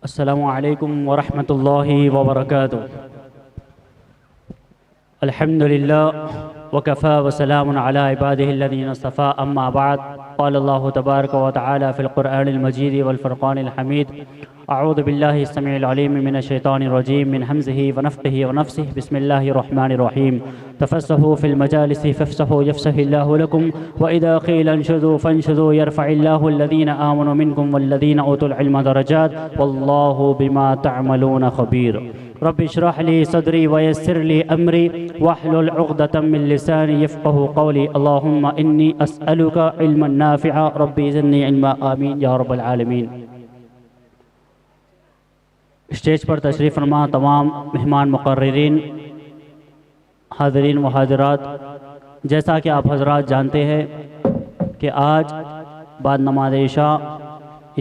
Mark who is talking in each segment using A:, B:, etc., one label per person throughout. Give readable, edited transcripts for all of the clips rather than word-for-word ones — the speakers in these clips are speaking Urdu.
A: السلام علیکم ورحمۃ اللہ وبرکاتہ۔ الحمد للہ وکفى وسلام علی عباده الذین اصطفى، اما بعد، قال اللہ تبارک وتعالی فی القرآن المجید والفرقان الحمید، اعوذ باللہ السمیع العلیم من الشیطان الرجیم من حمزه ونفخه ونفثه، بسم اللہ الرحمن الرحیم۔ تفسحوا فی المجالس فافسحوا یفسح اللہ لکم، وإذا قیل انشزوا فانشزوا یرفع اللہ الذین آمنوا منکم والذین اوتوا العلم درجات، واللہ بما تعملون خبیر۔ رب اشرح لي صدري ويسر لي أمري واحلل عقدة من لساني يفقه قولي، اللهم إني أسألك علما نافعا ربي زدني علما، آمین یا رب العالمین۔ اسٹیج پر تشریف فرما تمام مہمان مقررین، حاضرین و حاضرات، جیسا کہ آپ حضرات جانتے ہیں کہ آج بعد نماز عشاء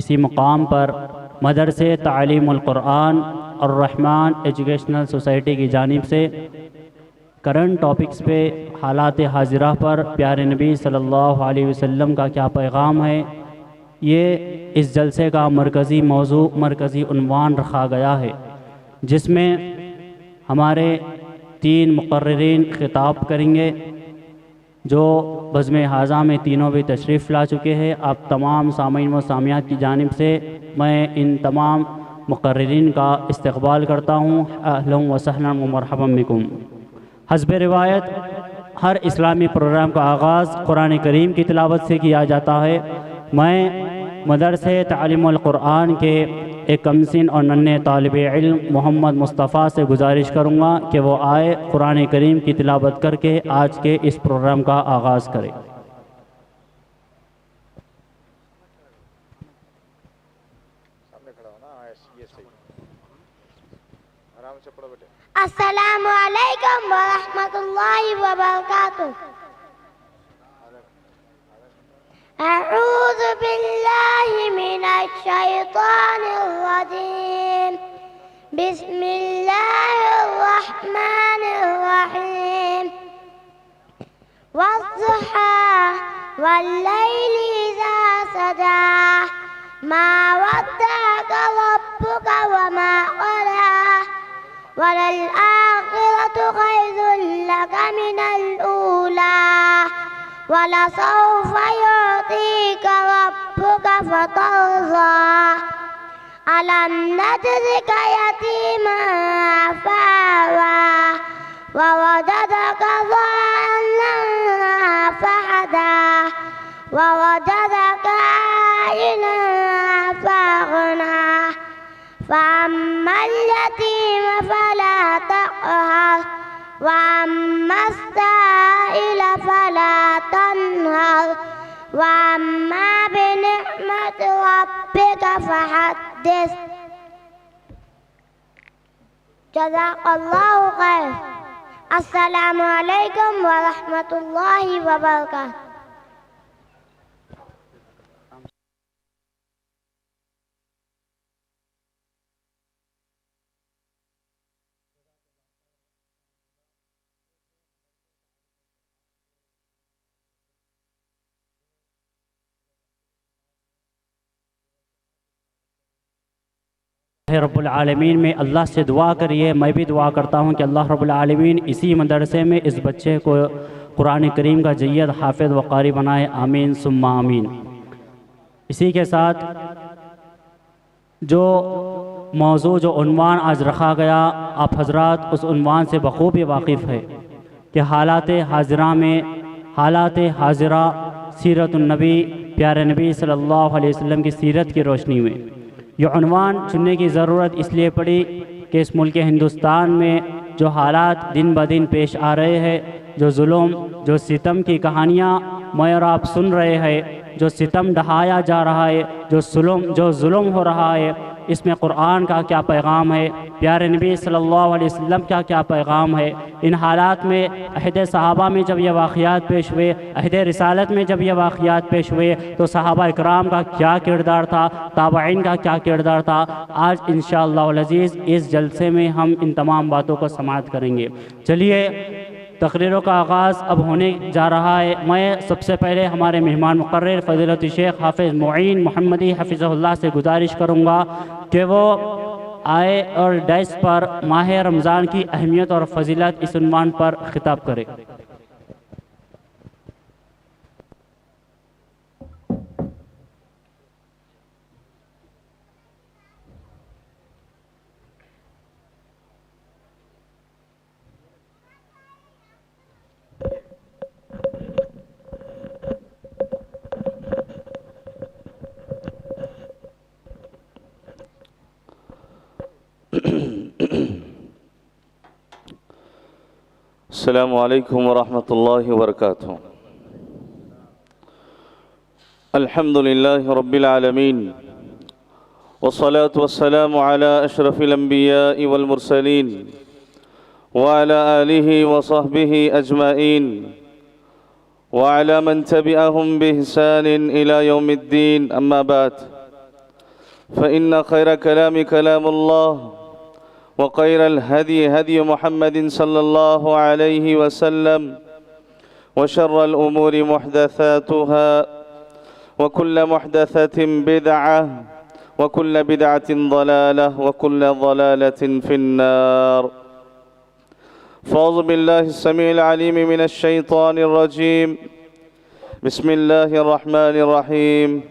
A: اسی مقام پر مدرسے تعلیم القرآن الرحمن ایجوکیشنل سوسائٹی کی جانب سے کرنٹ ٹاپکس پہ، حالات حاضرہ پر پیارے نبی صلی اللہ علیہ وسلم کا کیا پیغام ہے، یہ اس جلسے کا مرکزی موضوع، مرکزی عنوان رکھا گیا ہے، جس میں ہمارے 3 مقررین خطاب کریں گے جو بزم حاضہ میں تینوں بھی تشریف لا چکے ہیں۔ آپ تمام سامعین و سامعات کی جانب سے میں ان تمام مقررین کا استقبال کرتا ہوں۔ اہلا و سہلا و مرحبا بکم۔ حسب روایت ہر اسلامی پروگرام کا آغاز قرآن کریم کی تلاوت سے کیا جاتا ہے۔ میں مدرسے تعلیم القرآن کے ایک کمسن اور ننھے طالب علم محمد مصطفیٰ سے گزارش کروں گا کہ وہ آئے قرآن کریم کی تلاوت کر کے آج کے اس پروگرام کا آغاز کرے۔
B: السلام علیکم ورحمۃ اللہ وبرکاتہ۔ اعوذ باللہ من الشیطان الرجیم، بسم اللہ الرحمن الرحیم۔ والضحى واللیل اذا سجى ما ودعك ربك وما قلى، وَلَلْآخِرَةُ خَيْرٌ لَكَ مِنَ الْأُولَىٰ، وَلَسَوْفَ يُعْطِيكَ رَبُّكَ فَتَرْضَىٰ، أَلَمْ نَجْعَلْ يَتِيمًا فَآوَىٰ، وَوَجَدَكَ ضَالًّا فَهَدَىٰ، وَوَجَدَكَ عَائِلًا فَأَغْنَىٰ، فَأَمَّا الْيَتِيمَ فَلَا تَقْهَرْ، وَأَمَّا السَّائِلَ فَلَا تَنْهَرْ، وَأَمَّا بِنِعْمَةِ رَبِّكَ فَحَدِّثْ۔ جزاک اللہ خیر۔ السلام علیکم ورحمۃ اللہ وبرکاتہ۔
A: رب العالمین میں اللہ سے دعا کریے، میں بھی دعا کرتا ہوں کہ اللہ رب العالمین اسی مدرسے میں اس بچے کو قرآن کریم کا جید حافظ و قاری بنائے، آمین ثم آمین۔ اسی کے ساتھ جو موضوع، جو عنوان آج رکھا گیا، آپ حضرات اس عنوان سے بخوبی واقف ہے کہ حالات حاضرہ میں، حالات حاضرہ سیرت النبی، پیارے نبی صلی اللہ علیہ وسلم کی سیرت کی روشنی میں۔ یہ عنوان چننے کی ضرورت اس لیے پڑی کہ اس ملک ہندوستان میں جو حالات دن بدن پیش آ رہے ہیں، جو ظلم، جو ستم کی کہانیاں میں اور آپ سن رہے ہیں، جو ستم ڈھایا جا رہا ہے، جو ظلم ہو رہا ہے، اس میں قرآن کا کیا پیغام ہے، پیارے نبی صلی اللہ علیہ وسلم کا کیا پیغام ہے۔ ان حالات میں عہد صحابہ میں جب یہ واقعات پیش ہوئے، عہد رسالت میں جب یہ واقعات پیش ہوئے تو صحابہ اکرام کا کیا کردار تھا، تابعین کا کیا کردار تھا، آج انشاءاللہ العزیز اس جلسے میں ہم ان تمام باتوں کو سماعت کریں گے۔ چلیے تقریروں کا آغاز اب ہونے جا رہا ہے۔ میں سب سے پہلے ہمارے مہمان مقرر فضیلت شیخ حافظ معین محمدی حفظہ اللہ سے گزارش کروں گا کہ وہ آئے اور ڈائس پر ماہ رمضان کی اہمیت اور فضیلت اس عنوان پر خطاب کرے۔
C: السلام علیکم ورحمۃ اللہ وبرکاتہ۔ الحمد للہ رب العالمین والصلاة والسلام على اشرف الانبیاء والمرسلین وعلى آلہ وصحبہ اجمعین وعلى من تبعهم بإحسان إلى يوم الدين، اما بعد فإن خير كلام كلام الله وخير الهدي هدي محمد صلى الله عليه وسلم وشر الأمور محدثاتها وكل محدثة بدعة وكل بدعة ضلالة وكل ضلالة في النار۔ فأعوذ بالله السميع العليم من الشيطان الرجيم، بسم الله الرحمن الرحيم،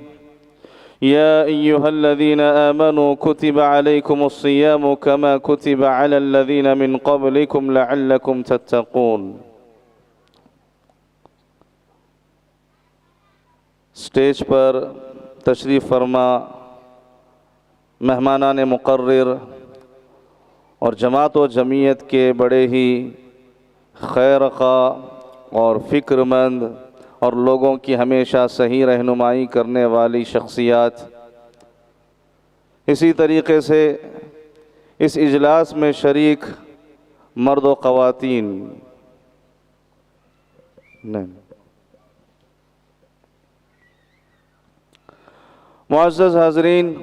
C: يا أيها الذين آمنوا كتب عليكم الصيام كما كتب على الذين من قبلكم لعلكم تتقون۔ سٹیج پر تشریف فرما مہمانان مقرر اور جماعت و جمعیت کے بڑے ہی خیر خواہ اور فکر مند اور لوگوں کی ہمیشہ صحیح رہنمائی کرنے والی شخصیات، اسی طریقے سے اس اجلاس میں شریک مرد و خواتین، معزز حاضرین،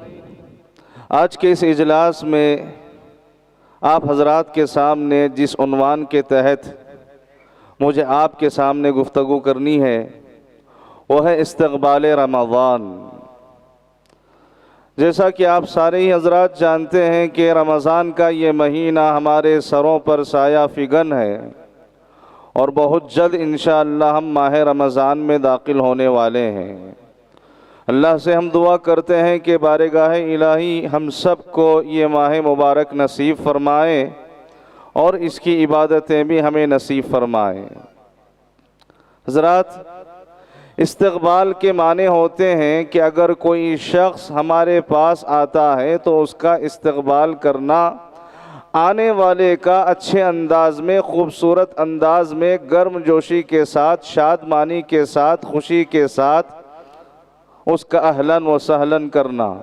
C: آج کے اس اجلاس میں آپ حضرات کے سامنے جس عنوان کے تحت مجھے آپ کے سامنے گفتگو کرنی ہے وہ ہے استقبال رمضان۔ جیسا کہ آپ سارے ہی حضرات جانتے ہیں کہ رمضان کا یہ مہینہ ہمارے سروں پر سایہ فگن ہے اور بہت جلد انشاءاللہ ہم ماہ رمضان میں داخل ہونے والے ہیں۔ اللہ سے ہم دعا کرتے ہیں کہ بارگاہ الہی ہم سب کو یہ ماہ مبارک نصیب فرمائے اور اس کی عبادتیں بھی ہمیں نصیب فرمائے۔ حضرات، استقبال کے معنی ہوتے ہیں کہ اگر کوئی شخص ہمارے پاس آتا ہے تو اس کا استقبال کرنا، آنے والے کا اچھے انداز میں، خوبصورت انداز میں، گرم جوشی کے ساتھ، شادمانی کے ساتھ، خوشی کے ساتھ اس کا اہلاً و سہلاً کرنا۔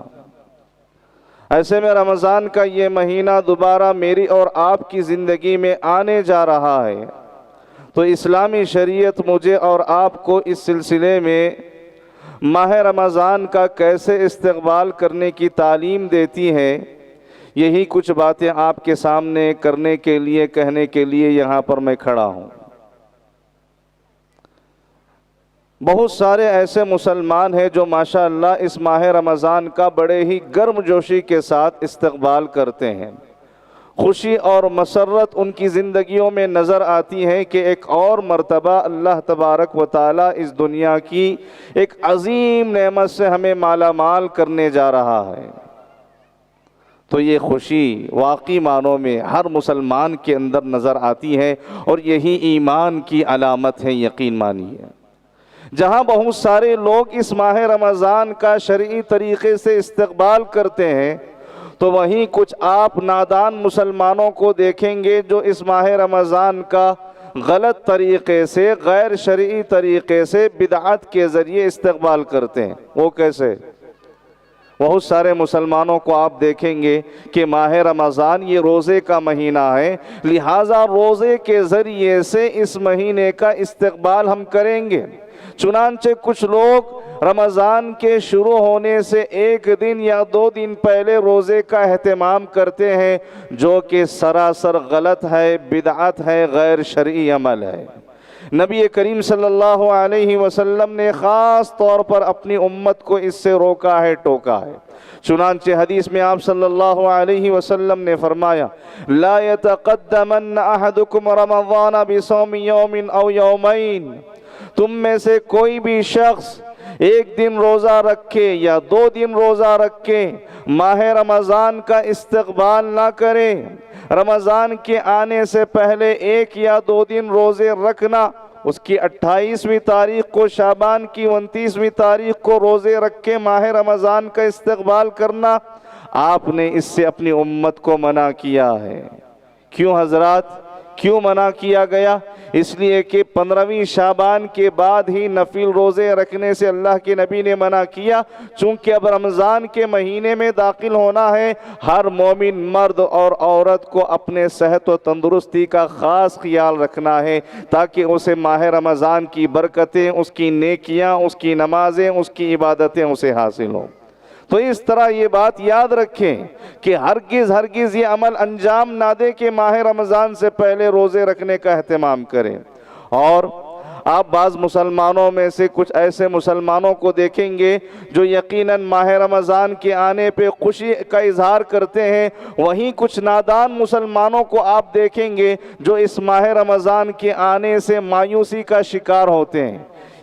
C: ایسے میں رمضان کا یہ مہینہ دوبارہ میری اور آپ کی زندگی میں آنے جا رہا ہے، تو اسلامی شریعت مجھے اور آپ کو اس سلسلے میں ماہ رمضان کا کیسے استقبال کرنے کی تعلیم دیتی ہے، یہی کچھ باتیں آپ کے سامنے کرنے کے لیے، کہنے کے لیے یہاں پر میں کھڑا ہوں۔ بہت سارے ایسے مسلمان ہیں جو ماشاءاللہ اس ماہ رمضان کا بڑے ہی گرم جوشی کے ساتھ استقبال کرتے ہیں، خوشی اور مسرت ان کی زندگیوں میں نظر آتی ہے کہ ایک اور مرتبہ اللہ تبارک و تعالی اس دنیا کی ایک عظیم نعمت سے ہمیں مالا مال کرنے جا رہا ہے۔ تو یہ خوشی واقعی معنوں میں ہر مسلمان کے اندر نظر آتی ہے اور یہی ایمان کی علامت ہے، یقین مانیے۔ جہاں بہت سارے لوگ اس ماہ رمضان کا شرعی طریقے سے استقبال کرتے ہیں، تو وہیں کچھ آپ نادان مسلمانوں کو دیکھیں گے جو اس ماہ رمضان کا غلط طریقے سے، غیر شرعی طریقے سے، بدعت کے ذریعے استقبال کرتے ہیں۔ وہ کیسے؟ بہت سارے مسلمانوں کو آپ دیکھیں گے کہ ماہ رمضان یہ روزے کا مہینہ ہے، لہٰذا روزے کے ذریعے سے اس مہینے کا استقبال ہم کریں گے۔ چنانچہ کچھ لوگ رمضان کے شروع ہونے سے 1 دن یا 2 دن پہلے روزے کا اہتمام کرتے ہیں، جو کہ سراسر غلط ہے، بدعت ہے، غیر شرعی عمل ہے۔ نبی کریم صلی اللہ علیہ وسلم نے خاص طور پر اپنی امت کو اس سے روکا ہے، ٹوکا ہے۔ چنانچہ حدیث میں آپ صلی اللہ علیہ وسلم نے فرمایا، لا يتقدمن احدكم رمضان بصوم يوم او يومين، تم میں سے کوئی بھی شخص 1 دن روزہ رکھے یا 2 دن روزہ رکھے، ماہ رمضان کا استقبال نہ کرے۔ رمضان کے آنے سے پہلے 1 یا 2 دن روزے رکھنا، اس کی 28ویں تاریخ کو، شعبان کی 29ویں تاریخ کو روزے رکھ کے ماہ رمضان کا استقبال کرنا، آپ نے اس سے اپنی امت کو منع کیا ہے۔ کیوں حضرات؟ کیوں منع کیا گیا؟ اس لیے کہ 15ویں شعبان کے بعد ہی نفل روزے رکھنے سے اللہ کے نبی نے منع کیا، چونکہ اب رمضان کے مہینے میں داخل ہونا ہے۔ ہر مومن مرد اور عورت کو اپنے صحت و تندرستی کا خاص خیال رکھنا ہے، تاکہ اسے ماہ رمضان کی برکتیں، اس کی نیکیاں، اس کی نمازیں، اس کی عبادتیں اسے حاصل ہوں۔ تو اس طرح یہ بات یاد رکھیں کہ ہرگز یہ عمل انجام نہ دے کہ ماہ رمضان سے پہلے روزے رکھنے کا اہتمام کریں۔ اور آپ بعض مسلمانوں میں سے کچھ ایسے مسلمانوں کو دیکھیں گے جو یقیناً ماہ رمضان کے آنے پہ خوشی کا اظہار کرتے ہیں، وہیں کچھ نادان مسلمانوں کو آپ دیکھیں گے جو اس ماہ رمضان کے آنے سے مایوسی کا شکار ہوتے ہیں۔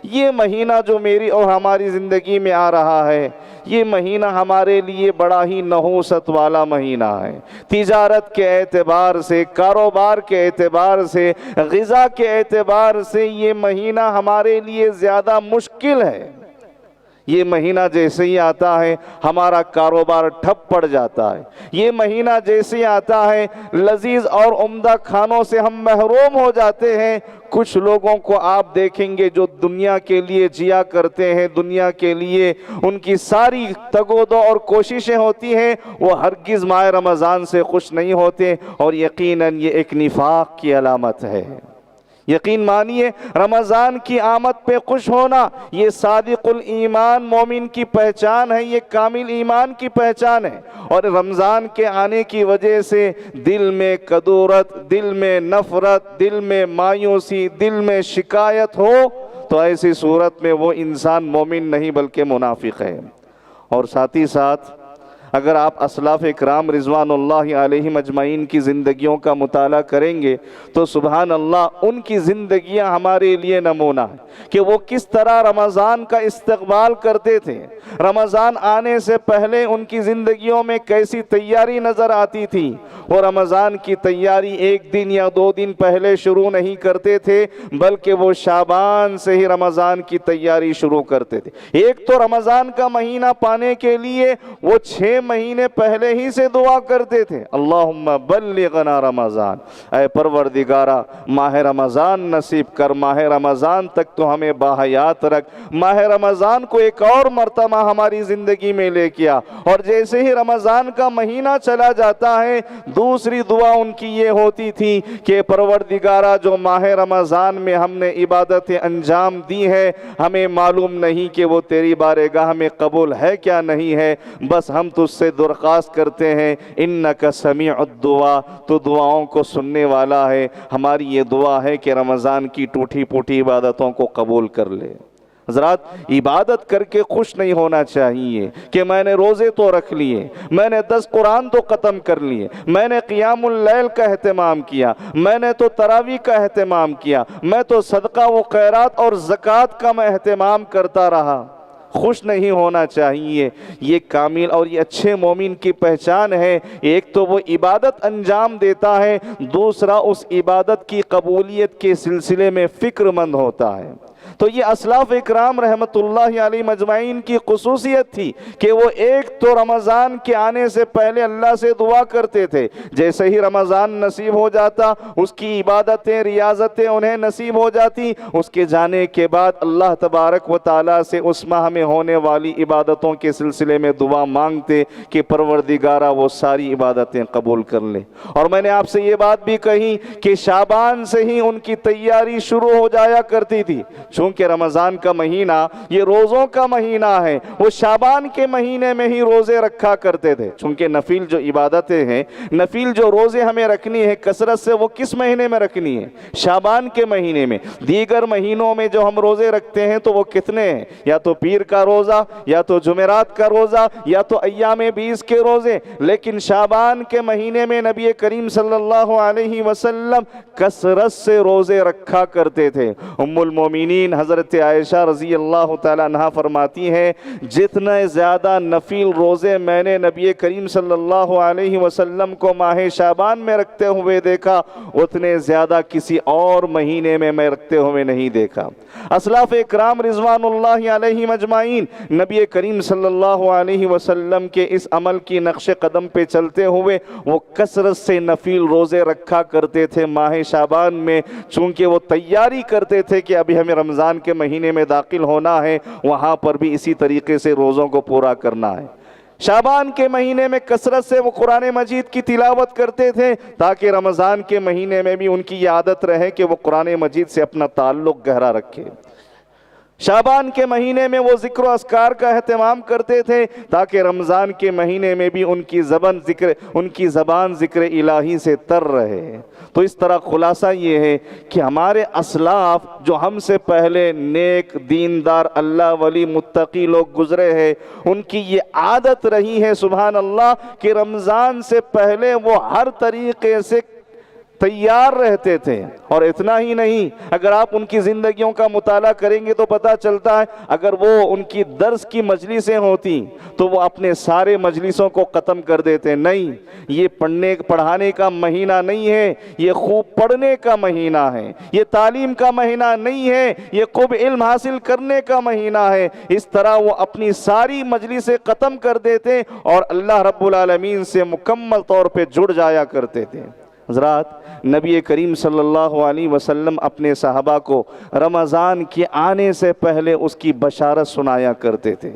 C: یہ مہینہ جو میری اور ہماری زندگی میں آ رہا ہے، یہ مہینہ ہمارے لیے بڑا ہی نحوست والا مہینہ ہے۔ تجارت کے اعتبار سے، کاروبار کے اعتبار سے، غذا کے اعتبار سے یہ مہینہ ہمارے لیے زیادہ مشکل ہے۔ یہ مہینہ جیسے ہی آتا ہے ہمارا کاروبار ٹھپ پڑ جاتا ہے۔ یہ مہینہ جیسے ہی آتا ہے لذیذ اور عمدہ کھانوں سے ہم محروم ہو جاتے ہیں۔ کچھ لوگوں کو آپ دیکھیں گے جو دنیا کے لیے جیا کرتے ہیں، دنیا کے لیے ان کی ساری تگ و دو اور کوششیں ہوتی ہیں، وہ ہرگز ماہ رمضان سے خوش نہیں ہوتے، اور یقیناً یہ ایک نفاق کی علامت ہے۔ یقین مانیے رمضان کی آمد پہ خوش ہونا یہ صادق الایمان مومن کی پہچان ہے، یہ کامل ایمان کی پہچان ہے۔ اور رمضان کے آنے کی وجہ سے دل میں کدورت، دل میں نفرت، دل میں مایوسی، دل میں شکایت ہو تو ایسی صورت میں وہ انسان مومن نہیں بلکہ منافق ہے۔ اور ساتھ ہی ساتھ اگر آپ اسلاف اکرام رضوان اللہ علیہم اجمعین کی زندگیوں کا مطالعہ کریں گے تو سبحان اللہ ان کی زندگیاں ہمارے لیے نمونہ ہے کہ وہ کس طرح رمضان کا استقبال کرتے تھے۔ رمضان آنے سے پہلے ان کی زندگیوں میں کیسی تیاری نظر آتی تھی۔ وہ رمضان کی تیاری 1 دن یا 2 دن پہلے شروع نہیں کرتے تھے، بلکہ وہ شعبان سے ہی رمضان کی تیاری شروع کرتے تھے۔ ایک تو رمضان کا مہینہ پانے کے لیے وہ 6 مہینے پہلے ہی سے دعا کرتے تھے، اللہم بلغنا رمضان، اے پروردگارہ ماہ رمضان نصیب کر، ماہ رمضان تک تو ہمیں باحیات رکھ، ماہ رمضان کو ایک اور مرتبہ ہماری زندگی میں لے کیا۔ اور جیسے ہی رمضان کا مہینہ چلا جاتا ہے دوسری دعا ان کی یہ ہوتی تھی کہ پروردگارہ جو ماہ رمضان میں ہم نے عبادتیں انجام دی ہے ہمیں معلوم نہیں کہ وہ تیری بارگاہ میں قبول ہے کیا نہیں ہے، بس ہم تجھ سے درخواست کرتے ہیں انک سمیع الدعا، تو دعاؤں کو سننے والا ہے۔ ہماری یہ دعا ہے کہ رمضان کی ٹوٹی پھوٹی عبادتوں کو قبول کر لے۔ حضرات عبادت کر کے خوش نہیں ہونا چاہیے کہ میں نے روزے تو رکھ لیے، میں نے 10 قرآن تو ختم کر لیے، میں نے قیام اللیل کا اہتمام کیا، میں نے تو تراویح کا اہتمام کیا، میں تو صدقہ و خیرات اور زکوٰۃ کا میں اہتمام کرتا رہا۔ خوش نہیں ہونا چاہیے۔ یہ کامل اور یہ اچھے مومن کی پہچان ہے، ایک تو وہ عبادت انجام دیتا ہے، دوسرا اس عبادت کی قبولیت کے سلسلے میں فکر مند ہوتا ہے۔ تو یہ اسلاف اکرام رحمت اللہ علیہ مجمعین کی خصوصیت تھی کہ وہ ایک تو رمضان کے آنے سے پہلے اللہ سے دعا کرتے تھے، جیسے ہی رمضان نصیب ہو جاتا اس کی عبادتیں ریاضتیں انہیں نصیب ہو جاتی، اس کے جانے کے بعد اللہ تبارک و تعالیٰ سے اس ماہ میں ہونے والی عبادتوں کے سلسلے میں دعا مانگتے کہ پروردگارہ وہ ساری عبادتیں قبول کر لے۔ اور میں نے آپ سے یہ بات بھی کہی کہ شعبان سے ہی ان کی تیاری شروع ہو جایا کرتی تھی، چونکہ رمضان کا مہینہ یہ روزوں کا مہینہ ہے، وہ شعبان کے مہینے میں ہی روزے رکھا کرتے تھے، چونکہ نفل جو عبادتیں ہیں، نفل جو روزے ہمیں رکھنی ہے کثرت سے، وہ کس مہینے میں رکھنی ہے؟ شعبان کے مہینے میں۔ دیگر مہینوں میں جو ہم روزے رکھتے ہیں تو وہ کتنے ہیں؟ یا تو پیر کا روزہ، یا تو جمعرات کا روزہ، یا تو ایام 20 کے روزے، لیکن شعبان کے مہینے میں نبی کریم صلی اللہ علیہ وسلم کثرت سے روزے رکھا کرتے تھے۔ ام المومنین حضرت عائشہ رضی اللہ تعالیٰ عنہ فرماتی ہیں جتنے زیادہ نفل روزے میں نے نبی کریم صلی اللہ علیہ وسلم کو ماہ شعبان میں رکھتے ہوئے دیکھا، اتنے زیادہ کسی اور مہینے میں رکھتے ہوئے نہیں دیکھا۔ اسلاف اکرام رضوان اللہ علیہ مجمعین نبی کریم صلی اللہ علیہ وسلم کے اس عمل کی نقش قدم پہ چلتے ہوئے وہ کثرت سے نفل روزے رکھا کرتے تھے ماہ شعبان میں، چونکہ وہ تیاری کرتے تھے کہ ابھی ہمیں رمضان کے مہینے میں داخل ہونا ہے، وہاں پر بھی اسی طریقے سے روزوں کو پورا کرنا ہے۔ شعبان کے مہینے میں کثرت سے وہ قرآن مجید کی تلاوت کرتے تھے تاکہ رمضان کے مہینے میں بھی ان کی یہ عادت رہے کہ وہ قرآن مجید سے اپنا تعلق گہرا رکھے۔ شعبان کے مہینے میں وہ ذکر و اذکار کا اہتمام کرتے تھے تاکہ رمضان کے مہینے میں بھی ان کی زبان ذکر الہی سے تر رہے۔ تو اس طرح خلاصہ یہ ہے کہ ہمارے اسلاف جو ہم سے پہلے نیک دیندار اللہ ولی متقی لوگ گزرے ہیں، ان کی یہ عادت رہی ہے سبحان اللہ کہ رمضان سے پہلے وہ ہر طریقے سے تیار رہتے تھے۔ اور اتنا ہی نہیں، اگر آپ ان کی زندگیوں کا مطالعہ کریں گے تو پتہ چلتا ہے اگر وہ ان کی درس کی مجلسیں ہوتی تو وہ اپنے سارے مجلسوں کو ختم کر دیتے۔ نہیں، یہ پڑھانے کا مہینہ نہیں ہے، یہ خوب پڑھنے کا مہینہ ہے، یہ تعلیم کا مہینہ نہیں ہے، یہ خوب علم حاصل کرنے کا مہینہ ہے۔ اس طرح وہ اپنی ساری مجلسیں ختم کر دیتے اور اللہ رب العالمین سے مکمل طور پہ جڑ جایا کرتے تھے۔ حضرات، نبی کریم صلی اللہ علیہ وسلم اپنے صحابہ کو رمضان کے آنے سے پہلے اس کی بشارت سنایا کرتے تھے۔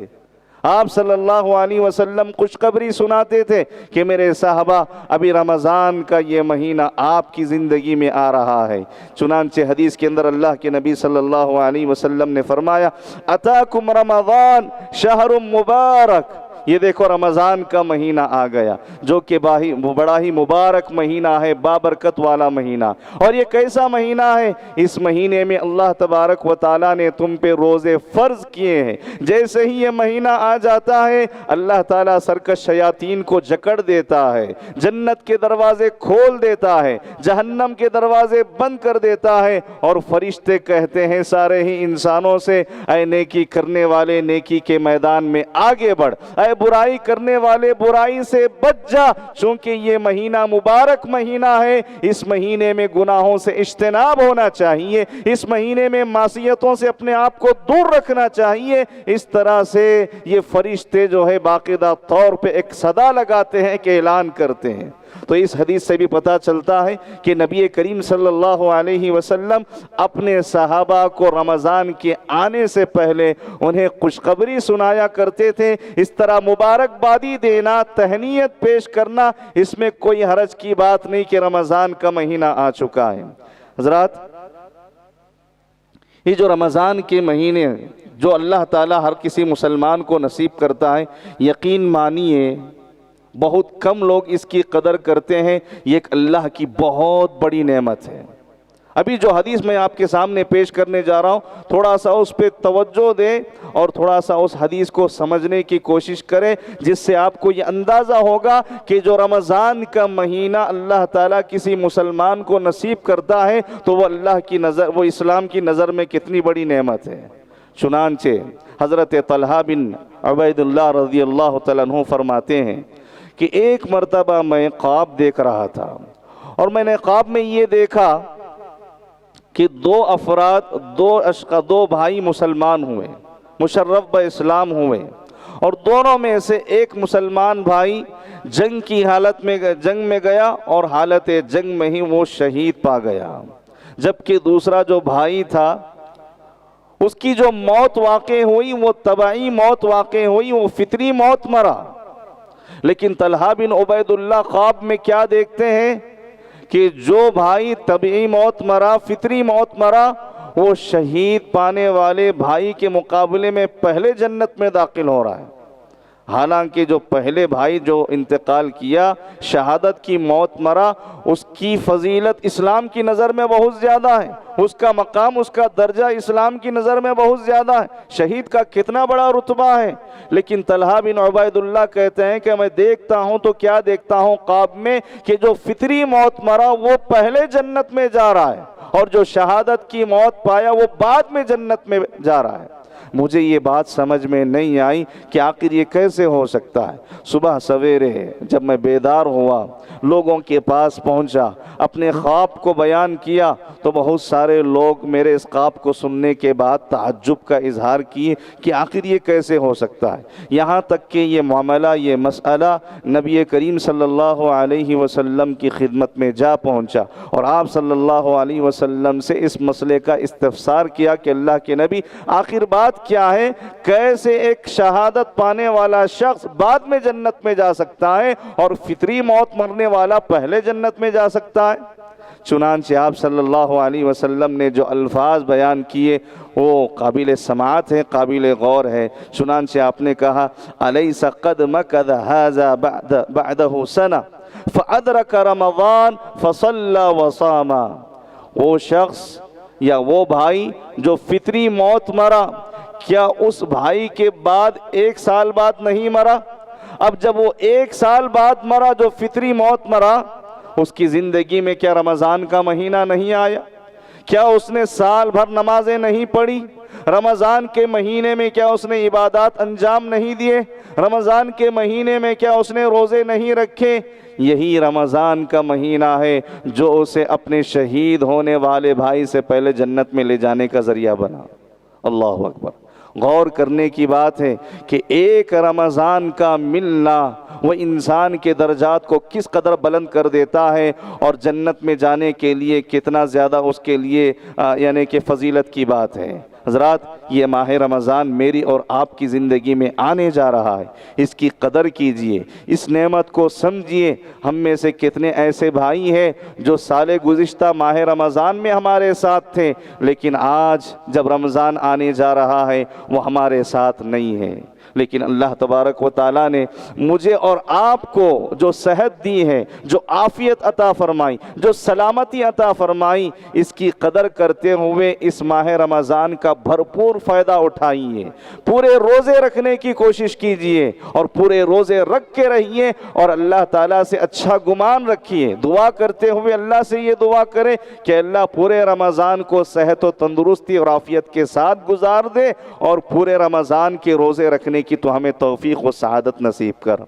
C: آپ صلی اللہ علیہ وسلم خوشخبری سناتے تھے کہ میرے صحابہ ابھی رمضان کا یہ مہینہ آپ کی زندگی میں آ رہا ہے۔ چنانچہ حدیث کے اندر اللہ کے نبی صلی اللہ علیہ وسلم نے فرمایا اتاکم رمضان شہر مبارک، یہ دیکھو رمضان کا مہینہ آ گیا جو کہ بڑا ہی مبارک مہینہ ہے، بابرکت والا مہینہ۔ اور یہ کیسا مہینہ ہے؟ اس مہینے میں اللہ تبارک و تعالیٰ نے تم پہ روزے فرض کیے ہیں۔ جیسے ہی یہ مہینہ آ جاتا ہے اللہ تعالیٰ سرکش شیاطین کو جکڑ دیتا ہے، جنت کے دروازے کھول دیتا ہے، جہنم کے دروازے بند کر دیتا ہے، اور فرشتے کہتے ہیں سارے ہی انسانوں سے اے نیکی کرنے والے نیکی کے میدان میں آگے بڑھ، اے برائی کرنے والے برائی سے بچ جا، چونکہ یہ مہینہ مبارک مہینہ ہے۔ اس مہینے میں گناہوں سے اجتناب ہونا چاہیے، اس مہینے میں معصیتوں سے اپنے آپ کو دور رکھنا چاہیے۔ اس طرح سے یہ فرشتے جو ہے باقاعدہ طور پہ ایک صدا لگاتے ہیں کہ اعلان کرتے ہیں۔ تو اس حدیث سے بھی پتہ چلتا ہے کہ نبی کریم صلی اللہ علیہ وسلم اپنے صحابہ کو رمضان کے آنے سے پہلے انہیں خوشخبری سنایا کرتے تھے۔ اس طرح مبارکبادی دینا، تہنیت پیش کرنا، اس میں کوئی حرج کی بات نہیں کہ رمضان کا مہینہ آ چکا ہے۔ حضرات، یہ جو رمضان کے مہینے جو اللہ تعالیٰ ہر کسی مسلمان کو نصیب کرتا ہے، یقین مانیے بہت کم لوگ اس کی قدر کرتے ہیں۔ یہ ایک اللہ کی بہت بڑی نعمت ہے۔ ابھی جو حدیث میں آپ کے سامنے پیش کرنے جا رہا ہوں، تھوڑا سا اس پہ توجہ دیں اور تھوڑا سا اس حدیث کو سمجھنے کی کوشش کریں، جس سے آپ کو یہ اندازہ ہوگا کہ جو رمضان کا مہینہ اللہ تعالیٰ کسی مسلمان کو نصیب کرتا ہے تو وہ اللہ کی نظر، وہ اسلام کی نظر میں کتنی بڑی نعمت ہے۔ چنانچہ حضرت طلحہ بن عبید اللہ رضی اللہ تعالیٰ عنہ فرماتے ہیں کہ ایک مرتبہ میں خواب دیکھ رہا تھا اور میں نے خواب میں یہ دیکھا کہ دو افراد دو بھائی مسلمان ہوئے، مشرف بہ اسلام ہوئے، اور دونوں میں سے ایک مسلمان بھائی جنگ میں گیا اور حالت جنگ میں ہی وہ شہید پا گیا، جبکہ دوسرا جو بھائی تھا اس کی جو موت واقع ہوئی وہ طبعی موت واقع ہوئی، وہ فطری موت مرا۔ لیکن طلحہ بن عبید اللہ خواب میں کیا دیکھتے ہیں کہ جو بھائی طبعی موت مرا، فطری موت مرا، وہ شہید پانے والے بھائی کے مقابلے میں پہلے جنت میں داخل ہو رہا ہے۔ حالانکہ جو پہلے بھائی جو انتقال کیا، شہادت کی موت مرا، اس کی فضیلت اسلام کی نظر میں بہت زیادہ ہے، اس کا مقام، اس کا درجہ اسلام کی نظر میں بہت زیادہ ہے، شہید کا کتنا بڑا رتبہ ہے۔ لیکن طلحہ بن عبید اللہ کہتے ہیں کہ میں دیکھتا ہوں تو کیا دیکھتا ہوں خواب میں کہ جو فطری موت مرا وہ پہلے جنت میں جا رہا ہے، اور جو شہادت کی موت پایا وہ بعد میں جنت میں جا رہا ہے۔ مجھے یہ بات سمجھ میں نہیں آئی کہ آخر یہ کیسے ہو سکتا ہے۔ صبح سویرے جب میں بیدار ہوا، لوگوں کے پاس پہنچا، اپنے خواب کو بیان کیا، تو بہت سارے لوگ میرے اس خواب کو سننے کے بعد تعجب کا اظہار کیے کہ آخر یہ کیسے ہو سکتا ہے۔ یہاں تک کہ یہ معاملہ، یہ مسئلہ نبی کریم صلی اللہ علیہ وسلم کی خدمت میں جا پہنچا، اور آپ صلی اللہ علیہ وسلم سے اس مسئلے کا استفسار کیا کہ اللہ کے نبی آخر بات کیا ہے، کیسے ایک شہادت پانے والا شخص بعد میں جنت میں جا سکتا ہے اور فطری موت مرنے والا پہلے جنت میں جا سکتا ہے؟ چنانچہ آپ صلی اللہ علیہ وسلم نے جو الفاظ بیان کیے وہ قابل سماعت ہے، قابل غور ہے۔ چنانچہ آپ نے کہا الیس قد مکث ھذا بعدہ سنہ فادرک رمضان فصلی وصام۔ وہ شخص یا وہ بھائی جو فطری موت مرا، کیا اس بھائی کے بعد 1 سال بعد نہیں مرا؟ اب جب وہ 1 سال بعد مرا جو فطری موت مرا، اس کی زندگی میں کیا رمضان کا مہینہ نہیں آیا؟ کیا اس نے سال بھر نمازیں نہیں پڑھی؟ رمضان کے مہینے میں کیا اس نے عبادات انجام نہیں دیے؟ رمضان کے مہینے میں کیا اس نے روزے نہیں رکھے؟ یہی رمضان کا مہینہ ہے جو اسے اپنے شہید ہونے والے بھائی سے پہلے جنت میں لے جانے کا ذریعہ بنا۔ اللہ اکبر! غور کرنے کی بات ہے کہ ایک رمضان کا ملنا وہ انسان کے درجات کو کس قدر بلند کر دیتا ہے، اور جنت میں جانے کے لیے کتنا زیادہ اس کے لیے یعنی کہ فضیلت کی بات ہے۔ حضرات، یہ ماہ رمضان میری اور آپ کی زندگی میں آنے جا رہا ہے، اس کی قدر کیجئے، اس نعمت کو سمجھیے۔ ہم میں سے کتنے ایسے بھائی ہیں جو سال گزشتہ ماہ رمضان میں ہمارے ساتھ تھے، لیکن آج جب رمضان آنے جا رہا ہے وہ ہمارے ساتھ نہیں ہے۔ لیکن اللہ تبارک و تعالیٰ نے مجھے اور آپ کو جو صحت دی ہے، جو عافیت عطا فرمائی، جو سلامتی عطا فرمائی، اس کی قدر کرتے ہوئے اس ماہ رمضان کا بھرپور فائدہ اٹھائیے۔ پورے روزے رکھنے کی کوشش کیجئے اور پورے روزے رکھ کے رہیے، اور اللہ تعالیٰ سے اچھا گمان رکھیے۔ دعا کرتے ہوئے اللہ سے یہ دعا کریں کہ اللہ پورے رمضان کو صحت و تندرستی اور عافیت کے ساتھ گزار دے، اور پورے رمضان کے روزے رکھنے کی تو ہمیں توفیق و سعادت نصیب کر۔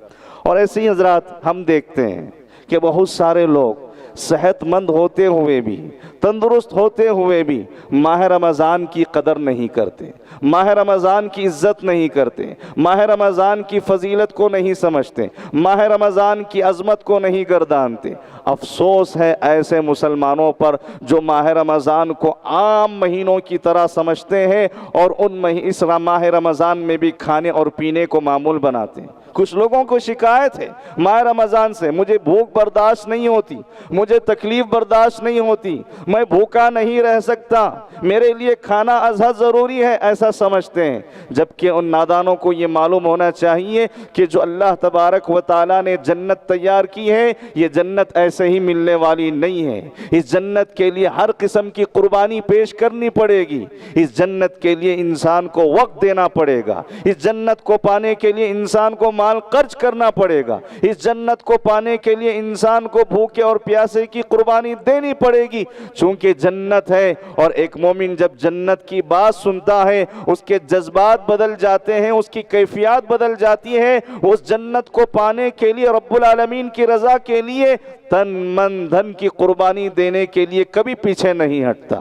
C: اور ایسے ہی حضرات ہم دیکھتے ہیں کہ بہت سارے لوگ صحت مند ہوتے ہوئے بھی، تندرست ہوتے ہوئے بھی ماہ رمضان کی قدر نہیں کرتے، ماہ رمضان کی عزت نہیں کرتے، ماہ رمضان کی فضیلت کو نہیں سمجھتے، ماہ رمضان کی عظمت کو نہیں گردانتے۔ افسوس ہے ایسے مسلمانوں پر جو ماہ رمضان کو عام مہینوں کی طرح سمجھتے ہیں اور اس ماہ رمضان میں بھی کھانے اور پینے کو معمول بناتے ہیں۔ کچھ لوگوں کو شکایت ہے ماہ رمضان سے، مجھے بھوک برداشت نہیں ہوتی، مجھے تکلیف برداشت نہیں ہوتی، میں بھوکا نہیں رہ سکتا، میرے لیے کھانا ازحد ضروری ہے، ایسا سمجھتے ہیں۔ جبکہ ان نادانوں کو یہ معلوم ہونا چاہیے کہ جو اللہ تبارک و تعالیٰ نے جنت تیار کی ہے، یہ جنت ایسے ہی ملنے والی نہیں ہے۔ اس جنت کے لیے ہر قسم کی قربانی پیش کرنی پڑے گی، اس جنت کے لیے انسان کو وقت دینا پڑے گا، اس جنت کو پانے کے لیے انسان کو مال خرچ کرنا پڑے گا، اس جنت کو پانے کے لیے انسان کو بھوکے اور پیاسے کی قربانی دینی پڑے گی۔ چونکہ جنت ہے، اور ایک مومن جب جنت کی بات سنتا ہے اس کے جذبات بدل جاتے ہیں، اس کی کیفیات بدل جاتی ہے۔ اس جنت کو پانے کے لیے، رب العالمین کی رضا کے لیے تن من دھن کی قربانی دینے کے لیے کبھی پیچھے نہیں ہٹتا۔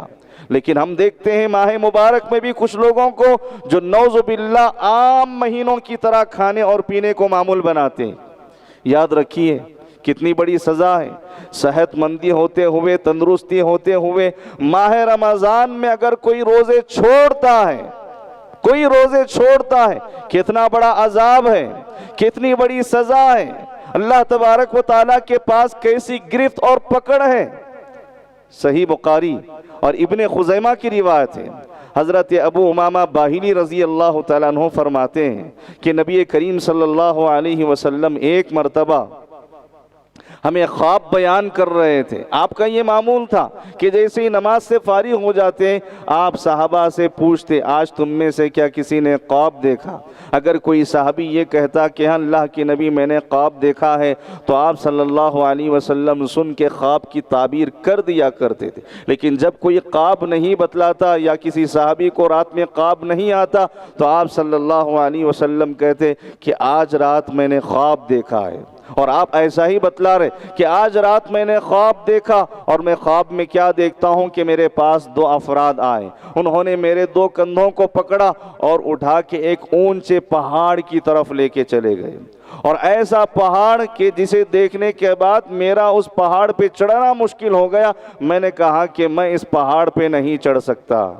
C: لیکن ہم دیکھتے ہیں ماہ مبارک میں بھی کچھ لوگوں کو جو نعوذ باللہ عام مہینوں کی طرح کھانے اور پینے کو معمول بناتے ہیں. یاد رکھیے کتنی بڑی سزا ہے. صحت مندی ہوتے ہوئے، تندرستی ہوتے ہوئے ماہ رمضان میں اگر کوئی روزے چھوڑتا ہے، کوئی روزے چھوڑتا ہے، کتنا بڑا عذاب ہے، کتنی بڑی سزا ہے. اللہ تبارک و تعالیٰ کے پاس کیسی گرفت اور پکڑ ہے. صحیح بخاری اور ابن خزیمہ کی روایت ہے. حضرت ابو امامہ باہلی رضی اللہ تعالیٰ عنہ فرماتے ہیں کہ نبی کریم صلی اللہ علیہ وسلم ایک مرتبہ ہمیں خواب بیان کر رہے تھے. آپ کا یہ معمول تھا کہ جیسے ہی نماز سے فارغ ہو جاتے آپ صحابہ سے پوچھتے آج تم میں سے کیا کسی نے خواب دیکھا؟ اگر کوئی صحابی یہ کہتا کہ ہاں اللہ کے نبی میں نے خواب دیکھا ہے تو آپ صلی اللہ علیہ وسلم سن کے خواب کی تعبیر کر دیا کرتے تھے. لیکن جب کوئی خواب نہیں بتلاتا یا کسی صحابی کو رات میں خواب نہیں آتا تو آپ صلی اللہ علیہ وسلم کہتے کہ آج رات میں نے خواب دیکھا ہے. اور آپ ایسا ہی بتلا رہے کہ آج رات میں نے خواب دیکھا اور میں خواب میں کیا دیکھتا ہوں کہ میرے پاس دو افراد آئے. انہوں نے میرے دو کندھوں کو پکڑا اور اٹھا کے ایک اونچے پہاڑ کی طرف لے کے چلے گئے. اور ایسا پہاڑ کہ جسے دیکھنے کے بعد میرا اس پہاڑ پہ چڑھنا مشکل ہو گیا. میں نے کہا کہ میں اس پہاڑ پہ نہیں چڑھ سکتا.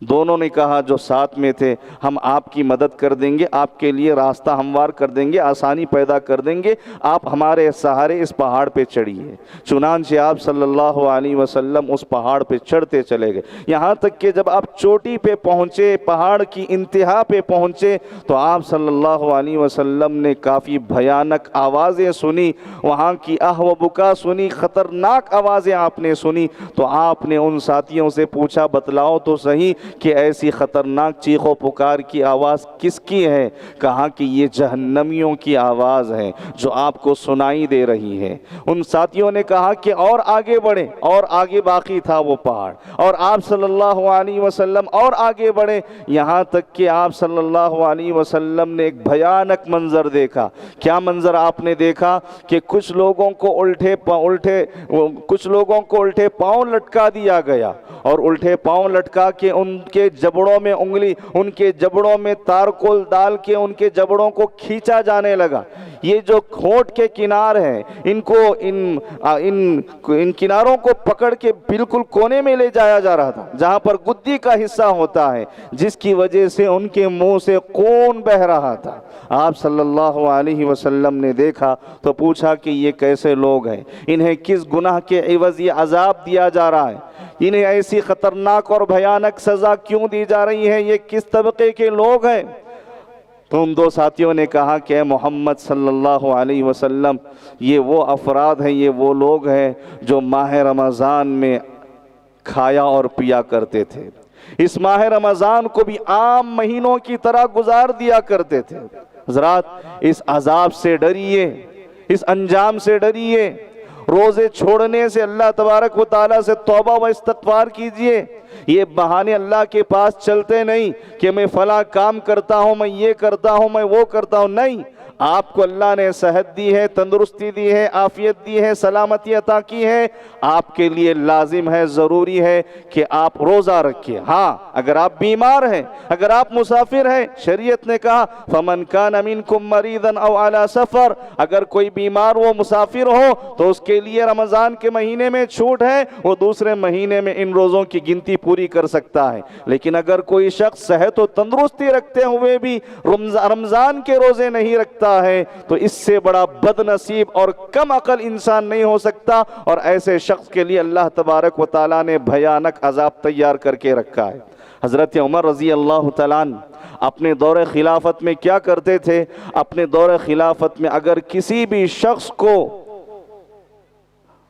C: دونوں نے کہا جو ساتھ میں تھے ہم آپ کی مدد کر دیں گے، آپ کے لیے راستہ ہموار کر دیں گے، آسانی پیدا کر دیں گے، آپ ہمارے سہارے اس پہاڑ پہ چڑھیے. چنانچہ آپ صلی اللہ علیہ وسلم اس پہاڑ پہ چڑھتے چلے گئے. یہاں تک کہ جب آپ چوٹی پہ پہنچے، پہاڑ کی انتہا پہ پہنچے تو آپ صلی اللہ علیہ وسلم نے کافی بھیانک آوازیں سنی، وہاں کی آہ و بکا سنی، خطرناک آوازیں آپ نے سنی. تو آپ نے ان ساتھیوں سے پوچھا بتلاؤ تو صحیح کہ ایسی خطرناک چیخ و پکار کی آواز کس کی ہے؟ کہا کہ یہ جہنمیوں کی آواز ہے جو آپ کو سنائی دے رہی ہے. ان ساتھیوں نے کہا کہ اور آگے بڑھیں، اور آگے باقی تھا وہ پہاڑ، اور آپ صلی اللہ علیہ وسلم اور آگے بڑھے یہاں تک کہ آپ صلی اللہ علیہ وسلم نے ایک بھیانک منظر دیکھا. کیا منظر آپ نے دیکھا کہ کچھ لوگوں کو الٹے پاؤں لٹکا دیا گیا اور الٹے پاؤں لٹکا کے ان کے جبڑوں میں انگلی، ان کے جبڑوں میں تارکول ڈال کے ان کے جبڑوں کو کھینچا جانے لگا. یہ جو کھوٹ کے کنار ہیں ان کناروں کو پکڑ کے بالکل کونے میں لے جایا جا رہا تھا جہاں پر گدی کا حصہ ہوتا ہے، جس کی وجہ سے ان کے منہ سے خون بہ رہا تھا. آپ صلی اللہ علیہ وسلم نے دیکھا تو پوچھا کہ یہ کیسے لوگ ہیں؟ انہیں کس گناہ کے عوض یہ عذاب دیا جا رہا ہے؟ انہیں ایسی خطرناک اور بھیانک سزا کیوں دی جا رہی ہے؟ یہ کس طبقے کے لوگ ہیں؟ تو ان دو ساتھیوں نے کہا کہ اے محمد صلی اللہ علیہ وسلم، یہ وہ افراد ہیں، یہ وہ لوگ ہیں جو ماہ رمضان میں کھایا اور پیا کرتے تھے، اس ماہ رمضان کو بھی عام مہینوں کی طرح گزار دیا کرتے تھے. حضرات اس عذاب سے ڈریے، اس انجام سے ڈریے. روزے چھوڑنے سے اللہ تبارک و تعالیٰ سے توبہ و استغفار کیجئے. یہ بہانے اللہ کے پاس چلتے نہیں کہ میں فلاں کام کرتا ہوں، میں یہ کرتا ہوں، میں وہ کرتا ہوں. نہیں، آپ کو اللہ نے صحت دی ہے، تندرستی دی ہے، عافیت دی ہے، سلامتی عطا کی ہے. آپ کے لیے لازم ہے، ضروری ہے کہ آپ روزہ رکھیں. ہاں اگر آپ بیمار ہیں، اگر آپ مسافر ہیں، شریعت نے کہا فَمَنْ كَانَ مِنْكُمْ مَرِيضًا أَوْ عَلَى سَفَرٍ، اگر کوئی بیمار وہ مسافر ہو تو اس کے لیے رمضان کے مہینے میں چھوٹ ہے، وہ دوسرے مہینے میں ان روزوں کی گنتی پوری کر سکتا ہے. لیکن اگر کوئی شخص صحت و تندرستی رکھتے ہوئے بھی رمضان کے روزے نہیں رکھتا ہے تو اس سے بڑا بد نصیب اور کم عقل انسان نہیں ہو سکتا. اور ایسے شخص کے لیے اللہ تبارک و تعالیٰ نے بھیانک عذاب تیار کر کے رکھا ہے. حضرت عمر رضی اللہ تعالیٰ عنہ اپنے دور خلافت میں کیا کرتے تھے؟ اپنے دور خلافت میں اگر کسی بھی شخص کو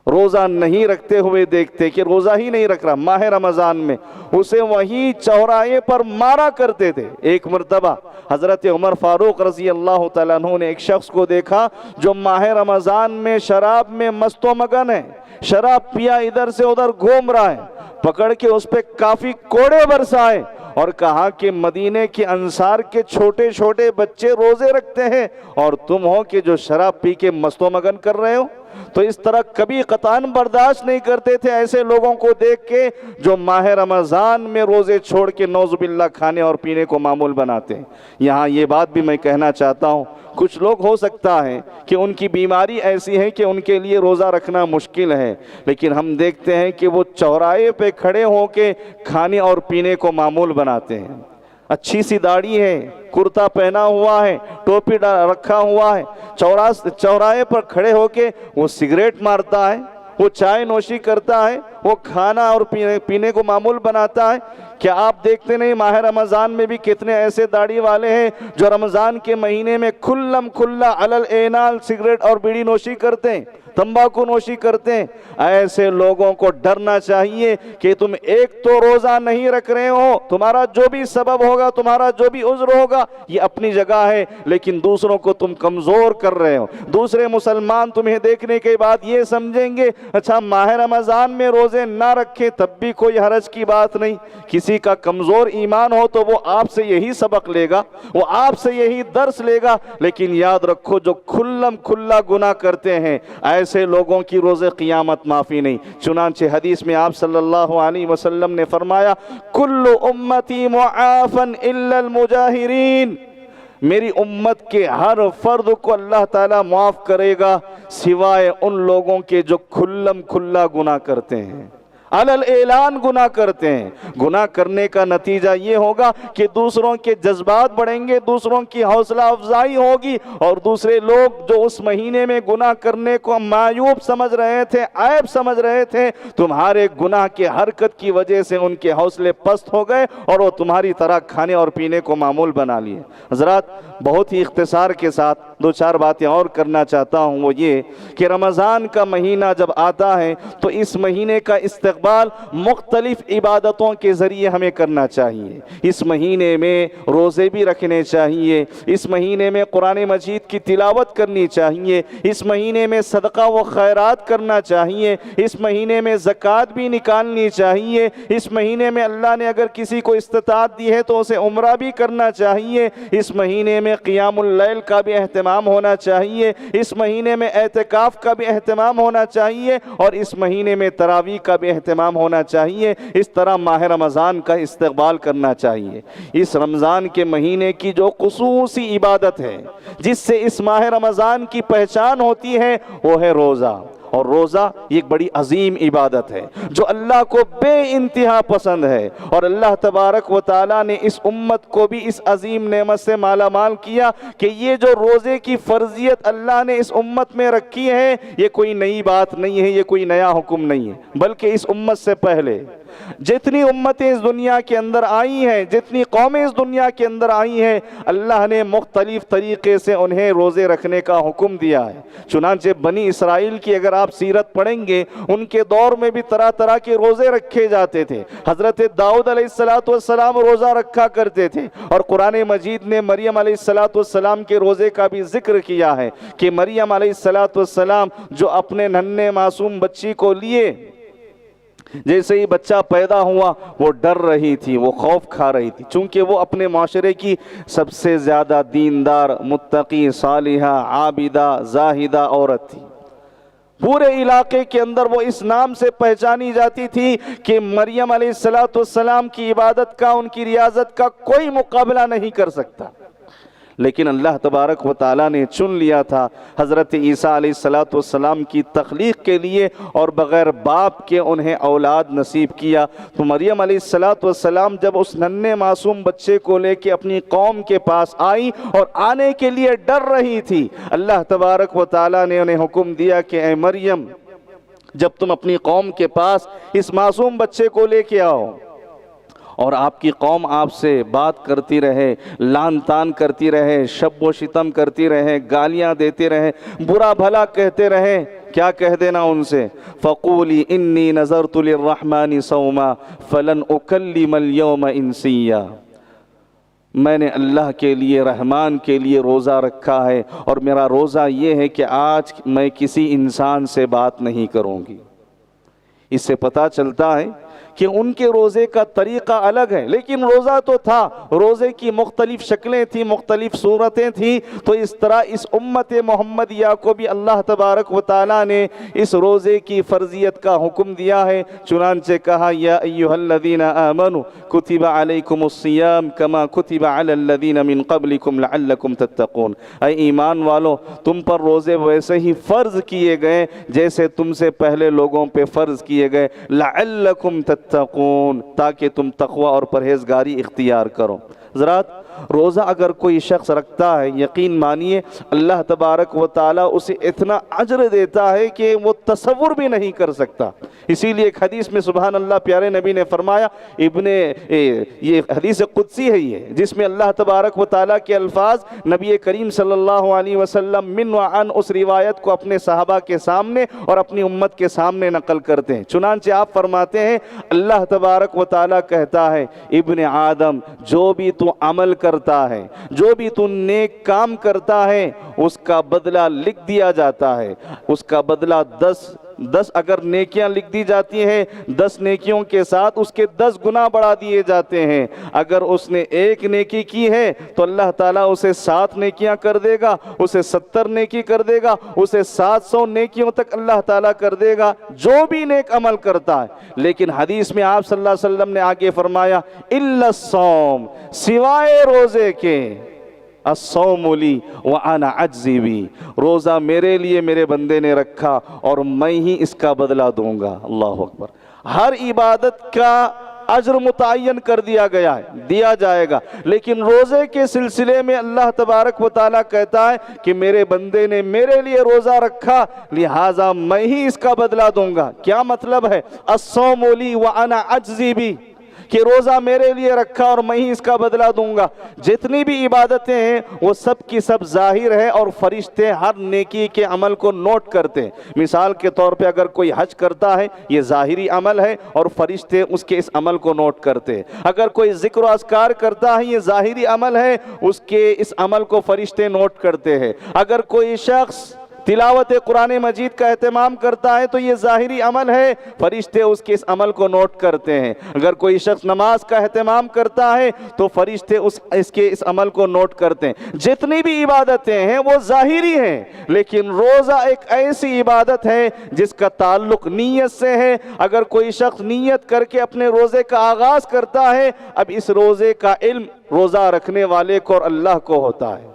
C: روزہ نہیں رکھتے ہوئے دیکھتے کہ روزہ ہی نہیں رکھ رہا ماہ رمضان میں، اسے وہیں چوراہے پر مارا کرتے تھے. ایک مرتبہ حضرت عمر فاروق رضی اللہ تعالیٰ عنہ نے ایک شخص کو دیکھا جو ماہ رمضان میں شراب میں مست و مگن ہے، شراب پیا ادھر سے ادھر گھوم رہا ہے. پکڑ کے اس پہ کافی کوڑے برسائے اور کہا کہ مدینے کے انصار کے چھوٹے چھوٹے بچے روزے رکھتے ہیں اور تم ہو کہ جو شراب پی کے مست و مگن کر رہے ہو. تو اس طرح کبھی قطعاً برداشت نہیں کرتے تھے ایسے لوگوں کو دیکھ کے جو ماہ رمضان میں روزے چھوڑ کے نعوذ باللہ کھانے اور پینے کو معمول بناتے ہیں۔ یہاں یہ بات بھی میں کہنا چاہتا ہوں، کچھ لوگ ہو سکتا ہے کہ ان کی بیماری ایسی ہے کہ ان کے لیے روزہ رکھنا مشکل ہے، لیکن ہم دیکھتے ہیں کہ وہ چوراہے پہ کھڑے ہو کے کھانے اور پینے کو معمول بناتے ہیں۔ اچھی سی داڑھی ہے، کرتا پہنا ہوا ہے، ٹوپی رکھا ہوا ہے، چوراہے پر کھڑے ہو کے وہ سگریٹ مارتا ہے، وہ چائے نوشی کرتا ہے، وہ کھانا اور پینے کو معمول بناتا ہے۔ کیا آپ دیکھتے نہیں ماہ رمضان میں بھی کتنے ایسے داڑھی والے ہیں جو رمضان کے مہینے میں کھلم کھلا علل اعنال سگریٹ اور بیڑی نوشی کرتے ہیں، تمباکو نوشی کرتے ہیں؟ ایسے لوگوں کو ڈرنا چاہیے کہ تم ایک تو روزہ نہیں رکھ رہے ہو، تمہارا جو بھی سبب ہوگا، تمہارا جو بھی عذر ہوگا یہ اپنی جگہ ہے، لیکن دوسروں کو تم کمزور کر رہے ہو۔ دوسرے مسلمان تمہیں دیکھنے کے بعد یہ سمجھیں گے اچھا ماہ رمضان میں روزے نہ رکھیں تب بھی کوئی حرج کی بات نہیں۔ کسی کا کمزور ایمان ہو تو وہ آپ سے یہی سبق لے گا، وہ آپ سے یہی درس لے گا، لیکن یاد رکھو جو کھلم کھلا گناہ کرتے ہیں ایسے لوگوں کی روز قیامت معافی نہیں۔ چنانچہ حدیث میں آپ صلی اللہ علیہ وسلم نے فرمایا کل امتی معافا الا المجاہرین، میری امت کے ہر فرد کو اللہ تعالیٰ معاف کرے گا سوائے ان لوگوں کے جو کھلم کھلا گناہ کرتے ہیں، علل اعلان گناہ کرتے ہیں۔ گناہ کرنے کا نتیجہ یہ ہوگا کہ دوسروں کے جذبات بڑھیں گے، دوسروں کی حوصلہ افزائی ہوگی، اور دوسرے لوگ جو اس مہینے میں گناہ کرنے کو معیوب سمجھ رہے تھے، عیب سمجھ رہے تھے، تمہارے گناہ کے حرکت کی وجہ سے ان کے حوصلے پست ہو گئے اور وہ تمہاری طرح کھانے اور پینے کو معمول بنا لیے۔ حضرات بہت ہی اختصار کے ساتھ دو چار باتیں اور کرنا چاہتا ہوں، وہ یہ کہ رمضان کا مہینہ جب آتا ہے تو اس مہینے کا استقبال مختلف عبادتوں کے ذریعے ہمیں کرنا چاہیے۔ اس مہینے میں روزے بھی رکھنے چاہیے، اس مہینے میں قرآن مجید کی تلاوت کرنی چاہیے، اس مہینے میں صدقہ و خیرات کرنا چاہیے، اس مہینے میں زکوٰۃ بھی نکالنی چاہیے، اس مہینے میں اللہ نے اگر کسی کو استطاعت دی ہے تو اسے عمرہ بھی کرنا چاہیے، اس مہینے میں قیام اللیل کا بھی اہتمام ہونا چاہیے، اس مہینے میں اعتکاف کا بھی اہتمام ہونا چاہیے، اور اس مہینے میں تراویح کا بھی اہتمام ہونا چاہیے۔ اس طرح ماہ رمضان کا استقبال کرنا چاہیے۔ اس رمضان کے مہینے کی جو خصوصی عبادت ہے جس سے اس ماہ رمضان کی پہچان ہوتی ہے وہ ہے روزہ، اور روزہ یہ ایک بڑی عظیم عبادت ہے جو اللہ کو بے انتہا پسند ہے، اور اللہ تبارک و تعالیٰ نے اس امت کو بھی اس عظیم نعمت سے مالا مال کیا کہ یہ جو روزے کی فرضیت اللہ نے اس امت میں رکھی ہے یہ کوئی نئی بات نہیں ہے، یہ کوئی نیا حکم نہیں ہے، بلکہ اس امت سے پہلے جتنی امتیں اس دنیا کے اندر آئی ہیں، جتنی قومیں اس دنیا کے اندر آئی ہیں، اللہ نے مختلف طریقے سے انہیں روزے رکھنے کا حکم دیا ہے۔ چنانچہ بنی اسرائیل کی اگر آپ سیرت پڑھیں گے ان کے دور میں بھی طرح طرح کے روزے رکھے جاتے تھے۔ حضرت داؤد علیہ السلام روزہ رکھا کرتے تھے، اور قرآن مجید نے مریم علیہ السلام کے روزے کا بھی ذکر کیا ہے کہ مریم علیہ السلام جو اپنے ننھے معصوم بچی کو لیے، جیسے ہی بچہ پیدا ہوا وہ ڈر رہی تھی، وہ خوف کھا رہی تھی، چونکہ وہ اپنے معاشرے کی سب سے زیادہ دیندار، متقی، صالحہ، عابدہ، زاہدہ عورت تھی۔ پورے علاقے کے اندر وہ اس نام سے پہچانی جاتی تھی کہ مریم علیہ السلام کی عبادت کا، ان کی ریاضت کا کوئی مقابلہ نہیں کر سکتا۔ لیکن اللہ تبارک و تعالیٰ نے چن لیا تھا حضرت عیسیٰ علیہ السلام کی تخلیق کے لیے، اور بغیر باپ کے انہیں اولاد نصیب کیا۔ تو مریم علیہ السلام جب اس ننھے معصوم بچے کو لے کے اپنی قوم کے پاس آئی اور آنے کے لیے ڈر رہی تھی، اللہ تبارک و تعالیٰ نے انہیں حکم دیا کہ اے مریم، جب تم اپنی قوم کے پاس اس معصوم بچے کو لے کے آؤ اور آپ کی قوم آپ سے بات کرتی رہے، لان تان کرتی رہے، شب و شتم کرتی رہے، گالیاں دیتے رہے، برا بھلا کہتے رہے، کیا کہہ دینا ان سے؟ فَقُولِي إِنِّي نَذَرْتُ لِلرَّحْمَنِ صَوْمًا فَلَنْ أُكَلِّمَ الْيَوْمَ إِنسِيًّا، میں نے اللہ کے لیے، رحمان کے لیے روزہ رکھا ہے، اور میرا روزہ یہ ہے کہ آج میں کسی انسان سے بات نہیں کروں گی۔ اس سے پتہ چلتا ہے کہ ان کے روزے کا طریقہ الگ ہے، لیکن روزہ تو تھا، روزے کی مختلف شکلیں تھیں، مختلف صورتیں تھیں۔ تو اس طرح اس امت محمدیہ کو بھی اللہ تبارک و تعالیٰ نے اس روزے کی فرضیت کا حکم دیا ہے۔ چنانچہ کہا یا ایھا الذین آمنوا کتب علیکم الصیام کما کتب علی الذین من قبلکم لعلکم تتقون، اے ایمان والو تم پر روزے ویسے ہی فرض کیے گئے جیسے تم سے پہلے لوگوں پہ فرض کیے گئے، لعلکم تتقون، تاکہ تم تقوی اور پرہیزگاری اختیار کرو۔ حضرات، روزہ اگر کوئی شخص رکھتا ہے، یقین مانیے اللہ تبارک و تعالیٰ اسے اتنا اجر دیتا ہے کہ وہ تصور بھی نہیں کر سکتا۔ اسی لیے ایک حدیث میں سبحان اللہ پیارے نبی نے فرمایا، یہ حدیث قدسی ہے یہ، جس میں اللہ تبارک و تعالیٰ کے الفاظ نبی کریم صلی اللہ علیہ وسلم من وعن اس روایت کو اپنے صحابہ کے سامنے اور اپنی امت کے سامنے نقل کرتے ہیں۔ چنانچہ آپ فرماتے ہیں اللہ تبارک و تعالیٰ کہتا ہے ابن آدم، جو بھی تو عمل کرتا ہے، جو بھی تو نیک کام کرتا ہے، اس کا بدلہ لکھ دیا جاتا ہے۔ اس کا بدلہ 10 اگر نیکیاں لکھ دی جاتی ہیں، 10 نیکیوں کے ساتھ اس کے 10 گنا بڑھا دیے جاتے ہیں۔ اگر اس نے ایک نیکی کی ہے تو اللہ تعالیٰ اسے 7 نیکیاں کر دے گا، اسے 70 نیکی کر دے گا، اسے 700 نیکیوں تک اللہ تعالیٰ کر دے گا، جو بھی نیک عمل کرتا ہے۔ لیکن حدیث میں آپ صلی اللہ علیہ وسلم نے آگے فرمایا الا الصوم، سوائے روزے کے، الصوم لی وانا اجزی بی، روزہ میرے لیے میرے بندے نے رکھا اور میں ہی اس کا بدلہ دوں گا۔ اللہ اکبر۔ ہر عبادت کا اجر متعین کر دیا گیا ہے، دیا جائے گا، لیکن روزے کے سلسلے میں اللہ تبارک و تعالیٰ کہتا ہے کہ میرے بندے نے میرے لیے روزہ رکھا، لہٰذا میں ہی اس کا بدلہ دوں گا۔ کیا مطلب ہے الصوم لی وانا اجزی بی، کہ روزہ میرے لیے رکھا اور میں ہی اس کا بدلہ دوں گا۔ جتنی بھی عبادتیں ہیں وہ سب کی سب ظاہر ہے، اور فرشتے ہر نیکی کے عمل کو نوٹ کرتے ہیں۔ مثال کے طور پہ اگر کوئی حج کرتا ہے، یہ ظاہری عمل ہے اور فرشتے اس کے اس عمل کو نوٹ کرتے ہیں۔ اگر کوئی ذکر و اذکار کرتا ہے، یہ ظاہری عمل ہے، اس کے اس عمل کو فرشتے نوٹ کرتے ہیں۔ اگر کوئی شخص تلاوت قرآن مجید کا اہتمام کرتا ہے تو یہ ظاہری عمل ہے، فرشتے اس کے اس عمل کو نوٹ کرتے ہیں۔ اگر کوئی شخص نماز کا اہتمام کرتا ہے تو فرشتے اس کے اس عمل کو نوٹ کرتے ہیں۔ جتنی بھی عبادتیں ہیں وہ ظاہری ہیں، لیکن روزہ ایک ایسی عبادت ہے جس کا تعلق نیت سے ہے۔ اگر کوئی شخص نیت کر کے اپنے روزے کا آغاز کرتا ہے، اب اس روزے کا علم روزہ رکھنے والے کو اور اللہ کو ہوتا ہے،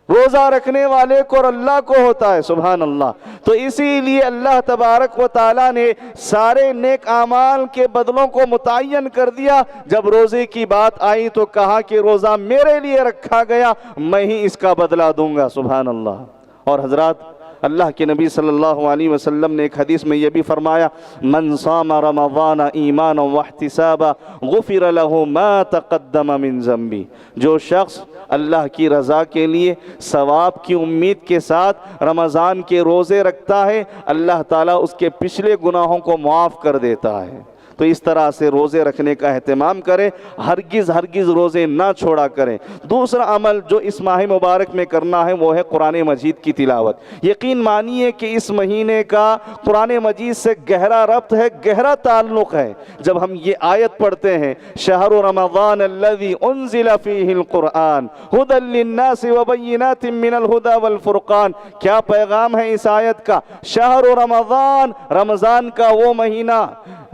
C: روزہ رکھنے والے کو اور اللہ کو ہوتا ہے۔ سبحان اللہ۔ تو اسی لیے اللہ تبارک و تعالیٰ نے سارے نیک اعمال کے بدلوں کو متعین کر دیا۔ جب روزے کی بات آئی تو کہا کہ روزہ میرے لیے رکھا گیا، میں ہی اس کا بدلہ دوں گا۔ سبحان اللہ۔ اور حضرات، اللہ کے نبی صلی اللہ علیہ وسلم نے ایک حدیث میں یہ بھی فرمایا، من صام رمضان ایمانا واحتسابا غفر له ما تقدم من ذنبی، جو شخص اللہ کی رضا کے لیے ثواب کی امید کے ساتھ رمضان کے روزے رکھتا ہے، اللہ تعالیٰ اس کے پچھلے گناہوں کو معاف کر دیتا ہے۔ تو اس طرح سے روزے رکھنے کا اہتمام کریں، ہرگز روزے نہ چھوڑا کریں۔ دوسرا عمل جو اس ماہ مبارک میں کرنا ہے وہ ہے قرآن مجید کی تلاوت۔ یقین مانیے کہ اس مہینے کا قرآن مجید سے گہرا ربط ہے، گہرا تعلق ہے۔ جب ہم یہ آیت پڑھتے ہیں شہر رمضان الذی انزل فیہ القرآن ھدی للناس وبینات من الہدی والفرقان، کیا پیغام ہے اس آیت کا؟ شہر رمضان، رمضان کا وہ مہینہ،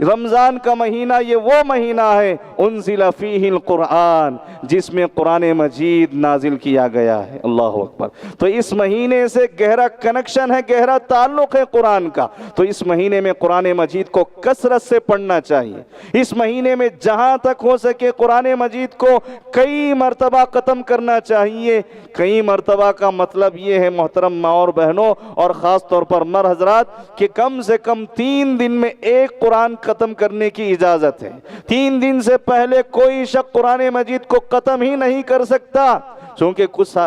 C: رمضان کا مہینہ یہ وہ مہینہ ہے انزل فیہ القرآن جس میں قرآن مجید نازل کیا گیا ہے۔ اللہ اکبر۔ تو اس مہینے سے گہرا کنیکشن ہے، گہرا تعلق ہے قرآن کا۔ تو اس مہینے میں قرآن مجید کو کثرت سے پڑھنا چاہیے۔ اس مہینے میں جہاں تک ہو سکے قرآن مجید کو کئی مرتبہ ختم کرنا چاہیے۔ کئی مرتبہ کا مطلب یہ ہے محترم ماں اور بہنوں، اور خاص طور پر مر حضرات، کہ کم سے کم 3 دن میں ایک قرآن ختم کرنے کی اجازت ہے۔ 3 دن سے پہلے کوئی شخص قرآن مجید کو ختم ہی نہیں کر سکتا۔ چونکہ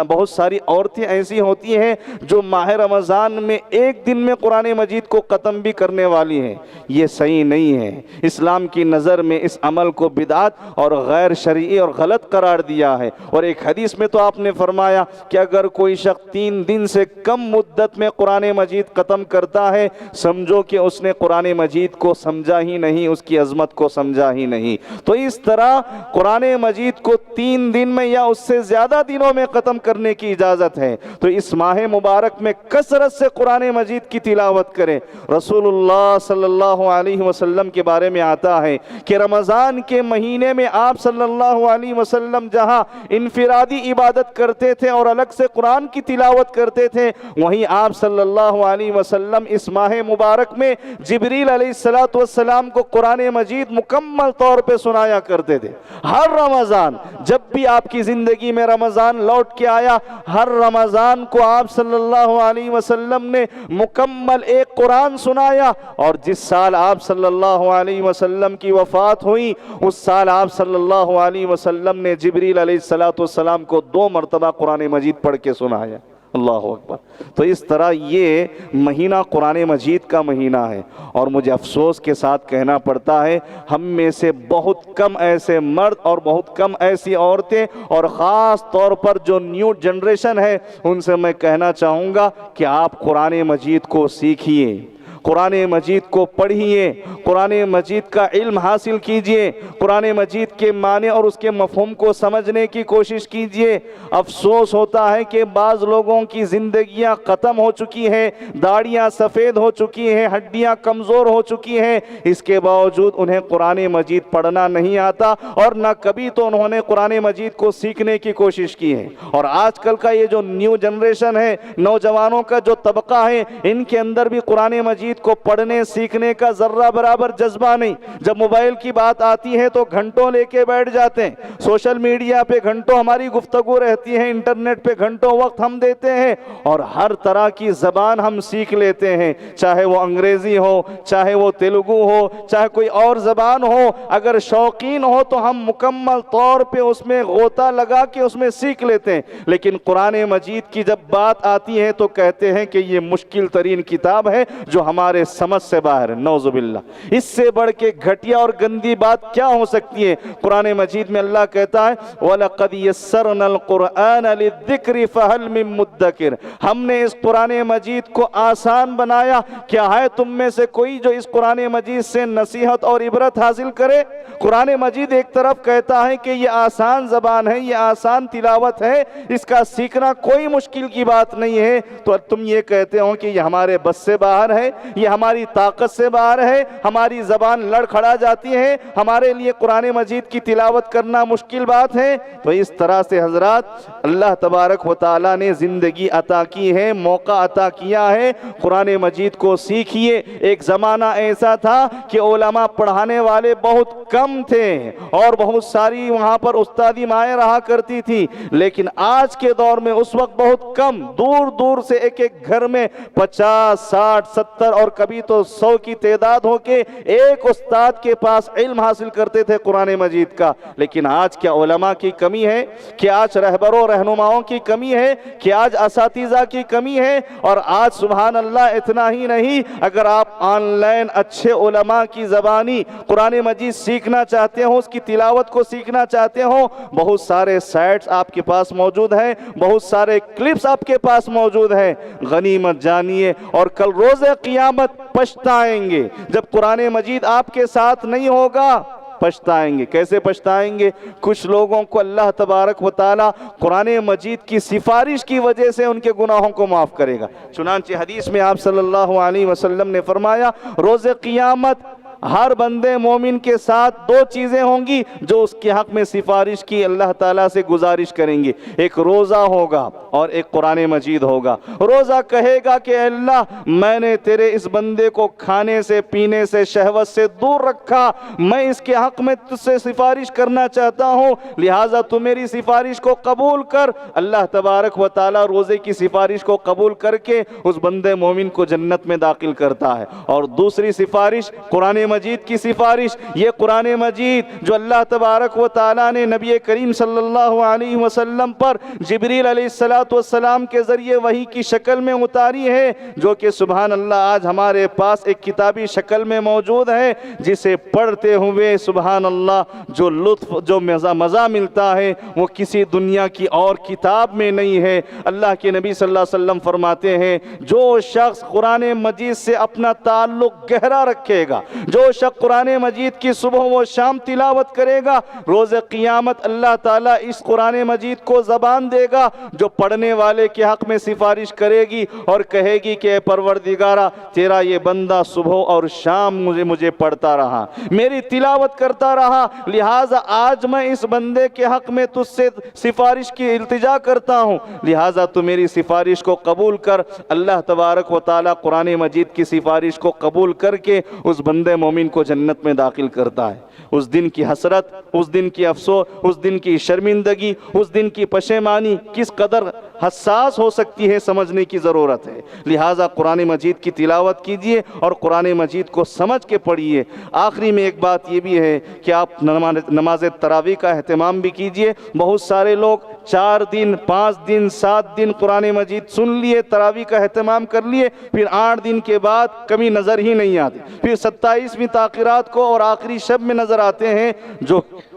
C: بہت ساری عورتیں ایسی ہوتی ہیں جو ماہ رمضان میں ایک دن میں قرآن مجید کو ختم بھی کرنے والی ہیں. یہ صحیح نہیں ہے. اسلام کی نظر میں اس عمل کو بدعت اور غیر شرعی اور غلط قرار دیا ہے. اور ایک حدیث میں تو آپ نے فرمایا کہ اگر کوئی شخص 3 دن سے کم مدت میں قرآن مجید ختم کرتا ہے سمجھو کہ اس نے قرآن مجید کو سمجھا ہی نہیں, اس کی عظمت کو سمجھا ہی نہیں. تو اس طرح قرآن مجید کو 3 دن میں یا اس سے زیادہ دنوں میں ختم کرنے کی اجازت ہے. تو اس ماہ مبارک میں کثرت سے قرآن مجید کی تلاوت کریں. رسول اللہ صلی اللہ علیہ وسلم کے بارے میں آتا ہے کہ رمضان کے مہینے میں آپ صلی اللہ علیہ وسلم جہاں انفرادی عبادت کرتے تھے اور الگ سے قرآن کی تلاوت کرتے تھے, وہیں آپ صلی اللہ علیہ وسلم اس ماہ مبارک میں جبریل علیہ السلام کو قرآن مجید مکمل طور پہ سنایا کرتے تھے. ہر رمضان جب بھی آپ کی زندگی میں رمضان لوٹ کے آیا, ہر رمضان کو آپ صلی اللہ علیہ وسلم نے مکمل ایک قرآن سنایا. اور جس سال آپ صلی اللہ علیہ وسلم کی وفات ہوئی اس سال آپ صلی اللہ علیہ وسلم نے جبریل علیہ السلام کو 2 مرتبہ قرآن مجید پڑھ کے سنایا. اللہ اکبر. تو اس طرح یہ مہینہ قرآن مجید کا مہینہ ہے. اور مجھے افسوس کے ساتھ کہنا پڑتا ہے ہم میں سے بہت کم ایسے مرد اور بہت کم ایسی عورتیں اور خاص طور پر جو نیو جنریشن ہے ان سے میں کہنا چاہوں گا کہ آپ قرآن مجید کو سیکھیے, قرآن مجید کو پڑھیے, قرآن مجید کا علم حاصل کیجئے, قرآن مجید کے معنی اور اس کے مفہوم کو سمجھنے کی کوشش کیجئے. افسوس ہوتا ہے کہ بعض لوگوں کی زندگیاں ختم ہو چکی ہیں, داڑیاں سفید ہو چکی ہیں, ہڈیاں کمزور ہو چکی ہیں, اس کے باوجود انہیں قرآن مجید پڑھنا نہیں آتا اور نہ کبھی تو انہوں نے قرآن مجید کو سیکھنے کی کوشش کی ہے. اور آج کل کا یہ جو نیو جنریشن ہے, نوجوانوں کا جو طبقہ ہے, ان کے اندر بھی قرآن مجید کو پڑھنے سیکھنے کا ذرہ برابر جذبہ نہیں. جب موبائل کی بات آتی ہے تو گھنٹوں لے کے بیٹھ جاتے ہیں, سوشل میڈیا پہ گھنٹوں ہماری گفتگو رہتی ہے, انٹرنیٹ پہ گھنٹوں وقت ہم دیتے ہیں اور ہر طرح کی زبان ہم سیکھ لیتے ہیں, چاہے وہ انگریزی ہو, چاہے وہ تیلگو ہو, چاہے کوئی اور زبان ہو. اگر شوقین ہو تو ہم مکمل طور پہ اس میں غوطہ لگا کے اس میں سیکھ لیتے ہیں. لیکن قرآن مجید کی جب بات آتی ہے تو کہتے ہیں کہ یہ مشکل ترین کتاب ہے جو ہمارے سمجھ سے باہر ہے. نعوذ باللہ. اس سے بڑھ کے گھٹیا اور گندی بات کیا ہو سکتی ہے؟ قرآن مجید میں اللہ کہتا ہے وَلَقَدْ يَسَّرْنَا الْقُرْآنَ لِلذِّكْرِ فَهَلْ مِن مُدَّكِرٍ. ہم نے اس قرآن مجید کو آسان بنایا, کیا ہے تم میں سے کوئی جو اس قرآن مجید سے نصیحت اور عبرت حاصل کرے؟ قرآن مجید ایک طرف کہتا ہے کہ یہ آسان زبان ہے, یہ آسان تلاوت ہے, اس کا سیکھنا کوئی مشکل کی بات نہیں ہے, تو تم یہ کہتے ہو کہ یہ ہمارے بس سے باہر ہے, یہ ہماری طاقت سے باہر ہے, ہماری زبان لڑکھڑا جاتی ہے, ہمارے لیے قرآن مجید کی تلاوت کرنا مشکل بات ہے. تو اس طرح سے حضرات اللہ تبارک و تعالیٰ نے زندگی عطا کی ہے, موقع عطا کیا ہے, قرآن مجید کو سیکھیے. ایک زمانہ ایسا تھا کہ علماء پڑھانے والے بہت کم تھے اور بہت ساری وہاں پر استادی مائیں رہا کرتی تھی, لیکن آج کے دور میں اس وقت بہت کم, دور دور سے ایک ایک گھر میں 50, 60, 70 اور کبھی تو 100 کی تعداد ہو کے ایک استاد کے پاس علم حاصل کرتے تھے قرآن مجید کا. لیکن آج کیا علماء کی کمی ہے؟ کیا آج رہبروں رہنماؤں کی کمی ہے؟ کیا آج اساتذہ کی کمی ہے؟ اور آج سبحان اللہ اتنا ہی نہیں, اگر آپ آن لائن اچھے علماء کی زبانی قرآن مجید سیکھنا چاہتے ہو, اس کی تلاوت کو سیکھنا چاہتے ہو, بہت سارے سائٹس آپ کے پاس موجود ہیں, بہت سارے کلپس آپ کے پاس موجود ہیں. غنیمت جانیے اور کل روز قیامت پچھتائیں گے جب قرآن مجید آپ کے ساتھ نہیں ہوگا. پچھتائیں گے. کیسے پچھتائیں گے؟ کچھ لوگوں کو اللہ تبارک و تعالی قرآن مجید کی سفارش کی وجہ سے ان کے گناہوں کو معاف کرے گا. چنانچہ حدیث میں آپ صلی اللہ علیہ وسلم نے فرمایا روز قیامت ہر بندے مومن کے ساتھ 2 چیزیں ہوں گی جو اس کے حق میں سفارش کی اللہ تعالیٰ سے گزارش کریں گے. ایک روزہ ہوگا اور ایک قرآن مجید ہوگا. روزہ کہے گا کہ اے اللہ میں نے تیرے اس بندے کو کھانے سے, پینے سے, شہوت سے دور رکھا, میں اس کے حق میں تجھ سے سفارش کرنا چاہتا ہوں, لہٰذا تو میری سفارش کو قبول کر. اللہ تبارک و تعالیٰ روزے کی سفارش کو قبول کر کے اس بندے مومن کو جنت میں داخل کرتا ہے. اور دوسری سفارش قرآن مجید کی سفارش، یہ قرآن مجید جو اللہ تبارک و تعالیٰ نے نبی کریم صلی اللہ علیہ وسلم پر جبریل علیہ السلام کے ذریعے وحی کی شکل میں اتاری ہے، جو کہ سبحان اللہ آج ہمارے پاس ایک کتابی شکل میں موجود ہے، جسے پڑھتے ہوئے سبحان اللہ جو لطف جو مزہ ملتا ہے وہ کسی دنیا کی اور کتاب میں نہیں ہے۔ اللہ کے نبی صلی اللہ علیہ وسلم فرماتے ہیں جو شخص قرآن مجید سے اپنا تعلق گہرا رکھے گا، جو شخص قرآن مجید کی صبح و شام تلاوت کرے گا، روز قیامت اللہ تعالیٰ اس قرآن مجید کو زبان دے گا جو پڑھنے والے کے حق میں سفارش کرے گی اور کہے گی کہ اے پروردگارہ تیرا یہ بندہ صبح اور شام مجھے پڑھتا رہا، میری تلاوت کرتا رہا، لہٰذا آج میں اس بندے کے حق میں تجھ سے سفارش کی التجا کرتا ہوں، لہٰذا تو میری سفارش کو قبول کر۔ اللہ تبارک و تعالیٰ قرآن مجید کی سفارش کو قبول کر کے اس بندے مومن کو جنت میں داخل کرتا ہے۔ اس دن کی حسرت، اس دن کی افسوس، اس دن کی شرمندگی، اس دن کی پشیمانی کس قدر حساس ہو سکتی ہے سمجھنے کی ضرورت ہے۔ لہٰذا قرآن مجید کی تلاوت کیجئے اور قرآن مجید کو سمجھ کے پڑھیے۔ آخری میں ایک بات یہ بھی ہے کہ آپ نماز تراویح کا اہتمام بھی کیجئے۔ بہت سارے لوگ 4 دن 5 دن 7 دن قرآن مجید سن لیے، تراویح کا اہتمام کر لیے، پھر 8 دن کے بعد کبھی نظر ہی نہیں آتی، پھر 27ویں تاخیرات کو اور آخری شب میں نظر آتے ہیں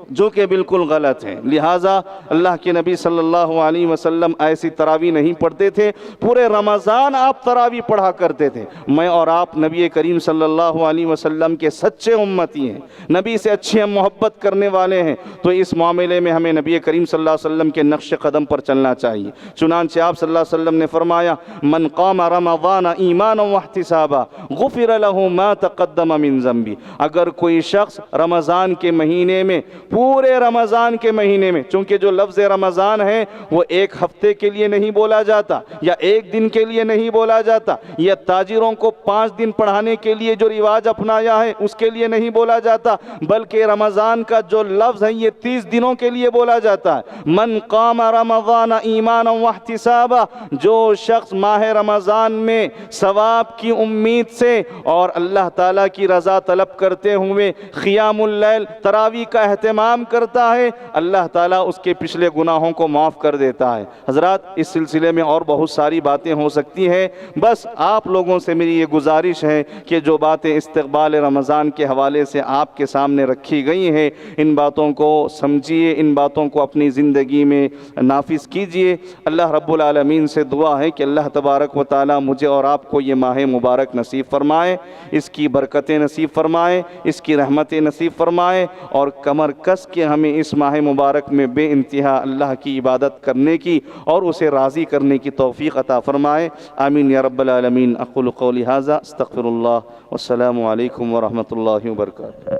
C: جو کہ بالکل غلط ہے۔ لہٰذا اللہ کے نبی صلی اللہ علیہ وسلم ایسی تراویح نہیں پڑھتے تھے، پورے رمضان آپ تراویح پڑھا کرتے تھے۔ میں اور آپ نبی کریم صلی اللہ علیہ وسلم کے سچے امتی ہیں، نبی سے اچھی ہم محبت کرنے والے ہیں، تو اس معاملے میں ہمیں نبی کریم صلی اللہ علیہ وسلم کے نقش قدم پر چلنا چاہیے۔ چنانچہ آپ صلی اللہ علیہ وسلم نے فرمایا من قام رمضان ایمانا واحتسابا غفر له ما تقدم من ذنبی، اگر کوئی شخص رمضان کے مہینے میں، پورے رمضان کے مہینے میں، چونکہ جو لفظ رمضان ہے وہ ایک ہفتے کے لیے نہیں بولا جاتا یا ایک دن کے لیے نہیں بولا جاتا، یا تاجروں کو 5 دن پڑھانے کے لیے جو رواج اپنایا ہے اس کے لیے نہیں بولا جاتا، بلکہ رمضان کا جو لفظ ہے یہ 30 دنوں کے لیے بولا جاتا ہے۔ من قام رمضان ایمانا واحتسابا، جو شخص ماہ رمضان میں ثواب کی امید سے اور اللہ تعالیٰ کی رضا طلب کرتے ہوئے قیام اللیل تراویح کا اہتمام کرتا ہے، اللہ تعالیٰ اس کے پچھلے گناہوں کو معاف کر دیتا ہے۔ حضرات اس سلسلے میں اور بہت ساری باتیں ہو سکتی ہیں، بس آپ لوگوں سے میری یہ گزارش ہے کہ جو باتیں استقبال رمضان کے حوالے سے آپ کے سامنے رکھی گئی ہیں ان باتوں کو سمجھیے، ان باتوں کو اپنی زندگی میں نافذ کیجئے۔ اللہ رب العالمین سے دعا ہے کہ اللہ تبارک و تعالیٰ مجھے اور آپ کو یہ ماہ مبارک نصیب فرمائے، اس کی برکتیں نصیب فرمائے، اس کی رحمتیں نصیب فرمائے، اور کمر کس کے ہمیں اس ماہ مبارک میں بے انتہا اللہ کی عبادت کرنے کی اور اسے راضی کرنے کی توفیق عطا فرمائے۔ آمین یا رب العالمین۔ اقول قولی ھذا استغفر اللہ، والسلام علیکم ورحمۃ اللہ وبرکاتہ۔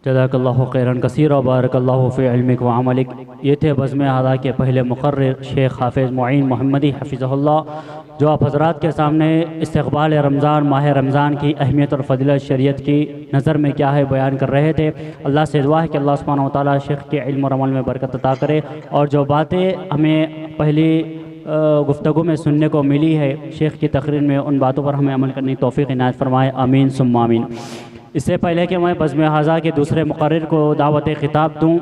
A: جزاک اللہ خیراً کثیرا بارک اللہ فی علمک و عملک۔ یہ تھے بزم اعضاء کے پہلے مقرر شیخ حافظ معین محمدی حفظہ اللہ، جو آپ حضرات کے سامنے استقبال رمضان، ماہ رمضان کی اہمیت اور فضیلت شریعت کی نظر میں کیا ہے بیان کر رہے تھے۔ اللہ سے دعا ہے کہ اللہ سبحانہ و تعالیٰ شیخ کے علم اور عمل میں برکت عطا کرے، اور جو باتیں ہمیں پہلی گفتگو میں سننے کو ملی ہے شیخ کی تقریر میں، ان باتوں پر ہمیں عمل کرنے کی توفیق عنایت فرمائے۔ آمین ثم آمین۔ اس سے پہلے کہ میں بزم اعضاء کے دوسرے مقرر کو دعوت خطاب دوں،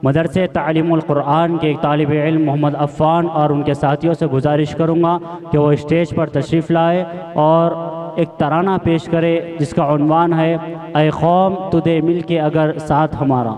A: مدرسے تعلیم القرآن کے ایک طالب علم محمد عفان اور ان کے ساتھیوں سے گزارش کروں گا کہ وہ اسٹیج پر تشریف لائے اور ایک ترانہ پیش کرے جس کا عنوان ہے اے قوم تو دے مل کے اگر ساتھ ہمارا۔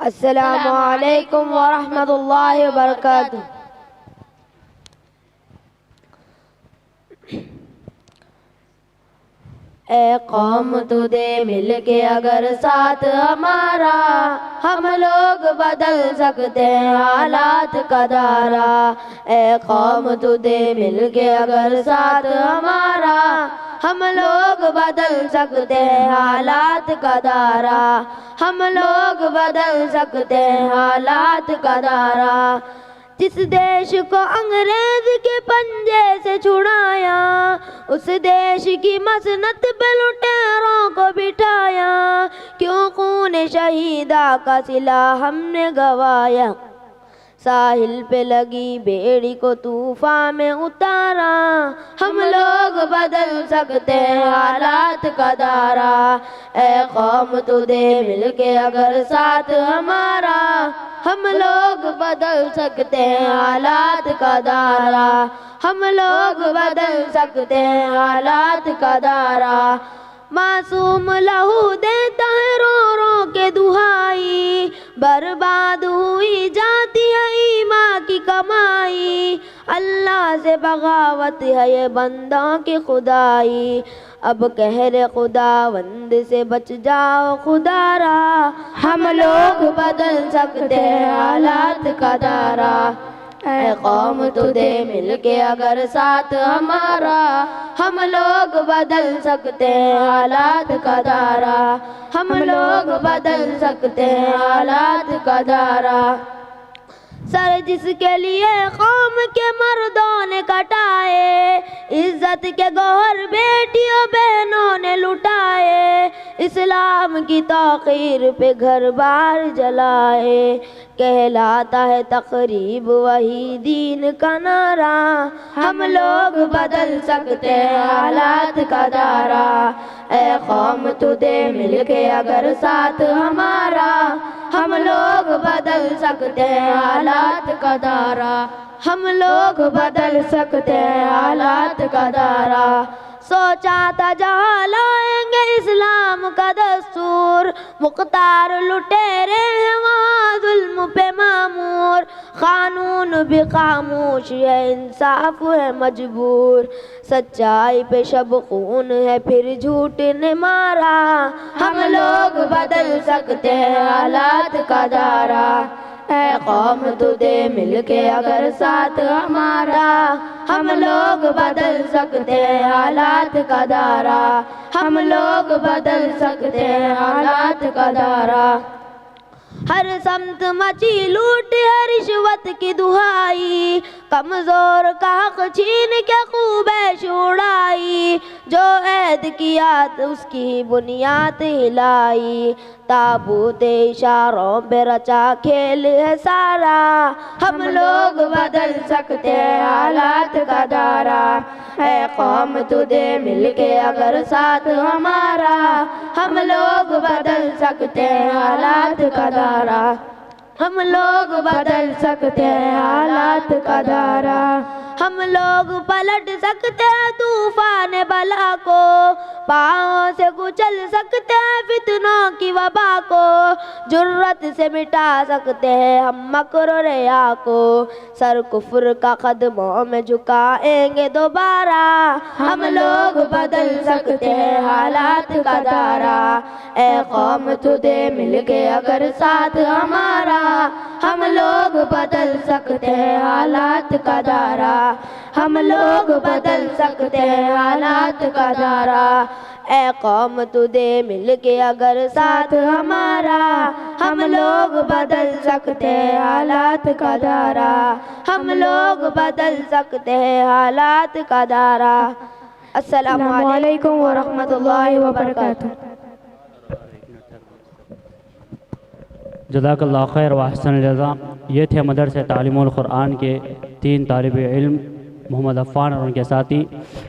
D: السلام علیکم ورحمۃ اللہ وبرکاتہ۔ اے قوم تو دے مل کے اگر ساتھ ہمارا، ہم لوگ بدل سکتے ہیں حالات کا دھارا۔ اے قوم تو دے مل کے اگر ساتھ ہمارا، ہم لوگ بدل سکتے ہیں حالات کا دھارا۔ ہم لوگ بدل سکتے ہیں حالات کا دھارا۔ جس دیش کو انگریز کے پنجے سے چھڑایا، اس دیش کی مسنت پہ لٹیروں کو بٹھایا۔ کیوں خون شہیدہ کا صلہ ہم نے گوایا، ساحل پہ لگی بیڑی کو طوفان میں اتارا۔ ہم لوگ بدل سکتے ہیں حالات کا دھارا۔ اے قوم تو دے مل کے اگر ساتھ ہمارا، ہم لوگ بدل سکتے ہیں حالات کا دھارا۔ ہم لوگ بدل سکتے ہیں حالات کا دھارا۔ معصوم لہو دیتا ہے رو رو کے دہائی، برباد ہوئی جاتی ہے ایمان کی کمائی۔ اللہ سے بغاوت ہے یہ بندوں کی خدائی، اب قہر خداوند سے بچ جاؤ خدا را۔ ہم لوگ بدل سکتے ہیں حالات کا دھارا۔ اے قوم تو دے مل کے اگر ساتھ ہمارا، ہم لوگ بدل سکتے ہیں حالات کا دھارا۔ ہم لوگ بدل سکتے ہیں حالات کا دھارا۔ سر جس کے لیے قوم کے مردوں نے کٹائے، عزت کے گوہر بیٹیوں بہنوں نے لٹائے، اسلام کی توقیر پہ گھر بار جلائے۔ کہلاتا ہے تقریب وہی دین کا نعرہ، ہم لوگ بدل سکتے ہیں حالات کا دھارا۔ اے قوم تو دے مل کے اگر ساتھ ہمارا، ہم لوگ بدل سکتے ہیں حالات کا دھارا۔ ہم لوگ بدل سکتے ہیں حالات کا دھارا۔ سوچا تھا جہاں لائیں گے اسلام کا دستور، مختار لٹیرے ہیں وہاں ظلم پہ معمور۔ قانون بھی خاموش ہے انصاف ہے مجبور، سچائی پہ شب خون ہے پھر جھوٹ نے مارا۔ ہم لوگ بدل سکتے ہیں حالات کا دھارا۔ اے قوم تو دے مل کے اگر ساتھ ہمارا، ہم لوگ بدل سکتے ہیں حالات کا دھارا۔ ہم لوگ بدل سکتے ہیں حالات کا دھارا۔ ہر سمت مچی لوٹ ہے رشوت کی دہائی، کمزور کا حق چھین کے خوب اڑائی۔ جو عہد کیا اس کی بنیاد ہلائی، تابوت اشاروں پہ رچا کھیل ہے سارا۔ ہم لوگ بدل سکتے ہیں حالات کا دھارا۔ اے قوم تو دے مل کے اگر ساتھ ہمارا، ہم لوگ بدل سکتے ہیں حالات کا دھارا۔ ہم لوگ بدل سکتے ہیں حالات کا دھارا۔ ہم لوگ پلٹ سکتے ہیں طوفان بلا کو، پاؤں سے کچل سکتے ہیں فتنوں کی وبا کو، جرت سے مٹا سکتے ہیں ہم مکر و ریا کو، سر کفر کا قدموں میں جھکائیں گے دوبارہ۔ ہم لوگ بدل سکتے ہیں حالات کا دھارا۔ اے قوم تو دے مل کے اگر ساتھ ہمارا، ہم لوگ بدل سکتے ہیں حالات کا دھارا۔ ہم لوگ بدل سکتے ہیں حالات کا دھارا۔ اے قوم تو دے مل کے اگر ساتھ ہمارا، ہم لوگ بدل سکتے ہیں حالات کا دھارا۔ ہم لوگ بدل سکتے ہیں حالات کا دھارا۔ السلام علیکم ورحمۃ اللہ وبرکاتہ۔
A: جزاک اللہ خیر و احسن الجزا۔ یہ تھے مدرسہ تعلیم القرآن کے 3 طالب علم محمد عفان اور ان کے ساتھی،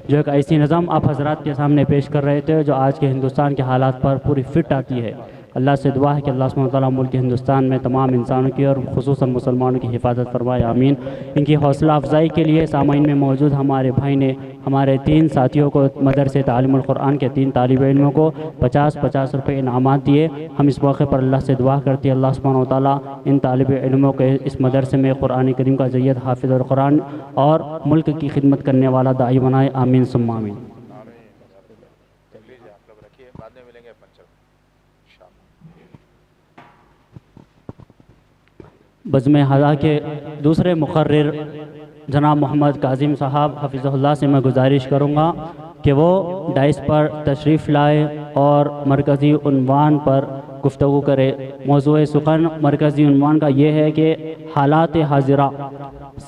A: جو ایک ایسی نظم آپ حضرات کے سامنے پیش کر رہے تھے جو آج کے ہندوستان کے حالات پر پوری فٹ آتی ہے۔ اللہ سے دعا ہے کہ اللہ سبحانہ وتعالیٰ ملک ہندوستان میں تمام انسانوں کی اور خصوصاً مسلمانوں کی حفاظت فرمائے، آمین۔ ان کی حوصلہ افزائی کے لیے سامعین میں موجود ہمارے بھائی نے ہمارے 3 ساتھیوں کو مدرسے تعلیم القرآن کے 3 طالب علموں کو 50-50 روپے انعامات دیے۔ ہم اس موقع پر اللہ سے دعا کرتے ہیں اللہ سبحانہ وتعالیٰ ان طالب علموں کے اس مدرسے میں قرآن کریم کا جید حافظ القرآن اور ملک کی خدمت کرنے والا داعی بنائے، آمین ثم آمین۔ بزم حضا کے دوسرے مقرر جناب محمد کاظم صاحب حفظہ اللہ سے میں گزارش کروں گا کہ وہ ڈائس پر تشریف لائے اور مرکزی عنوان پر گفتگو کرے۔ موضوع سخن مرکزی عنوان کا یہ ہے کہ حالات حاضرہ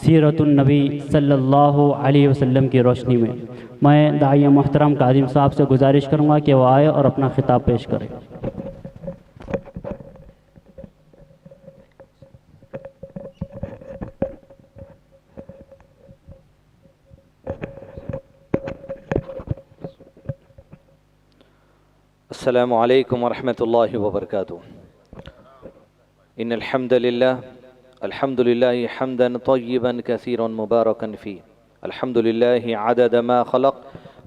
A: سیرت النبی صلی اللہ علیہ وسلم کی روشنی میں۔ میں داعی محترم کاظم صاحب سے گزارش کروں گا کہ وہ آئے اور اپنا خطاب پیش کرے۔
E: السلام علیکم ورحمۃ اللہ وبرکاتہ۔ ان الحمد للہ حمدا طیبا کثیرا مبارکا فی، الحمد للہ عدد ما خلق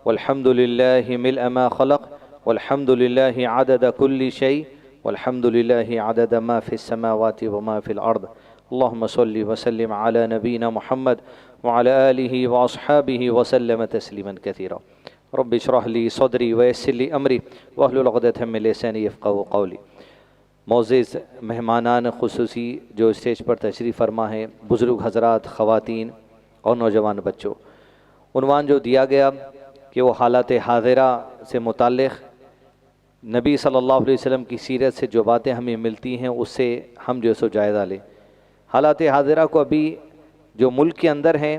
E: والحمد للہ ملء ما خلق والحمد للہ عدد کل شیء والحمد للہ عدد ما فی السماوات وما فی الارض۔ اللہم صلی وسلم علی نبینا محمد وعلی آلہ واصحابہ وسلم تسلیما کثیرا۔ رب اشرح لی صدری ویسر لی امری واحلل عقدۃ من لسانی یفقہوا قولی۔ معزز مہمانان خصوصی جو اسٹیج پر تشریف فرما ہیں، بزرگ حضرات، خواتین اور نوجوان بچوں، عنوان جو دیا گیا کہ وہ حالات حاضرہ سے متعلق نبی صلی اللہ علیہ وسلم کی سیرت سے جو باتیں ہمیں ملتی ہیں اس سے ہم جو سو جائزہ لیں۔ حالات حاضرہ کو ابھی جو ملک کے اندر ہیں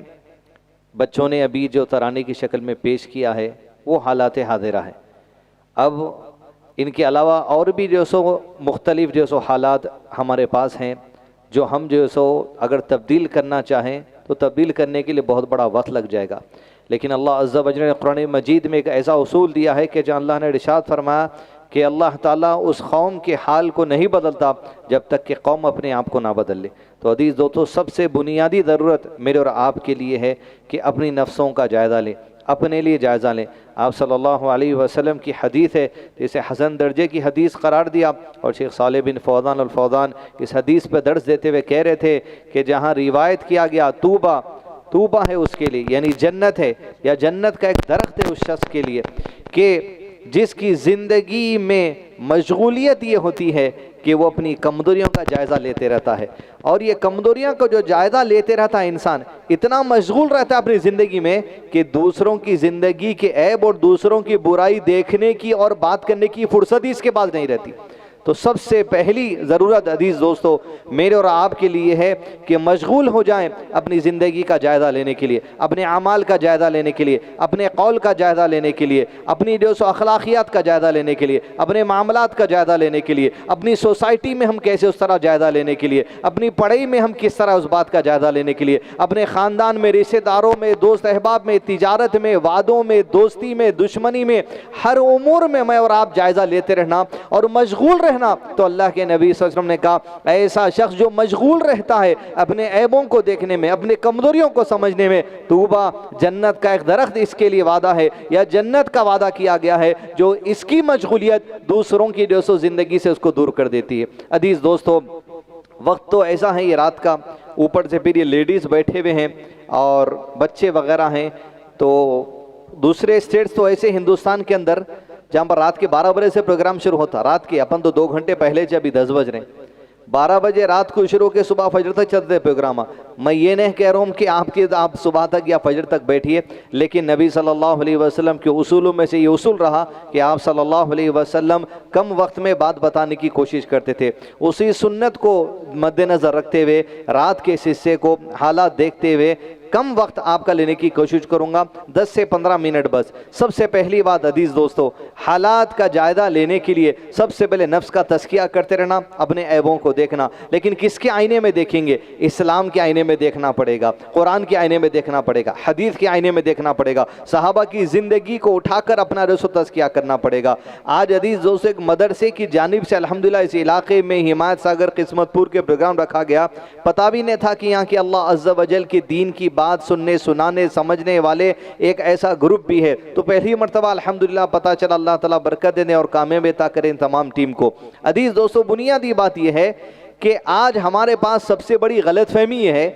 E: بچوں نے ابھی جو ترانے کی شکل میں پیش کیا ہے وہ حالات حاضرہ ہے۔ اب ان کے علاوہ اور بھی جو سو مختلف جو سو حالات ہمارے پاس ہیں جو ہم جو سو اگر تبدیل کرنا چاہیں تو تبدیل کرنے کے لیے بہت بڑا وقت لگ جائے گا، لیکن اللہ عز و جل نے قرآن مجید میں ایک ایسا اصول دیا ہے کہ جہاں اللہ نے ارشاد فرمایا کہ اللہ تعالیٰ اس قوم کے حال کو نہیں بدلتا جب تک کہ قوم اپنے آپ کو نہ بدل لے۔ تو عزیز دوستو، سب سے بنیادی ضرورت میرے اور آپ کے لیے ہے کہ اپنی نفسوں کا جائزہ لیں، اپنے لیے جائزہ لیں۔ آپ صلی اللہ علیہ وسلم کی حدیث ہے جسے حسن درجے کی حدیث قرار دیا، اور شیخ صالح بن فوزان الفوزان اس حدیث پہ درس دیتے ہوئے کہہ رہے تھے کہ جہاں روایت کیا گیا توبہ ہے اس کے لیے، یعنی جنت ہے یا جنت کا ایک درخت ہے اس شخص کے لیے کہ جس کی زندگی میں مشغولیت یہ ہوتی ہے کہ وہ اپنی کمزوریوں کا جائزہ لیتے رہتا ہے، اور یہ کمزوریوں کا جو جائزہ لیتے رہتا ہے انسان اتنا مشغول رہتا ہے اپنی زندگی میں کہ دوسروں کی زندگی کے عیب اور دوسروں کی برائی دیکھنے کی اور بات کرنے کی فرصت ہی اس کے پاس نہیں رہتی۔ تو سب سے پہلی ضرورت عزیز دوستو میرے اور آپ کے لیے ہے کہ مشغول ہو جائیں اپنی زندگی کا جائزہ لینے کے لیے، اپنے اعمال کا جائزہ لینے کے لیے، اپنے قول کا جائزہ لینے کے لیے، اپنی جو سو اخلاقیات کا جائزہ لینے کے لیے، اپنے معاملات کا جائزہ لینے کے لیے، اپنی سوسائٹی میں ہم کیسے اس طرح جائزہ لینے کے لیے، اپنی پڑھائی میں ہم کس طرح اس بات کا جائزہ لینے کے لیے، اپنے خاندان میں، رشتہ داروں میں، دوست احباب میں، تجارت میں، وعدوں میں، دوستی میں، دشمنی میں، ہر امور میں میں اور آپ جائزہ لیتے رہنا اور مشغول رہنا۔ تو اللہ کے نبی صلی اللہ علیہ وسلم نے کہا ایسا شخص جو مشغول رہتا ہے اپنے عیبوں کو دیکھنے میں، اپنے کمزوریوں کو سمجھنے میں، توبہ جنت کا ایک درخت اس کے لیے وعدہ ہے یا جنت کا وعدہ کیا گیا ہے جو اس کی مشغولیت دوسروں کی جو سو زندگی سے اس کو دور کر دیتی ہے۔ عزیز دوستو، وقت تو ایسا ہے یہ رات کا، اوپر سے پھر یہ لیڈیز بیٹھے ہوئے ہیں اور بچے وغیرہ ہیں، تو دوسرے اسٹیٹس تو ایسے ہندوستان کے اندر جہاں پر رات کے 12 بجے سے پروگرام شروع ہوتا، رات کے اپن تو 2 گھنٹے پہلے سے ابھی 10 بج رہے ہیں، 12 بجے رات کو شروع کے صبح فجر تک چلتے پروگرام۔ میں یہ نہیں کہہ رہا ہوں کہ آپ صبح تک یا فجر تک بیٹھیے، لیکن نبی صلی اللہ علیہ وسلم کے اصولوں میں سے یہ اصول رہا کہ آپ صلی اللہ علیہ وسلم کم وقت میں بات بتانے کی کوشش کرتے تھے۔ اسی سنت کو مد نظر رکھتے ہوئے رات کے اس حصے کو حالات دیکھتے ہوئے کم وقت آپ کا لینے کی کوشش کروں گا, 10 سے 15 منٹ بس. سب سے پہلی بات عزیز دوستو, حالات کا جائزہ لینے کے لیے سب سے پہلے نفس کا تزکیہ کرتے رہنا, اپنے عیبوں کو دیکھنا. لیکن کس کے آئینے میں دیکھیں گے؟ اسلام کے آئینے میں دیکھنا پڑے گا, قرآن کے آئینے میں دیکھنا پڑے گا, حدیث کے آئینے میں دیکھنا پڑے گا, صحابہ کی زندگی کو اٹھا کر اپنا رسو تزکیہ کرنا پڑے گا. آج عزیز دوستو ایک مدرسے کی جانب سے الحمدللہ اس علاقے میں حمایت ساگر قسمت پور کے پروگرام رکھا گیا. پتہ بھی نہیں تھا کہ یہاں کے اللہ عز و جل کے دین کی بات سننے سنانے سمجھنے والے ایک ایسا گروپ بھی ہے. تو پہلی مرتبہ الحمدللہ پتہ چلا. اللہ تعالیٰ برکت دے اور کامیاب عطا کریں تمام ٹیم کو. عزیز دوستو بنیادی بات یہ ہے کہ آج ہمارے پاس سب سے بڑی غلط فہمی یہ ہے,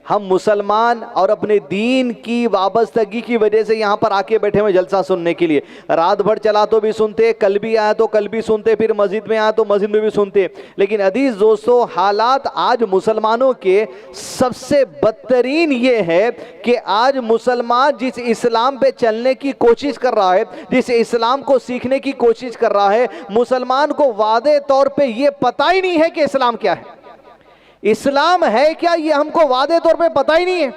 E: ہم مسلمان اور اپنے دین کی وابستگی کی وجہ سے یہاں پر آ کے بیٹھے ہوئے جلسہ سننے کے لیے. رات بھر چلا تو بھی سنتے, کل بھی آیا تو کل بھی سنتے, پھر مسجد میں آیا تو مسجد میں بھی سنتے. لیکن عزیز دوستو حالات آج مسلمانوں کے سب سے بدترین یہ ہے کہ آج مسلمان جس اسلام پہ چلنے کی کوشش کر رہا ہے, جس اسلام کو سیکھنے کی کوشش کر رہا ہے, مسلمان کو واضح طور پہ یہ پتہ ہی نہیں ہے کہ اسلام کیا ہے. اسلام ہے کیا یہ ہم کو واضح طور پہ پتہ ہی نہیں ہے.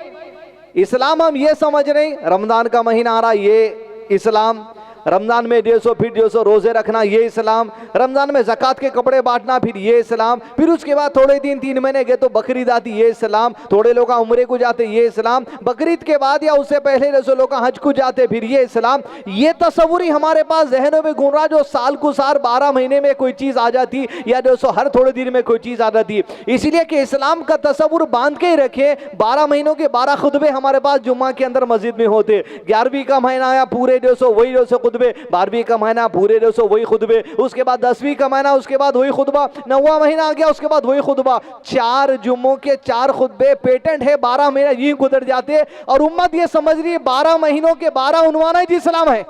E: اسلام ہم یہ سمجھ رہے ہیں رمضان کا مہینہ آ رہا یہ اسلام, رمضان میں 150 پھر 150 روزے رکھنا یہ اسلام, رمضان میں زکوٰۃ کے کپڑے بانٹنا پھر یہ اسلام, پھر اس کے بعد تھوڑے دن 3 مہینے گئے تو بقرعید آتی یہ اسلام, تھوڑے لوگ عمرے کو جاتے یہ اسلام, بقرعید کے بعد یا اس سے پہلے جیسے لوگ حج کو جاتے پھر یہ اسلام. یہ تصور ہی ہمارے پاس ذہنوں میں گھوم رہا جو سال کو سال 12 مہینے میں کوئی چیز آ جاتی یا جو ہر تھوڑے دن میں کوئی چیز آ جاتی. اسی لیے کہ اسلام کا تصور باندھ کے ہی رکھے. 12 مہینوں کے 12 خطبے ہمارے پاس جمعہ کے اندر مسجد میں ہوتے. 11ویں کا مہینہ آیا پورے وہی خطبے, 12ویں کا مہینہ پورے وہی خطبے, اس کے بعد 10ویں کا مہینہ اس کے بعد وہی خطبہ, 9واں مہینہ آ گیا اس کے بعد وہی خطبہ. 4 جمعوں کے 4 خطبے پیٹنٹ ہے, 12 مہینہ یوں گزر جاتے اور امت یہ سمجھ رہی ہے 12 مہینوں کے 12 عنوان ہی اسلام ہے.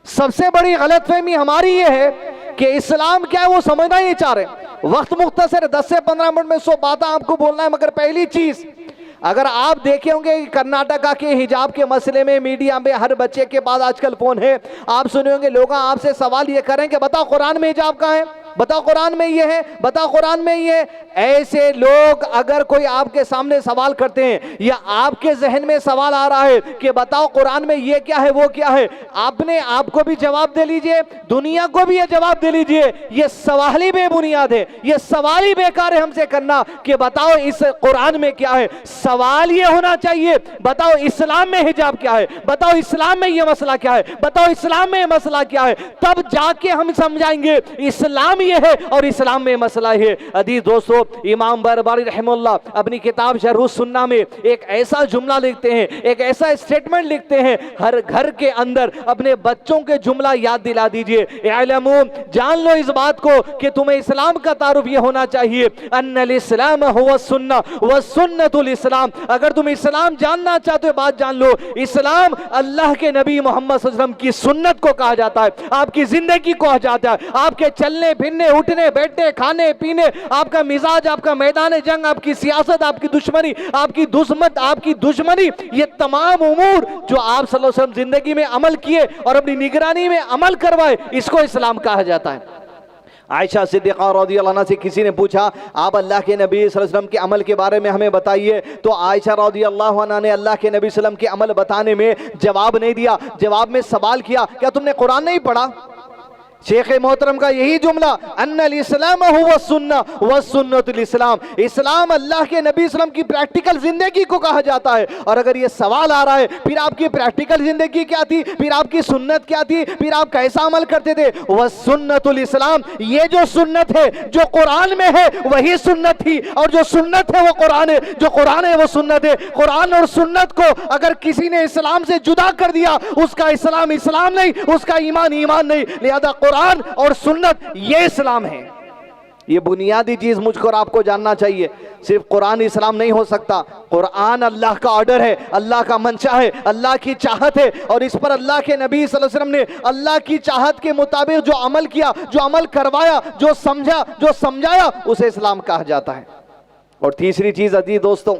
E: سب سے بڑی غلط فہمی ہماری یہ ہے کہ اسلام کیا ہے وہ سمجھنا ہی نہیں چاہ رہے. وقت مختصر ہے, 10 سے 15 منٹ میں 100 باتیں آپ کو بولنا ہے. مگر پہلی چیز اگر آپ دیکھیں ہوں گے کرناٹکا کے حجاب کے مسئلے میں میڈیا میں ہر بچے کے پاس آج کل فون ہے, آپ سنے ہوں گے لوگ آپ سے سوال یہ کریں کہ بتاؤ قرآن میں حجاب کہاں ہے, بتاؤ قرآن میں یہ ہے, بتاؤ قرآن میں یہ ہے. ایسے لوگ اگر کوئی آپ کے سامنے سوال کرتے ہیں یا آپ کے ذہن میں سوال آ رہا ہے کہ بتاؤ قرآن میں یہ کیا ہے وہ کیا ہے, آپ نے آپ کو بھی جواب دے لیجئے, دنیا کو بھی یہ جواب دے لیجئے. یہ سوال ہی بے بنیاد ہے, یہ سوال ہی بیکار ہے ہم سے کرنا کہ بتاؤ اس قرآن میں کیا ہے. سوال یہ ہونا چاہیے بتاؤ اسلام میں حجاب کیا ہے, بتاؤ اسلام میں یہ مسئلہ کیا ہے, بتاؤ اسلام میں یہ مسئلہ کیا ہے. تب جا کے ہم سمجھائیں گے اسلام یہ ہے اور اسلام میں مسئلہ ہے. عزیز دوستو امام بربری رحمہ اللہ اپنی کتاب شرح السنہ میں ایک ایسا جملہ لکھتے ہیں, ایک ایسا اسٹیٹمنٹ لکھتے ہیں, ہر گھر کے اندر اپنے بچوں کے جملہ یاد دلا دیجئے. اعلموا, جان لو اس بات کو کہ تمہیں اسلام کا تعارف یہ ہونا چاہیے, ان الاسلام هو السنہ والسنۃ الاسلام. اگر تم اسلام جاننا چاہتے ہو بات جان لو, اسلام اللہ کے نبی محمد صلی اللہ علیہ وسلم کی سنت کو کہا جاتا ہے, آپ کی زندگی کو کہا جاتا ہے, آپ کے چلنے پھرنے اٹھنے بیٹھنے کھانے پینے, آپ کا مزاج, آپ کا میدان جنگ, آپ کی سیاست, آپ کی دشمنی, آپ کی دشمت, آپ کی دشمنی, یہ تمام امور جو آپ صلی اللہ علیہ وسلم زندگی میں عمل کیے اور اپنی نگرانی میں عمل کروائے, اس کو اسلام کہا جاتا ہے. عائشہ صدیقہ رضی اللہ عنہ سے کسی نے پوچھا آپ اللہ کے نبی صلی اللہ علیہ وسلم کے عمل کے بارے میں ہمیں بتائیے, تو عائشہ رضی اللہ عنہ نے اللہ کے نبی صلی اللہ علیہ وسلم کے عمل بتانے میں جواب نہیں دیا, جواب میں سوال کیا کیا تم نے قرآن نہیں پڑھا؟ شیخ محترم کا یہی جملہ, ان الاسلام هو السنہ والسنۃ الاسلام. اسلام اللہ کے نبی صلی اللہ علیہ وسلم کی پریکٹیکل زندگی کو کہا جاتا ہے. اور اگر یہ سوال آ رہا ہے پھر آپ کی پریکٹیکل زندگی کیا تھی, پھر آپ کی سنت کیا تھی, پھر آپ کیسا عمل کرتے تھے, والسنۃ الاسلام. یہ جو سنت ہے جو قرآن میں ہے وہی سنت تھی, اور جو سنت ہے وہ قرآن ہے, جو قرآن ہے وہ سنت ہے. قرآن اور سنت کو اگر کسی نے اسلام سے جدا کر دیا, اس کا اسلام اسلام نہیں, اس کا ایمان ایمان نہیں. لہذا قرآن اور سنت یہ اسلام ہے. یہ بنیادی چیز مجھ کو اور آپ کو جاننا چاہیے. صرف قرآن اسلام نہیں ہو سکتا, قرآن اللہ کا آرڈر ہے, اللہ کا منشا ہے, اللہ کی چاہت ہے, اور اس پر اللہ کے نبی صلی اللہ علیہ وسلم نے اللہ کی چاہت کے مطابق جو عمل کیا, جو عمل کروایا, جو سمجھا, جو سمجھایا, اسے اسلام کہا جاتا ہے. اور تیسری چیز عزیز دوستوں,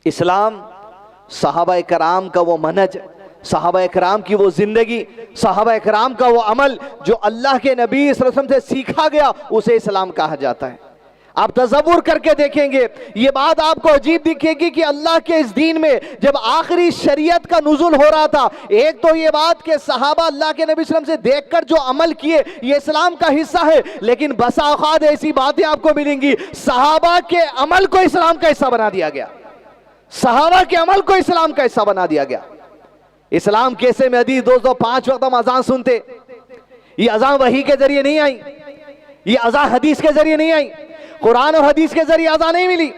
E: اسلام صحابہ کرام کا وہ منہج, صحابہ اکرام کی وہ زندگی, صحابہ اکرام کا وہ عمل جو اللہ کے نبی صلی اللہ علیہ وسلم سے سیکھا گیا, اسے اسلام کہا جاتا ہے.
F: آپ تصور کر کے دیکھیں گے، یہ بات آپ کو عجیب دکھے گی کہ اللہ کے اس دین میں جب آخری شریعت کا نزول ہو رہا تھا، ایک تو یہ بات کہ صحابہ اللہ کے نبی صلی اللہ علیہ وسلم سے دیکھ کر جو عمل کیے یہ اسلام کا حصہ ہے، لیکن بسا اوقات ایسی باتیں آپ کو ملیں گی صحابہ کے عمل کو اسلام کا حصہ بنا دیا گیا، صحابہ کے عمل کو اسلام کا حصہ بنا دیا گیا۔ اسلام کیسے میں حدیث دوستو 5 وقت ہم اذان سنتے، یہ اذان وحی کے ذریعے نہیں آئی، یہ اذان حدیث کے ذریعے نہیں آئی، قرآن اور حدیث کے ذریعے اذان نہیں ملی۔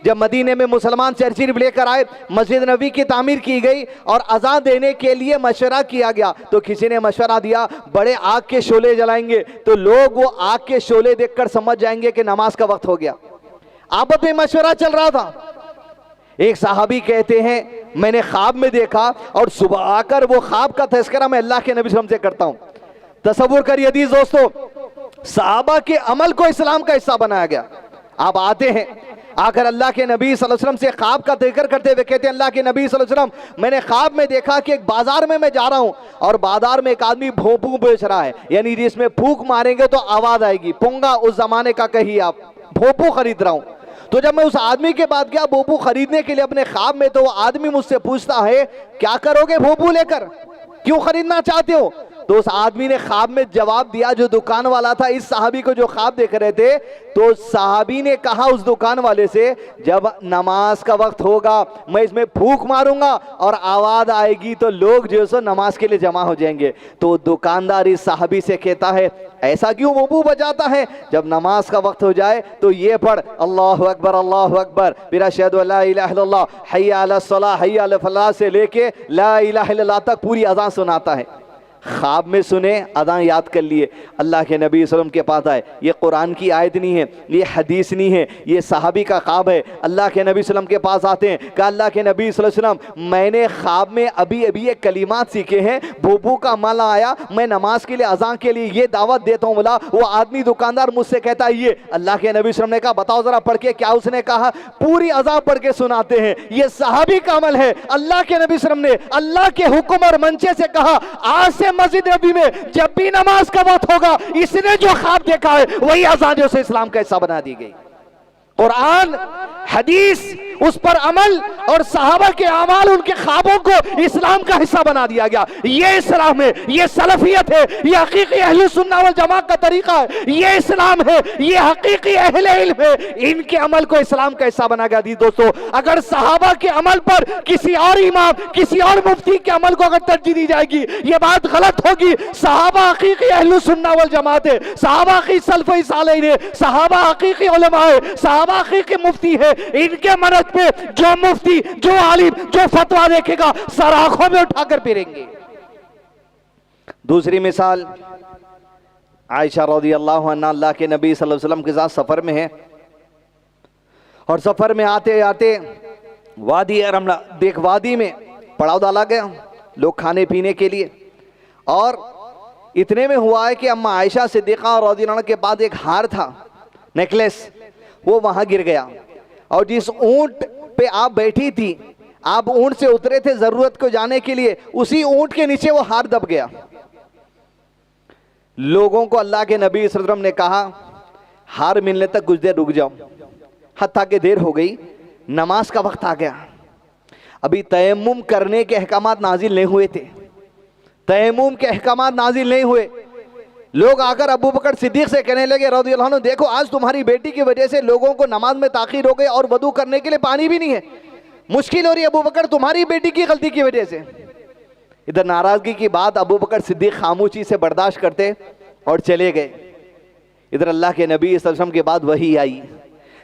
F: جب مدینے میں مسلمان چرچ لے کر آئے، مسجد نبی کی تعمیر کی گئی اور اذان دینے کے لیے مشورہ کیا گیا، تو کسی نے مشورہ دیا بڑے آگ کے شعلے جلائیں گے تو لوگ وہ آگ کے شعلے دیکھ کر سمجھ جائیں گے کہ نماز کا وقت ہو گیا۔ آپس میں مشورہ چل رہا تھا۔ ایک صحابی کہتے ہیں میں نے خواب میں دیکھا اور صبح آ کر وہ خواب کا تذکرہ میں اللہ کے نبی صلی اللہ علیہ وسلم سے کرتا ہوں۔ تصور کریے عزیز دوستو، صحابہ کے عمل کو اسلام کا حصہ بنایا گیا۔ آپ آتے ہیں، آ کر اللہ کے نبی صلی اللہ علیہ وسلم سے خواب کا ذکر کرتے ہوئے کہتے ہیں اللہ کے نبی صلی اللہ علیہ وسلم میں نے خواب میں دیکھا کہ ایک بازار میں جا رہا ہوں اور بازار میں ایک آدمی بھونپو بیچ رہا ہے، یعنی جس میں پھونک ماریں گے تو آواز آئے گی، پونگا اس زمانے کا کہیے آپ، بھونپو خرید رہا ہوں۔ تو جب میں اس آدمی کے بعد گیا بھونپو خریدنے کے لیے اپنے خواب میں، تو وہ آدمی مجھ سے پوچھتا ہے کیا کرو گے بھونپو لے کر، کیوں خریدنا چاہتے ہو؟ تو اس آدمی نے خواب میں جواب دیا، جو دکان والا تھا اس صحابی کو جو خواب دیکھ رہے تھے، تو صحابی نے کہا اس دکان والے سے جب نماز کا وقت ہوگا میں اس میں پھونک ماروں گا اور آواز آئے گی تو لوگ جو سو نماز کے لیے جمع ہو جائیں گے۔ تو دکاندار اس صحابی سے کہتا ہے ایسا کیوں بھونپو بجاتا ہے؟ جب نماز کا وقت ہو جائے تو یہ پڑھ اللہ اکبر اللہ اکبر، پھر اشہد ان لا الہ الا اللہ، حی علی الصلاۃ حی علی الفلاح سے لے کے لا الہ الا اللہ تک پوری اذان سناتا ہے۔ خواب میں سنے، اذان یاد کر لیے، اللہ کے نبی صلی اللہ علیہ وسلم کے پاس آئے۔ یہ قرآن کی آیت نہیں ہے، یہ حدیث نہیں ہے، یہ صحابی کا خواب ہے۔ اللہ کے نبی صلی اللہ علیہ وسلم کے پاس آتے ہیں، کہا اللہ کے نبی صلی اللہ علیہ وسلم میں نے خواب میں ابھی یہ کلمات سیکھے ہیں، بھوپو کا عمل آیا، میں نماز کے لیے اذان کے لیے یہ دعوت دیتا ہوں۔ بولا وہ آدمی دکاندار مجھ سے کہتا ہے یہ اللہ کے نبی صلی اللہ علیہ وسلم نے کہا بتاؤ ذرا پڑھ کے، کیا اس نے کہا پوری اذان پڑھ کے سناتے ہیں۔ یہ صحابی کا عمل ہے۔ اللہ کے نبی صلی اللہ علیہ وسلم نے اللہ کے حکم اور منشے سے کہا آج سے مسجد نبی میں جب بھی نماز کا وقت ہوگا اس نے جو خواب دیکھا ہے وہی اذان جو سے اسلام کا حصہ بنا دی گئی۔ قرآن، حدیث، اس پر عمل اور صحابہ کے اعمال ان کے خوابوں کو اسلام کا حصہ بنا دیا گیا۔ یہ اسلام ہے، یہ سلفیت ہے، یہ حقیقی اہل سنہ والجماعت کا طریقہ ہے، یہ اسلام ہے، یہ حقیقی اہل علم ہے۔ ان کے عمل کو اسلام کا حصہ بنا گیا۔ دوستو اگر صحابہ کے عمل پر کسی اور امام، کسی اور مفتی کے عمل کو اگر ترجیح دی جائے گی یہ بات غلط ہوگی۔ صحابہ حقیقی اہل سنہ والجماعت ہے، صحابہ حقیقی سلف صالحین ہے، صحابہ حقیقی علماء ہے، صحابہ حقیقی مفتی ہے۔ ان کے مرض پہ جو مفتی، جو عالم، جو فتویٰ دیکھے گا سر آنکھوں میں اٹھا کر پھریں گے۔ دوسری مثال عائشہ رضی اللہ عنہ اللہ کے نبی صلی اللہ علیہ وسلم کے ساتھ سفر میں ہے اور سفر میں آتے آتے وادی رملہ، دیکھ وادی میں پڑاؤ ڈالا گیا لوگ کھانے پینے کے لیے، اور اتنے میں ہوا ہے کہ اما عائشہ صدیقہ رضی اللہ عنہ کے بعد ایک ہار تھا، نیکلیس، وہ وہاں گر گیا، اور جس اونٹ پہ آپ بیٹھی تھی، آپ اونٹ سے اترے تھے ضرورت کو جانے کے لیے، اسی اونٹ کے نیچے وہ ہار دب گیا۔ لوگوں کو اللہ کے نبی صلی اللہ علیہ وسلم نے کہا ہار ملنے تک کچھ دیر رک جاؤ، حتیٰ کہ دیر ہو گئی، نماز کا وقت آ گیا، ابھی تیمم کرنے کے احکامات نازل نہیں ہوئے تھے، تیمم کے احکامات نازل نہیں ہوئے۔ لوگ آ کر ابو بکر صدیق سے کہنے لگے رضی اللہ عنہ دیکھو آج تمہاری بیٹی کی وجہ سے لوگوں کو نماز میں تاخیر ہو گئی اور وضو کرنے کے لیے پانی بھی نہیں ہے، مشکل ہو رہی ہے ابو بکر تمہاری بیٹی کی غلطی کی وجہ سے۔ ادھر ناراضگی کی بات ابو بکر صدیق خاموشی سے برداشت کرتے اور چلے گئے۔ ادھر اللہ کے نبی صلی اللہ علیہ وسلم کے بعد وحی آئی،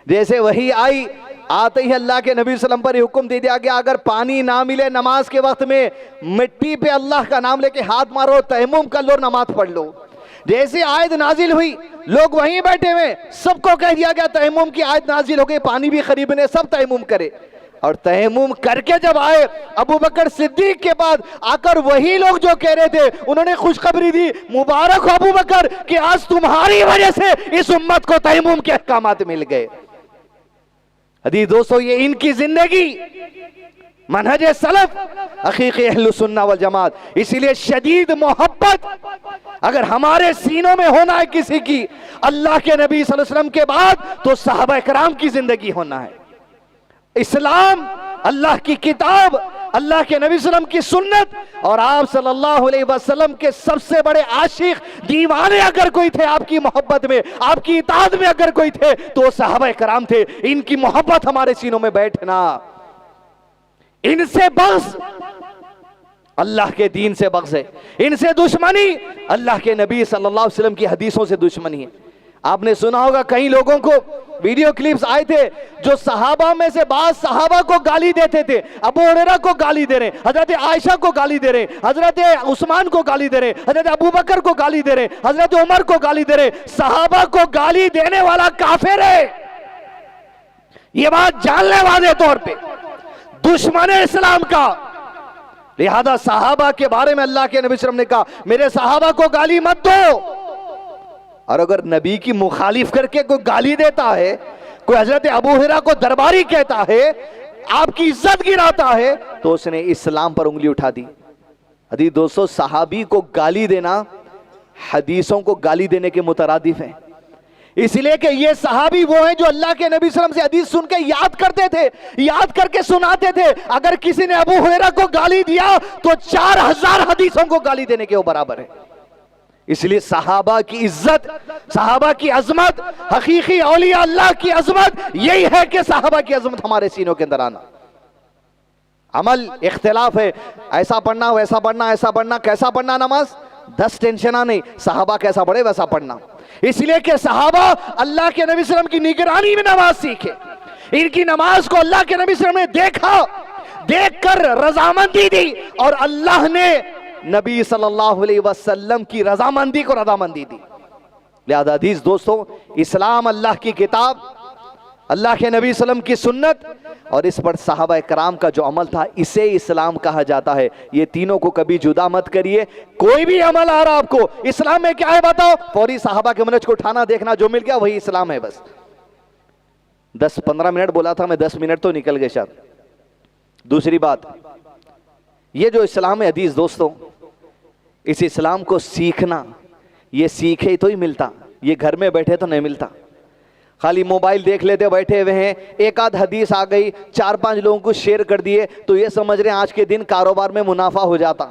F: جیسے وحی آئی آتے ہی اللہ کے نبی صلی اللہ علیہ وسلم پر حکم دے دیا گیا اگر پانی نہ ملے نماز کے وقت میں مٹی پہ اللہ کا نام لے کے ہاتھ مارو، تیمم کر لو، نماز پڑھ لو۔ جیسے آیت نازل ہوئی لوگ وہیں بیٹھے ہوئے، سب کو کہہ دیا گیا تیمم کی آیت نازل ہو گئی، پانی بھی خریدنے سب تیمم کرے، اور تیمم کر کے جب آئے ابو بکر صدیق کے بعد آ کر وہی لوگ جو کہہ رہے تھے انہوں نے خوشخبری دی مبارک ہو ابو بکر کہ آج تمہاری وجہ سے اس امت کو تیمم کے احکامات مل گئے۔ حدیث دوستو یہ ان کی زندگی، منہج سلف حقیقی اہل سنہ والجماعت. اسی لیے شدید محبت اگر ہمارے سینوں میں ہونا ہے کسی کی اللہ کے نبی صلی اللہ علیہ وسلم کے بعد تو صحابہ کرام کی زندگی ہونا ہے. اسلام اللہ کی کتاب, اللہ کے نبی صلی اللہ علیہ وسلم کی سنت, اور آپ صلی اللہ علیہ وسلم کے سب سے بڑے عاشق دیوانے اگر کوئی تھے آپ کی محبت میں, آپ کی اطاعت میں اگر کوئی تھے تو وہ صحابہ کرام تھے. ان کی محبت ہمارے سینوں میں بیٹھنا, ان سے بغض اللہ کے دین سے بغض ہے, ان سے دشمنی اللہ کے نبی صلی اللہ علیہ وسلم کی حدیثوں سے دشمنی ہے. آپ نے سنا ہوگا کئی لوگوں کو ویڈیو کلپس آئے تھے جو صحابہ میں سے بعض صحابہ کو گالی دیتے تھے. ابو ہریرہ کو گالی دے رہے, حضرت عائشہ کو گالی دے رہے, حضرت عثمان کو گالی دے رہے, حضرت ابو بکر کو گالی دے رہے, حضرت عمر کو گالی دے رہے. صحابہ کو گالی دینے والا کافر ہے, یہ بات جاننے والے طور پہ دشمن اسلام کا. لہذا صحابہ کے بارے میں اللہ کے نبی صلی اللہ علیہ وسلم نے کہا میرے صحابہ کو گالی مت دو. اور اگر نبی کی مخالف کر کے کوئی گالی دیتا ہے, کوئی حضرت ابو ہریرہ کو درباری کہتا ہے, آپ کی عزت گراتا ہے, تو اس نے اسلام پر انگلی اٹھا دی. حدیث دوستو, صحابی کو گالی دینا حدیثوں کو گالی دینے کے مترادف ہیں. اس لیے کہ یہ صحابی وہ ہیں جو اللہ کے نبی صلی اللہ علیہ وسلم سے حدیث سن کے یاد کرتے تھے, یاد کر کے سناتے تھے. اگر کسی نے ابو ہریرہ کو گالی دیا تو 4000 حدیثوں کو گالی دینے کے وہ برابر ہے. اس لیے صحابہ کی عزت, صحابہ کی عظمت, حقیقی اولیاء اللہ کی عظمت یہی ہے کہ صحابہ کی عظمت ہمارے سینوں کے اندر آنا. عمل اختلاف ہے, ایسا پڑھنا ویسا پڑھنا, ایسا پڑھنا کیسا پڑھنا نماز, 10 ٹینشنہ نہیں, صحابہ کیسا پڑھے ویسا پڑھنا. اس لیے کہ صحابہ اللہ کے نبی صلی اللہ علیہ وسلم کی نگرانی میں نماز سیکھے. ان کی نماز کو اللہ کے نبی صلی اللہ علیہ وسلم نے دیکھا, دیکھ کر رضامندی دی, اور اللہ نے نبی صلی اللہ علیہ وسلم کی رضامندی کو رضامندی دی. لہذا عزیز دوستو, اسلام اللہ کی کتاب, اللہ کے نبی صلی اللہ علیہ وسلم کی سنت, اور اس پر صحابہ کرام کا جو عمل تھا اسے اسلام کہا جاتا ہے. یہ تینوں کو کبھی جدا مت کریے. کوئی بھی عمل آ رہا آپ کو اسلام میں کیا ہے بتاؤ, فوری صحابہ کے منہج کو اٹھانا, دیکھنا, جو مل گیا وہی اسلام ہے. بس 10-15 منٹ بولا تھا میں, 10 منٹ تو نکل گئے شاید. دوسری بات, یہ جو اسلام ہے عزیز دوستو, اس اسلام کو سیکھنا, یہ سیکھے تو ہی ملتا, یہ گھر میں بیٹھے تو نہیں ملتا. خالی موبائل دیکھ لیتے بیٹھے ہوئے ہیں, ایک آدھ حدیث آ گئی, 4-5 لوگوں کو شیئر کر دیے تو یہ سمجھ رہے ہیں آج کے دن کاروبار میں منافع ہو جاتا.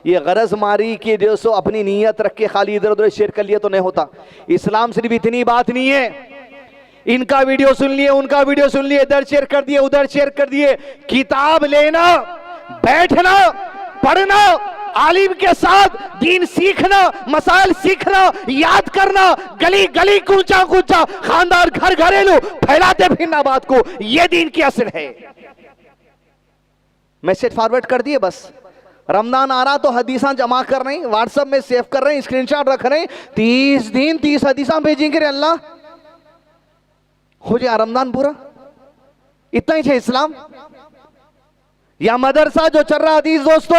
F: یہ غرض ماری کہ جو سو اپنی نیت رکھ کے خالی ادھر ادھر شیئر کر لیا تو نہیں ہوتا. اسلام صرف اتنی بات نہیں ہے ان کا ویڈیو سن لیے, ان کا ویڈیو سن لیے, ادھر شیئر کر دیے, ادھر شیئر کر دیے. کتاب لینا, بیٹھنا, پڑھنا, عالم کے ساتھ دین سیکھنا, مسائل سیکھنا, یاد کرنا, گلی گلی کونچا کونچا, خاندان گھر گھریلو پھیلاتے پھرنا بات کو, یہ دین کی اصل ہے. میسج فارورڈ کر دیے, بس رمضان آ رہا تو حدیثاں جمع کر رہے ہیں, واٹس ایپ میں سیو کر رہے ہیں, اسکرین شاٹ رکھ رہے ہیں, 30 دن 30 حدیثاں بھیجیں گے, اللہ ہو جائے رمضان پورا. اتنا ہی ہے اسلام. یا مدرسہ جو چل رہا عزیز دوستو,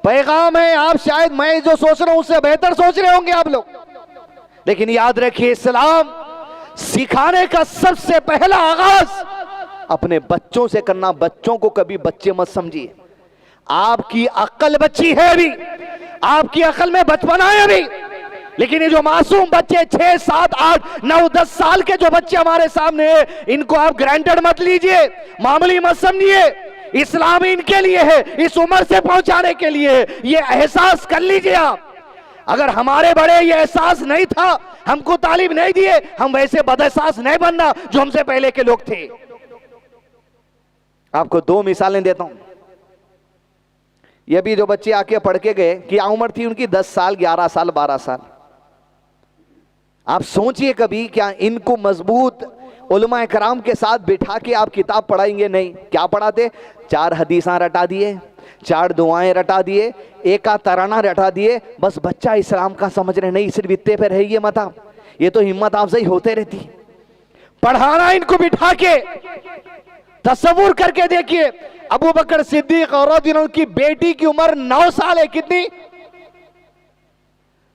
F: پیغام ہے, آپ شاید میں جو سوچ رہا ہوں اس سے بہتر سوچ رہے ہوں گے آپ لوگ, لیکن یاد رکھیے اسلام سکھانے کا سب سے پہلا آغاز اپنے بچوں سے کرنا. بچوں کو کبھی بچے مت سمجھیے, آپ کی عقل بچی ہے ابھی, آپ کی عقل میں بچپنا ہے ابھی, لیکن یہ جو معصوم بچے 6, 7, 8, 9, 10 سال کے جو بچے ہمارے سامنے ہیں, ان کو آپ گرانٹڈ مت لیجئے, معمولی مت سمجھیے. اسلام ان کے لیے ہے, اس عمر سے پہنچانے کے لیے ہے, یہ احساس کر لیجئے آپ. اگر ہمارے بڑے یہ احساس نہیں تھا, ہم کو تعلیم نہیں دیے, ہم ویسے بد احساس نہیں بننا جو ہم سے پہلے کے لوگ تھے. آپ کو 2 مثالیں دیتا ہوں. یہ بھی جو بچے آ کے پڑھ کے گئے, کیا عمر تھی ان کی 10 سال, 11 سال, 12 سال. آپ سوچئے کبھی کیا ان کو مضبوط علماء کرام کے ساتھ بٹھا کے آپ کتاب پڑھائیں گے؟ نہیں. کیا پڑھاتے؟ 4 حدیثاں رٹا دیے, 4 دعائیں رٹا دیے, 1 آدھ ترانہ رٹا دیے, بس بچہ اسلام کا سمجھ رہے نہیں, صرف اتنے پہ رہیے مت آپ. یہ تو ہمت افزائی ہوتے رہتی. پڑھانا ان کو بٹھا کے, تصور کر کے دیکھیے, ابو بکر صدیق رضی اللہ عنہ کی بیٹی کی عمر 9 سال ہے. کتنی؟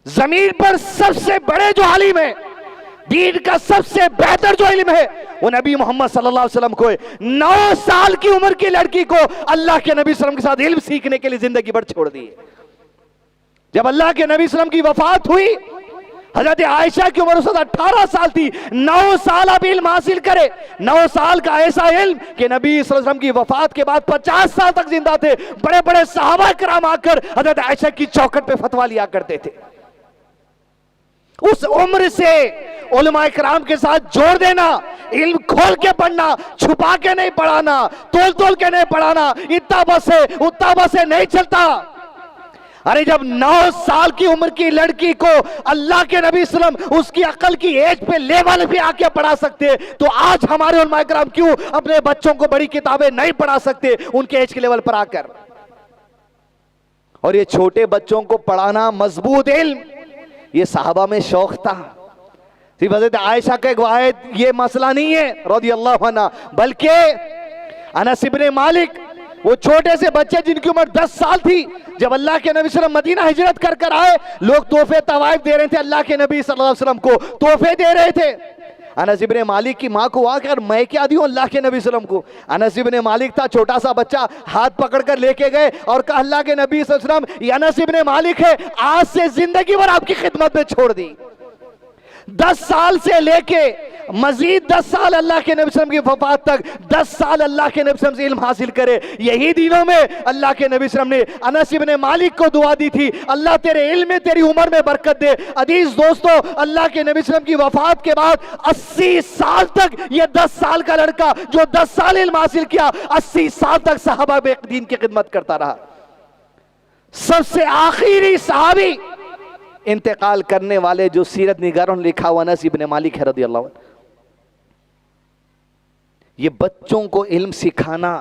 F: زمین پر سب سے بڑے جو عالم ہیں, دین کا سب سے بہتر جو علم ہے وہ نبی محمد صلی اللہ علیہ وسلم کو ہے. 9 سال کی عمر کی لڑکی کو اللہ کے نبی صلی اللہ علیہ وسلم کے ساتھ علم سیکھنے کے لیے زندگی بھر چھوڑ دی. جب اللہ کے نبی صلی اللہ علیہ وسلم کی وفات ہوئی، حضرت عائشہ کی عمر اس وقت 18 سال تھی. 9 سال اب علم حاصل کرے، 9 سال کا ایسا علم کہ نبی صلی اللہ علیہ وسلم کی وفات کے بعد 50 سال تک زندہ تھے. بڑے بڑے صحابہ کرام آ کر حضرت عائشہ کی چوکھٹ پہ فتویٰ لیا کرتے تھے. اس عمر سے علماء کرام کے ساتھ جوڑ دینا، علم کھول کے پڑھنا، چھپا کے نہیں پڑھانا، تول تول کے نہیں پڑھانا، اتنا بس ہے اتنا بس ہے، نہیں چلتا. ارے جب 9 سال کی عمر کی لڑکی کو اللہ کے نبی صلی اللہ علیہ وسلم اس کی عقل کی ایج پہ لیول پہ آ کے پڑھا سکتے، تو آج ہمارے علماء کرام کیوں اپنے بچوں کو بڑی کتابیں نہیں پڑھا سکتے ان کے ایج کے لیول پر آ کر؟ اور یہ چھوٹے بچوں کو پڑھانا مضبوط علم، یہ صحابہ میں شوق تھا. صرف حضرت عائشہ کا ایک واحد یہ مسئلہ نہیں ہے رضی اللہ عنہ، بلکہ انس بن مالک، وہ چھوٹے سے بچے جن کی عمر 10 سال تھی، جب اللہ کے نبی صلی اللہ علیہ وسلم مدینہ ہجرت کر کر آئے، لوگ تحفے طوائف دے رہے تھے، اللہ کے نبی صلی اللہ علیہ وسلم کو تحفے دے رہے تھے. انس بن مالک کی ماں کو آ کر میں کیا دیوں اللہ کے نبی صلی اللہ علیہ وسلم کو؟ انس بن مالک تھا چھوٹا سا بچہ، ہاتھ پکڑ کر لے کے گئے اور کہا اللہ کے نبی صلی اللہ علیہ وسلم یہ انس بن مالک ہے، آج سے زندگی بھر آپ کی خدمت میں چھوڑ دی. 10 سال سے لے کے مزید 10 سال اللہ کے نبی صلی اللہ علیہ وسلم کی وفات تک 10 سال اللہ کے نبی صلی اللہ علیہ وسلم سے علم حاصل کرے. یہی دنوں میں اللہ کے نبی صلی اللہ علیہ وسلم نے انس بن مالک کو دعا دی تھی، اللہ تیرے علم میں تیری عمر میں برکت دے. عزیز دوستو، اللہ کے نبی صلی اللہ علیہ وسلم کی وفات کے بعد 80 سال تک یہ 10 سال کا لڑکا جو 10 سال علم حاصل کیا، 80 سال تک صحابہ دین کی خدمت کرتا رہا. سب سے آخری صحابی انتقال کرنے والے جو سیرت نگاروں نے لکھا ہوا انس بن مالک ہے رضی اللہ عنہ. یہ بچوں کو علم سکھانا،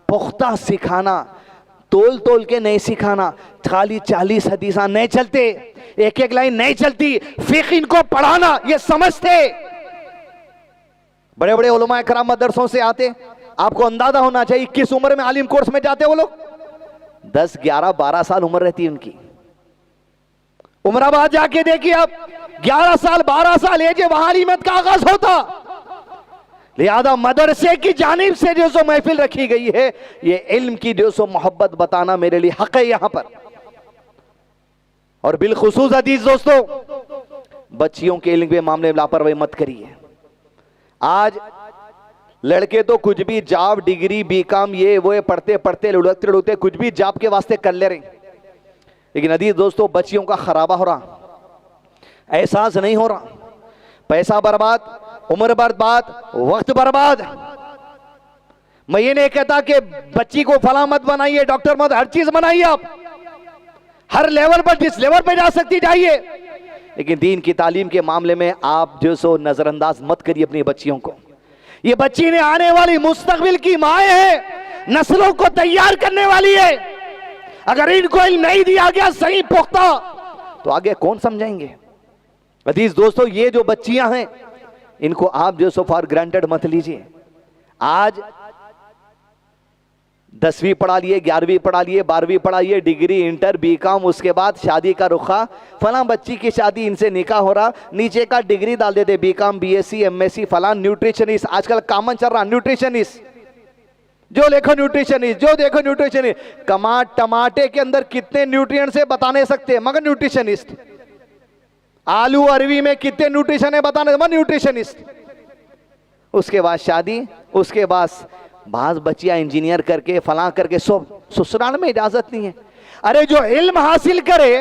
F: پختہ سکھانا، تول تول کے نہیں سکھانا. خالی 40 حدیثاں نہیں چلتے، ایک ایک لائن نہیں چلتی، فقہ ان کو پڑھانا یہ سمجھتے. بڑے بڑے علماء کرام مدرسوں سے آتے، آپ کو اندازہ ہونا چاہیے کس عمر میں عالم کورس میں جاتے وہ لوگ. 10 11 12 سال عمر رہتی ہے ان کی. عمر آباد جا کے دیکھیے اب 11 سال 12 سال ایج وہاں علمیت کا آغاز ہوتا. لہذا مدرسے کی جانب سے جو سو محفل رکھی گئی ہے، یہ علم کی جو سو محبت بتانا میرے لیے حق ہے یہاں پر. اور بالخصوص عزیز دوستو، بچیوں کے علم کے معاملے میں لاپرواہی مت کریے. آج لڑکے تو کچھ بھی جاب ڈگری بی کام یہ وہ پڑھتے پڑھتے لڑکتے کچھ بھی جاب کے واسطے کر لے رہے ہیں، لیکن عزیز دوستو بچیوں کا خرابہ ہو رہا، احساس نہیں ہو رہا، پیسہ برباد، عمر برباد، وقت برباد. میں یہ نہیں کہتا کہ بچی کو فلاں مت بنائیے، ڈاکٹر مت، ہر چیز بنائیے، آپ ہر لیول پر جس لیول پہ جا سکتی جائیے، لیکن دین کی تعلیم کے معاملے میں آپ جو سو نظر انداز مت کریے اپنی بچیوں کو. یہ بچی نے آنے والی مستقبل کی مائیں ہیں، نسلوں کو تیار کرنے والی ہے. اگر ان کو علم نہیں دیا گیا صحیح پختہ تو آگے کون سمجھائیں گے؟ عزیز دوستو، یہ جو بچیاں ہیں ان کو آپ جو سو فار گرانٹڈ مت لیجئے. آج 10ویں پڑھا لیے، 11ویں پڑھا لیے، 12ویں پڑھا لیے، ڈگری انٹر بی کام، اس کے بعد شادی کا رخا، فلاں بچی کی شادی ان سے نکاح ہو رہا، نیچے کا ڈگری ڈال دیتے B com B S C M S C فلاں نیوٹریشنسٹ. آج کل کامن چل رہا نیوٹریشنسٹ، جو دیکھو نیوٹریشنسٹ، جو دیکھو نیوٹریشنسٹ. ٹماٹے کے اندر کتنے نیوٹرینٹس ہیں بتا نہیں سکتے مگر نیوٹریشنسٹ. آلو اروی میں کتنے نیوٹریشن ہے بتا نہیں نیوٹریشنسٹ. اس کے بعد شادی، اس کے بعد بعض بچیاں انجینئر کر کے فلاں کر کے سسرال میں اجازت نہیں ہے. ارے جو علم حاصل کرے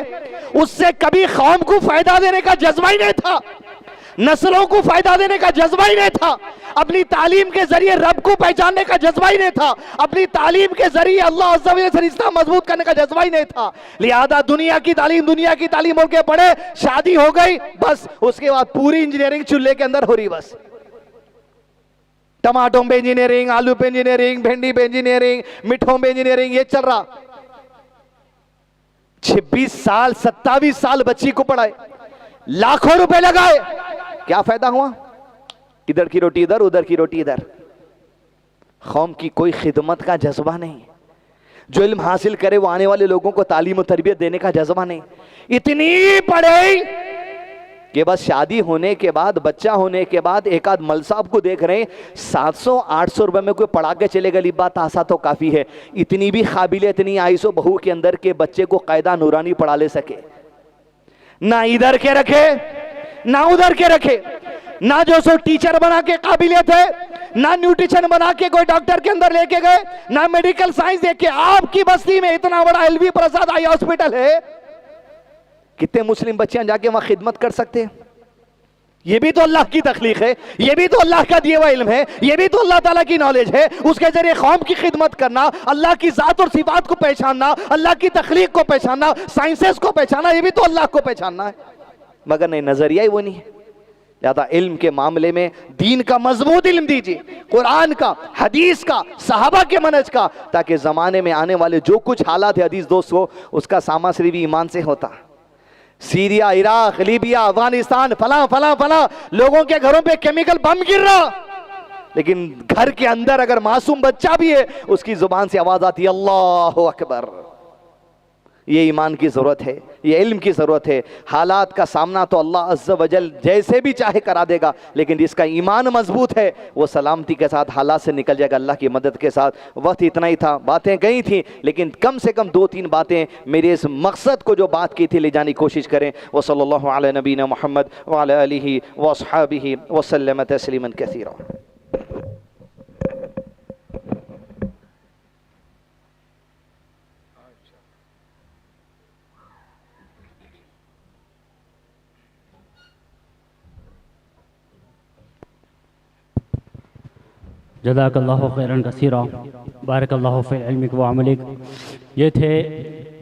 F: اس سے کبھی قوم کو فائدہ دینے کا جذبہ ہی نہیں تھا، نسلوں کو فائدہ دینے کا جذبہ ہی نہیں تھا، اپنی تعلیم کے ذریعے رب کو پہچاننے کا جذبہ ہی نہیں تھا، اپنی تعلیم کے ذریعے اللہ عز و جل سے رشتہ مضبوط کرنے کا جذبہ ہی نہیں تھا. لہذا دنیا کی تعلیم ہو کے پڑھے، شادی ہو گئی، بس اس کے بعد پوری انجینئرنگ چولہے کے اندر ہو رہی. بس ٹماٹوں پہ انجینئرنگ، آلو پہ انجینئرنگ، بھنڈی پہ انجینئرنگ، مٹھوں پہ انجینئرنگ، یہ چل رہا. 26 سال 27 سال بچی کو پڑھائے، لاکھوں روپے لگائے، کیا فائدہ ہوا؟ ادھر کی روٹی ادھر، ادھر کی روٹی ادھر. قوم کی کوئی خدمت کا جذبہ نہیں. جو علم حاصل کرے وہ آنے والے لوگوں کو تعلیم و تربیت دینے کا جذبہ نہیں. اتنی پڑھائی کہ بس شادی ہونے کے بعد بچہ ہونے کے بعد ایک آدھ مل صاحب کو دیکھ رہے ہیں 700-800 روپے میں کوئی پڑھا کے چلے گا لبا تاسا تو کافی ہے. اتنی بھی قابلیت نہیں آئی سو بہو کے اندر کے بچے کو قاعدہ نورانی پڑھا لے سکے. نہ ادھر کے رکھے نہ ادھر کے رکھے, نہ جو سو ٹیچر بنا کے قابلیت ہے, نہ نیوٹریشن بنا کے کوئی ڈاکٹر کے اندر لے کے گئے, نہ میڈیکل سائنس دیکھ کے. آپ کی بستی میں اتنا بڑا ایل وی پرساد آئی ہاسپٹل ہے, کتنے مسلم بچیاں جا کے وہاں خدمت کر سکتے ہیں؟ یہ بھی تو اللہ کی تخلیق ہے, یہ بھی تو اللہ کا دیا ہوا علم ہے, یہ بھی تو اللہ تعالیٰ کی نالج ہے. اس کے ذریعے قوم کی خدمت کرنا, اللہ کی ذات اور صفات کو پہچاننا, اللہ کی تخلیق کو پہچاننا, سائنسز کو پہچاننا, یہ بھی تو اللہ کو پہچاننا ہے. مگر نہیں, نظریہ ہی وہ نہیں ہے. لہذا علم کے معاملے میں دین کا مضبوط علم دیجیے, قرآن کا, حدیث کا, صحابہ کے منہج کا, تاکہ زمانے میں آنے والے جو کچھ حالات ہے حدیث دوست ہو, اس کا سامان صرف ایمان سے ہوتا. سیریا, عراق, لیبیا, افغانستان, فلاں فلاں فلاں لوگوں کے گھروں پہ کیمیکل بم گر رہا, لیکن گھر کے اندر اگر معصوم بچہ بھی ہے اس کی زبان سے آواز آتی ہے اللہ اکبر. یہ ایمان کی ضرورت ہے, یہ علم کی ضرورت ہے. حالات کا سامنا تو اللہ عز و جل جیسے بھی چاہے کرا دے گا, لیکن جس کا ایمان مضبوط ہے وہ سلامتی کے ساتھ حالات سے نکل جائے گا اللہ کی مدد کے ساتھ. وقت اتنا ہی تھا, باتیں گئی تھیں, لیکن کم سے کم 2-3 باتیں میرے اس مقصد کو جو بات کی تھی لے جانے کی کوشش کریں. وصلی اللہ علی نبینا محمد وعلی آلہ واصحابہ وسلم تسلیما کثیرا.
A: جزاک اللہ خیرن کثیرا, بارک اللہ فی علمک و عملک. یہ تھے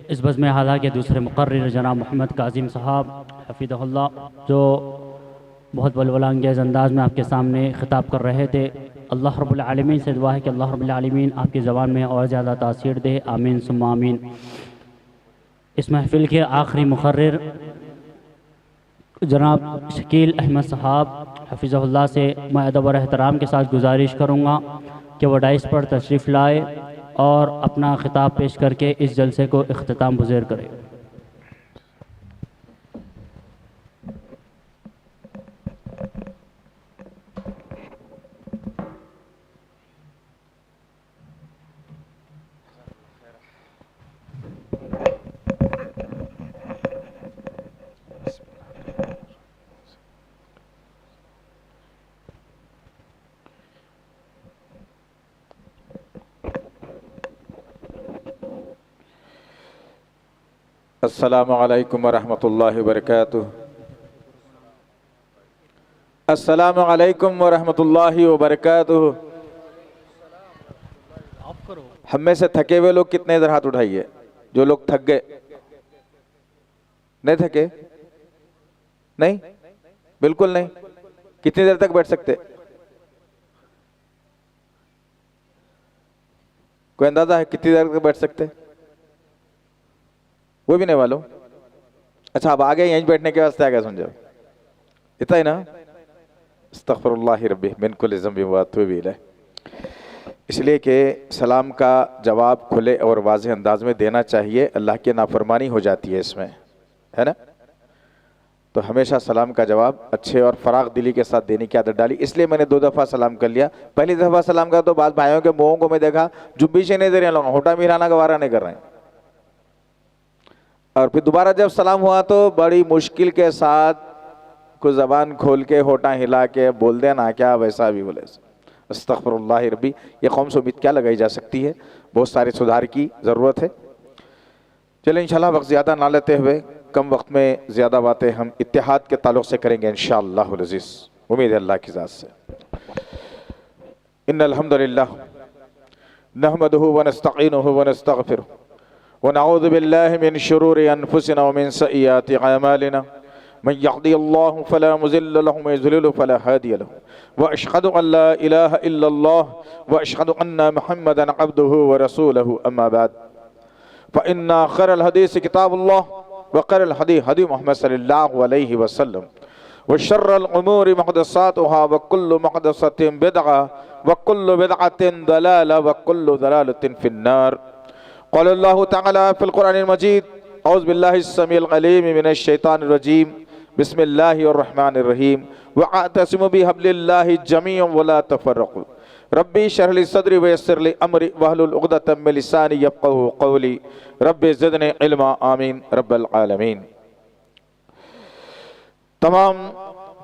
A: اس بزم حاضرہ کے دوسرے مقرر جناب محمد کاظم صاحب حفظہ اللہ, جو بہت ولولہ انگیز انداز میں آپ کے سامنے خطاب کر رہے تھے. اللہ رب العالمین سے دعا ہے کہ اللہ رب العالمین آپ کی زبان میں اور زیادہ تاثیر دے, آمین ثم آمین. اس محفل کے آخری مقرر جناب شکیل احمد صاحب حفظہ اللہ سے میں ادب اور احترام کے ساتھ گزارش کروں گا کہ وہ ڈائس پر تشریف لائے اور اپنا خطاب پیش کر کے اس جلسے کو اختتام پذیر کرے.
G: السلام علیکم ورحمۃ اللہ وبرکاتہ. السلام علیکم ورحمۃ اللہ وبرکاتہ. ہم میں سے تھکے ہوئے لوگ کتنے ادھر ہاتھ اٹھائیے, جو لوگ تھک گئے. نہیں تھکے؟ نہیں, بالکل نہیں. کتنی دیر تک بیٹھ سکتے؟ کوئی اندازہ ہے کتنی دیر تک بیٹھ سکتے؟ وہ بھی نہیں والو. اچھا اب آگے یہیں بیٹھنے کے واسطے آگے سمجھو, اتنا ہی نا. استغفر اللہ ربی من کل ذنب واتوب الیہ. اس لیے کہ سلام کا جواب کھلے اور واضح انداز میں دینا چاہیے, اللہ کی نافرمانی ہو جاتی ہے اس میں, ہے نا. تو ہمیشہ سلام کا جواب اچھے اور فراغ دلی کے ساتھ دینے کی عادت ڈالی. اس لیے میں نے 2 دفعہ سلام کر لیا. پہلی دفعہ سلام کر تو بعض بھائیوں کے منہوں کو میں دیکھا جبی سے نہیں دے رہے, لوگ ہوٹا ملانا گوارا نہیں کر رہے ہیں. اور پھر دوبارہ جب سلام ہوا تو بڑی مشکل کے ساتھ کچھ زبان کھول کے ہوٹا ہلا کے بول دینا کیا ویسا بھی بولے. استغفر اللہ ربی. یہ قوم سے امید کیا لگائی جا سکتی ہے, بہت سارے سدھار کی ضرورت ہے. چلیں انشاءاللہ وقت زیادہ نہ لیتے ہوئے کم وقت میں زیادہ باتیں ہم اتحاد کے تعلق سے کریں گے انشاءاللہ العزیز, امید ہے اللہ کی ذات سے. ان الحمدللہ نحمده ونستعینه ونستغفره ونعوذ بالله من شرور أنفسنا ومن سيئات أعمالنا من يهدي الله فلا مضل له ومن يضلل فلا هادي له وأشهد أن لا إله إلا الله وأشهد أن محمدا عبده ورسوله أما بعد فإن خير الحديث كتاب الله وخير الهدي هدي محمد صلى الله عليه وسلم وشر الأمور محدثاتها وكل محدثة بدعة وكل بدعة ضلالة وكل ضلالة في النار. قال الله تعالى في القرآن المجيد أعوذ بالله السميع العليم من الشيطان الرجيم بسم اللہ الرحمن الرحیم وَاعْتَصِمُوا بِحَبْلِ اللَّهِ جَمِيعًا وَلَا تَفَرَّقُوا ربی اشرح لی صدری ویسر لی امری واحلل عقدۃ من لسانی یفقہوا قولی رب زدنی علما آمین رب العالمین۔ تمام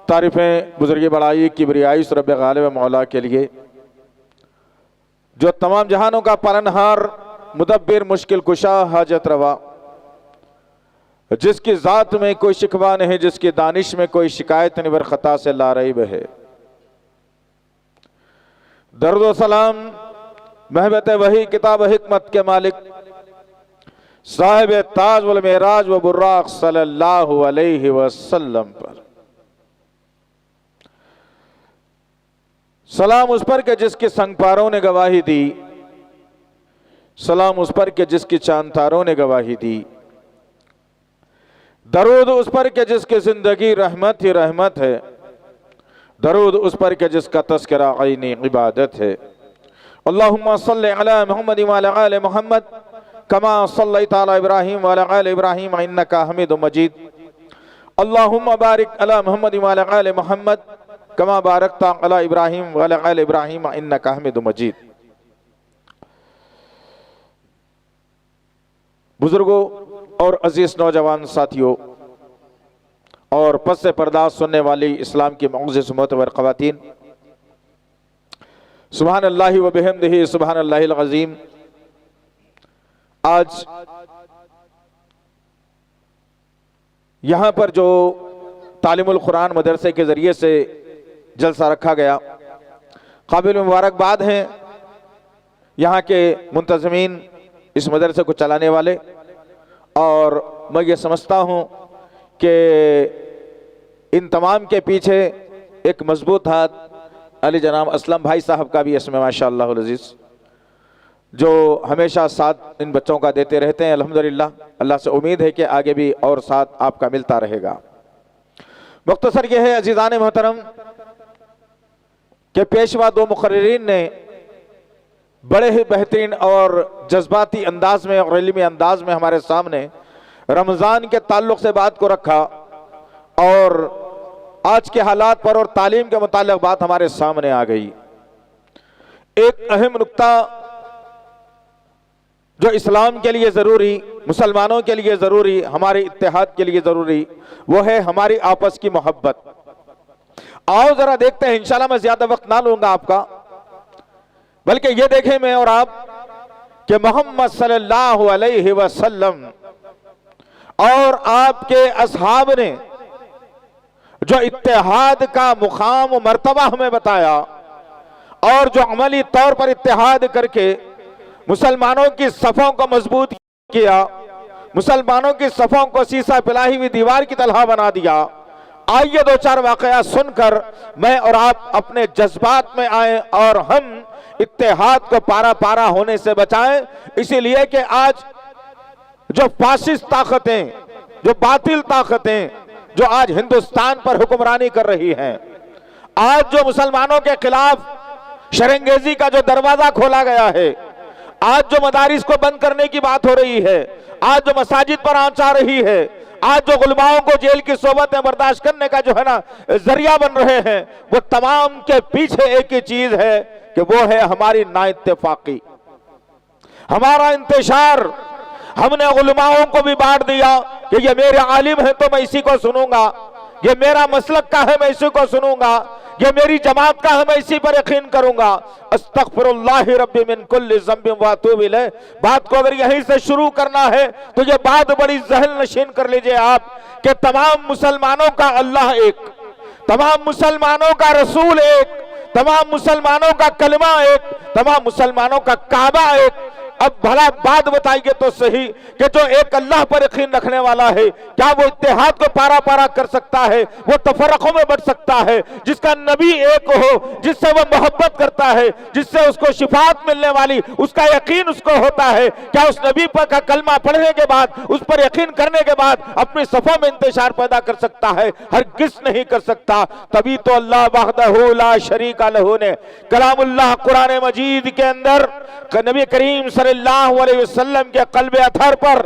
G: تعریفیں بزرگی بڑائی کبریائی اس رب غالب مولا کے لیے جو تمام جہانوں کا پالنہار مدبر مشکل کشا حاجت روا، جس کی ذات میں کوئی شکوہ نہیں، جس کی دانش میں کوئی شکایت نہیں، خطا سے لا ریب ہے۔ درود و سلام محبت وحی کتاب حکمت کے مالک صاحب تاج والمعراج و براق صلی اللہ علیہ وسلم پر، سلام اس پر کہ جس کے سنگ پاروں نے گواہی دی، سلام اس پر کہ جس کی چاند تاروں نے گواہی دی، درود اس پر کہ جس کی زندگی رحمت ہی رحمت ہے، درود اس پر کہ جس کا تذکرہ عینی عبادت ہے۔ اللہم صلی علی محمد وعلی آل محمد کما صلیت علی ابراہیم وعلی آل ابراہیم انکا حمید مجید۔ اللہم بارک علی محمد وعلی آل محمد کما بارکت علی ابراہیم وعلی آل ابراہیم انکا حمید مجید۔ بزرگوں اور عزیز نوجوان ساتھیوں اور پس سے پردہ سننے والی اسلام کی معزز معتبر خواتین، سبحان اللہ و بحمدہ سبحان اللہ العظیم۔ آج یہاں پر جو تعلیم القرآن مدرسے کے ذریعے سے جلسہ رکھا گیا، قابل مبارکباد ہیں یہاں کے منتظمین، اس مدرسے کو چلانے والے، اور میں یہ سمجھتا ہوں کہ ان تمام کے پیچھے ایک مضبوط ہاتھ علی جناب اسلم بھائی صاحب کا بھی اس میں ماشاءاللہ العزیز، جو ہمیشہ ساتھ ان بچوں کا دیتے رہتے ہیں۔ الحمدللہ اللہ سے امید ہے کہ آگے بھی اور ساتھ آپ کا ملتا رہے گا۔ مختصر یہ ہے عزیزان محترم کہ پیشوا دو مقررین نے بڑے ہی بہترین اور جذباتی انداز میں اور علمی انداز میں ہمارے سامنے رمضان کے تعلق سے بات کو رکھا، اور آج کے حالات پر اور تعلیم کے متعلق بات ہمارے سامنے آ گئی۔ ایک اہم نقطہ جو اسلام کے لیے ضروری، مسلمانوں کے لیے ضروری، ہمارے اتحاد کے لیے ضروری، وہ ہے ہماری آپس کی محبت۔ آؤ ذرا دیکھتے ہیں، انشاءاللہ میں زیادہ وقت نہ لوں گا آپ کا، بلکہ یہ دیکھیں میں اور آپ کہ محمد صلی اللہ علیہ وسلم اور آپ کے اصحاب نے جو اتحاد کا مقام و مرتبہ ہمیں بتایا، اور جو عملی طور پر اتحاد کر کے مسلمانوں کی صفوں کو مضبوط کیا، مسلمانوں کی صفوں کو سیسا پلائی ہوئی دیوار کی طرح بنا دیا۔ آئیے دو چار واقعات سن کر میں اور آپ اپنے جذبات میں آئیں اور ہم اتحاد کو پارا پارا ہونے سے بچائیں، اسی لیے کہ آج جو فاسسٹ طاقتیں، جو باطل طاقتیں جو آج ہندوستان پر حکمرانی کر رہی ہیں، آج جو مسلمانوں کے خلاف شرنگیزی کا جو دروازہ کھولا گیا ہے، آج جو مدارس کو بند کرنے کی بات ہو رہی ہے، آج جو مساجد پر آنچ آ رہی ہے، آج جو علماؤں کو جیل کی صحبتیں برداشت کرنے کا جو ہے نا ذریعہ بن رہے ہیں، وہ تمام کے پیچھے ایک ہی چیز ہے کہ وہ ہے ہماری نا اتفاقی، ہمارا انتشار۔ ہم نے علماؤں کو بھی بانٹ دیا کہ یہ میرے عالم ہے تو میں اسی کو سنوں گا، یہ میرا مسلک کا ہے میں اسی کو سنوں گا، یہ میری جماعت کا ہے میں اسی پر یقین کروں گا۔ استغفر اللہ ربی من کل ذنب واتوب الیہ۔ بات کو اگر یہیں سے شروع کرنا ہے تو یہ بات بڑی ذہن نشین کر لیجئے آپ کہ تمام مسلمانوں کا اللہ ایک، تمام مسلمانوں کا رسول ایک، تمام مسلمانوں کا کلمہ ایک، تمام مسلمانوں کا کعبہ ایک۔ اب بھلا بات بتائیے تو صحیح کہ جو ایک اللہ پر یقین رکھنے والا ہے، کیا وہ اتحاد کو پارا پارا کر سکتا ہے؟ وہ تفرقوں میں بٹ سکتا ہے؟ جس کا نبی ایک ہو، جس سے وہ محبت کرتا ہے، جس سے اس کو شفاعت ملنے والی اس کا یقین اس کو ہوتا ہے، کیا اس نبی پر کا کلمہ پڑھنے کے بعد، اس پر یقین کرنے کے بعد اپنی صفوں میں انتشار پیدا کر سکتا ہے؟ ہرگز نہیں کر سکتا۔ تبھی تو اللہ وحدہ لا شریک لہ نے کلام اللہ قرآن مجید کے اندر نبی کریم صلی اللہ علیہ وسلم کے قلب اطہر پر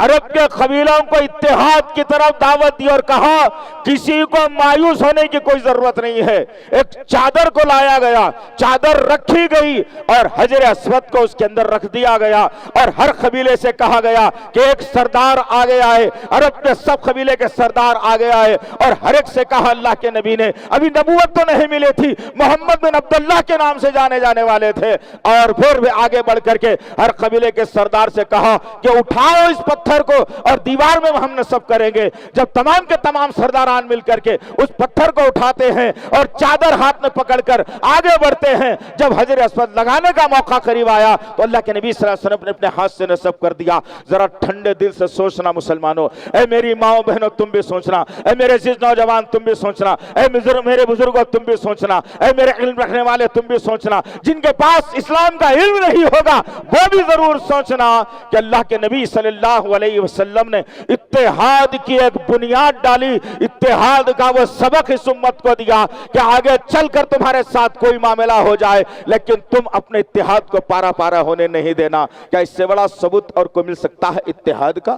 G: عرب کے قبیلوں کو اتحاد کی طرف دعوت دی اور کہا کسی کو مایوس ہونے کی کوئی ضرورت نہیں ہے. ایک چادر کو لایا گیا, چادر رکھی گئی اور حجر اسود کو اس کے اندر رکھ دیا گیا, اور ہر قبیلے سے کہا گیا کہ ایک سردار آ گیا ہے, عرب کے سب قبیلے کے سردار آ گیا ہے, اور ہر ایک سے کہا, اللہ کے نبی نے ابھی نبوت تو نہیں ملی تھی, محمد بن عبداللہ کے نام سے جانے جانے والے تھے, اور پھر بھی آگے بڑھ کر کے ہر قبیلے کے سردار سے کہا کہ اٹھاؤ اس پتھر کو اور دیوار میں ہم نصب کریں گے. جب تمام کے تمام سرداران مل کر کے اس پتھر کو اٹھاتے ہیں اور چادر ہاتھ میں پکڑ کر آگے بڑھتے ہیں, جب حجر اسود لگانے کا موقع قریب آیا تو اللہ کے نبی صلی اللہ علیہ وسلم نے اپنے ہاتھ سے نصب کر دیا. ذرا ٹھنڈے دل سے سوچنا مسلمانوں, اے میری ماؤں بہنوں تم بھی سوچنا, اے میرے عزیز نوجوان تم بھی سوچنا, اے میرے بزرگوں تم بھی سوچنا, اے میرے علم رکھنے والے تم بھی سوچنا, جن کے پاس اسلام کا علم نہیں ہوگا وہ بھی ضرور سوچنا کہ اللہ کے نبی صلی اللہ علیہ وسلم نے اتحاد کی ایک بنیاد ڈالی, اتحاد کا وہ سبق اس امت کو دیا کہ آگے چل کر تمہارے ساتھ کوئی معاملہ ہو جائے لیکن تم اپنے اتحاد کو پارا پارا ہونے نہیں دینا. کیا اس سے بڑا ثبوت اور کو مل سکتا ہے اتحاد کا؟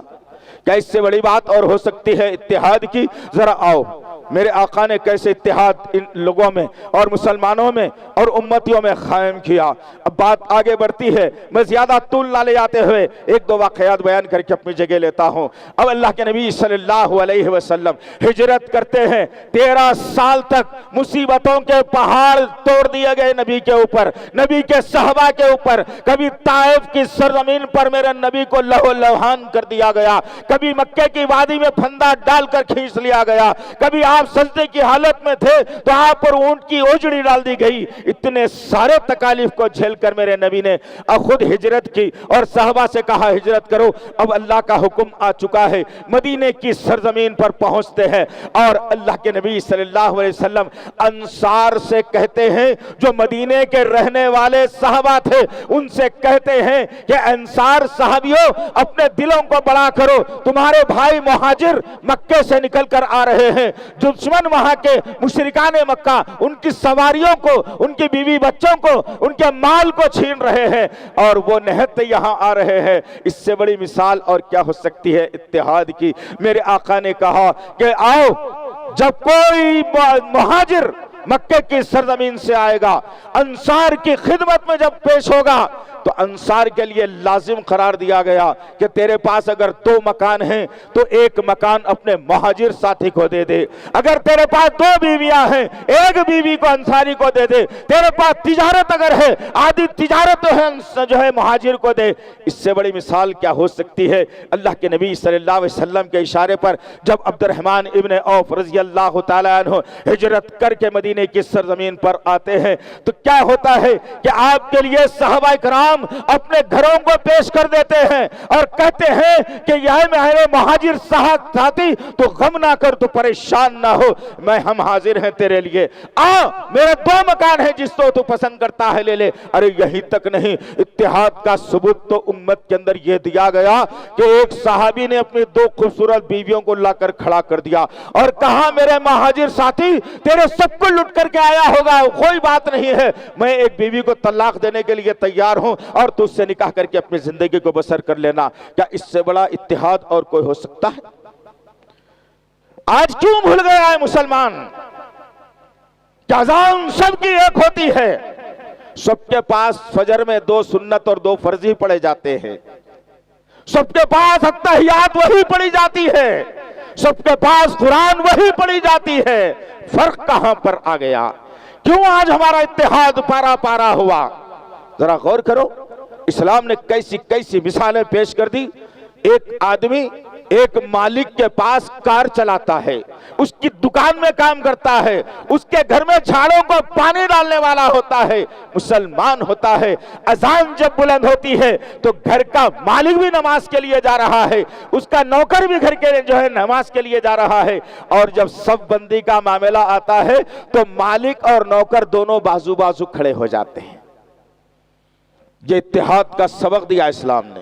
G: کیا اس سے بڑی بات اور ہو سکتی ہے اتحاد کی؟ ذرا آؤ, میرے آقا نے کیسے اتحاد ان لوگوں میں اور مسلمانوں میں اور امتیوں میں قائم کیا. اب بات آگے بڑھتی ہے, میں زیادہ طول نہ لے جاتے ہوئے ایک دو واقعات بیان کر کے اپنی جگہ لیتا ہوں. اب اللہ کے نبی صلی اللہ علیہ وسلم ہجرت کرتے ہیں, 13 سال تک مصیبتوں کے پہاڑ توڑ دیے گئے نبی کے اوپر, نبی کے صحابہ کے اوپر. کبھی طائف کی سرزمین پر میرے نبی کو لہو لہان کر دیا گیا, کبھی مکے کی وادی میں پھندا ڈال کر کھینچ لیا گیا, کبھی آپ سجدے کی حالت میں تھے تو آپ پر اونٹ کی اوجڑی ڈال دی گئی. اتنے سارے تکالیف کو جھیل کر میرے نبی نے خود ہجرت کی اور صحابہ سے کہا ہجرت کرو. اب اللہ کا حکم آ چکا ہے, مدینے کی سرزمین پر پہنچتے ہیں اور اللہ کے نبی صلی اللہ علیہ وسلم انصار سے کہتے ہیں, جو مدینے کے رہنے والے صحابہ تھے ان سے کہتے ہیں کہ انصار صحابیوں اپنے دلوں کو بڑا کرو, تمہارے بھائی مہاجر مکے سے نکل کر آ رہے ہیں, دشمن وہاں کے مشرکان مکہ ان کی سواریوں کو, ان کی بیوی بچوں کو, ان کے مال کو چھین رہے ہیں اور وہ نہتے یہاں آ رہے ہیں. اس سے بڑی مثال اور کیا ہو سکتی ہے اتحاد کی؟ میرے آقا نے کہا کہ آؤ, جب کوئی مہاجر مکے کی سرزمین سے آئے گا, انصار کی خدمت میں جب پیش ہوگا تو انصار کے لیے لازم قرار دیا گیا کہ تیرے پاس اگر 2 مکان ہیں تو 1 مکان اپنے مہاجر ساتھی کو دے دے, اگر تیرے پاس 2 بیویاں ہیں 1 بیوی کو انصاری کو دے دے, تیرے پاس تجارت اگر ہے آدھی تجارت جو ہے مہاجر کو دے. اس سے بڑی مثال کیا ہو سکتی ہے؟ اللہ کے نبی صلی اللہ علیہ وسلم کے اشارے پر جب عبد الرحمن ابن عوف رضی اللہ تعالیٰ عنہ ہجرت کر کے مدینے کی سرزمین پر آتے ہیں تو کیا ہوتا ہے کہ آپ کے لیے صحابہ کرام اپنے گھروں کو پیش کر دیتے ہیں اور کہتے ہیں کہ یہ میرے مہاجر ساتھی تو غم نہ کر, تو پریشان نہ ہو, ہم حاضر ہیں تیرے لیے, میرے 2 مکان ہیں جس کو تو پسند کرتا ہے لے لے. ارے یہی تک نہیں, اتحاد کا ثبوت تو امت کے اندر یہ دیا گیا کہ ایک صحابی نے اپنی 2 خوبصورت بیویوں کو لا کر کھڑا کر دیا اور کہا میرے مہاجر ساتھی تیرے سب کو لٹ کر کے آیا ہوگا, کوئی بات نہیں ہے, میں ایک بیوی کو طلاق دینے کے لیے تیار ہوں اور تو اس سے نکاح کر کے اپنی زندگی کو بسر کر لینا. کیا اس سے بڑا اتحاد اور کوئی ہو سکتا ہے؟ آج کیوں بھول گیا ہے مسلمان کہ اذان سب کی ایک ہوتی ہے, سب کے پاس فجر میں 2 سنت اور 2 فرضی پڑھے جاتے ہیں, سب کے پاس اتحیات وہی پڑھی جاتی ہے, سب کے پاس قرآن وہی پڑھی جاتی ہے, فرق کہاں پر آ گیا؟ کیوں آج ہمارا اتحاد پارا پارا ہوا؟ ذرا غور کرو, اسلام نے کیسی کیسی مثالیں پیش کر دی. ایک آدمی ایک مالک کے پاس کار چلاتا ہے, اس کی دکان میں کام کرتا ہے, اس کے گھر میں جھاڑوں کو پانی ڈالنے والا ہوتا ہے, مسلمان ہوتا ہے. اذان جب بلند ہوتی ہے تو گھر کا مالک بھی نماز کے لیے جا رہا ہے, اس کا نوکر بھی گھر کے جو ہے نماز کے لیے جا رہا ہے, اور جب صف بندی کا معاملہ آتا ہے تو مالک اور نوکر دونوں بازو بازو کھڑے ہو جاتے ہیں. یہ اتحاد کا سبق دیا اسلام نے,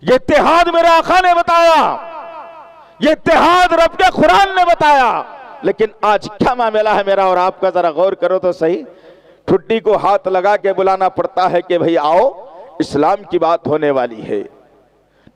G: یہ اتحاد میرے آقا نے بتایا, یہ اتحاد رب کے قرآن نے بتایا. لیکن آج کیا معاملہ ہے میرا اور آپ کا؟ ذرا غور کرو تو صحیح. ٹھڈی کو ہاتھ لگا کے بلانا پڑتا ہے کہ بھئی آؤ, اسلام کی بات ہونے والی ہے.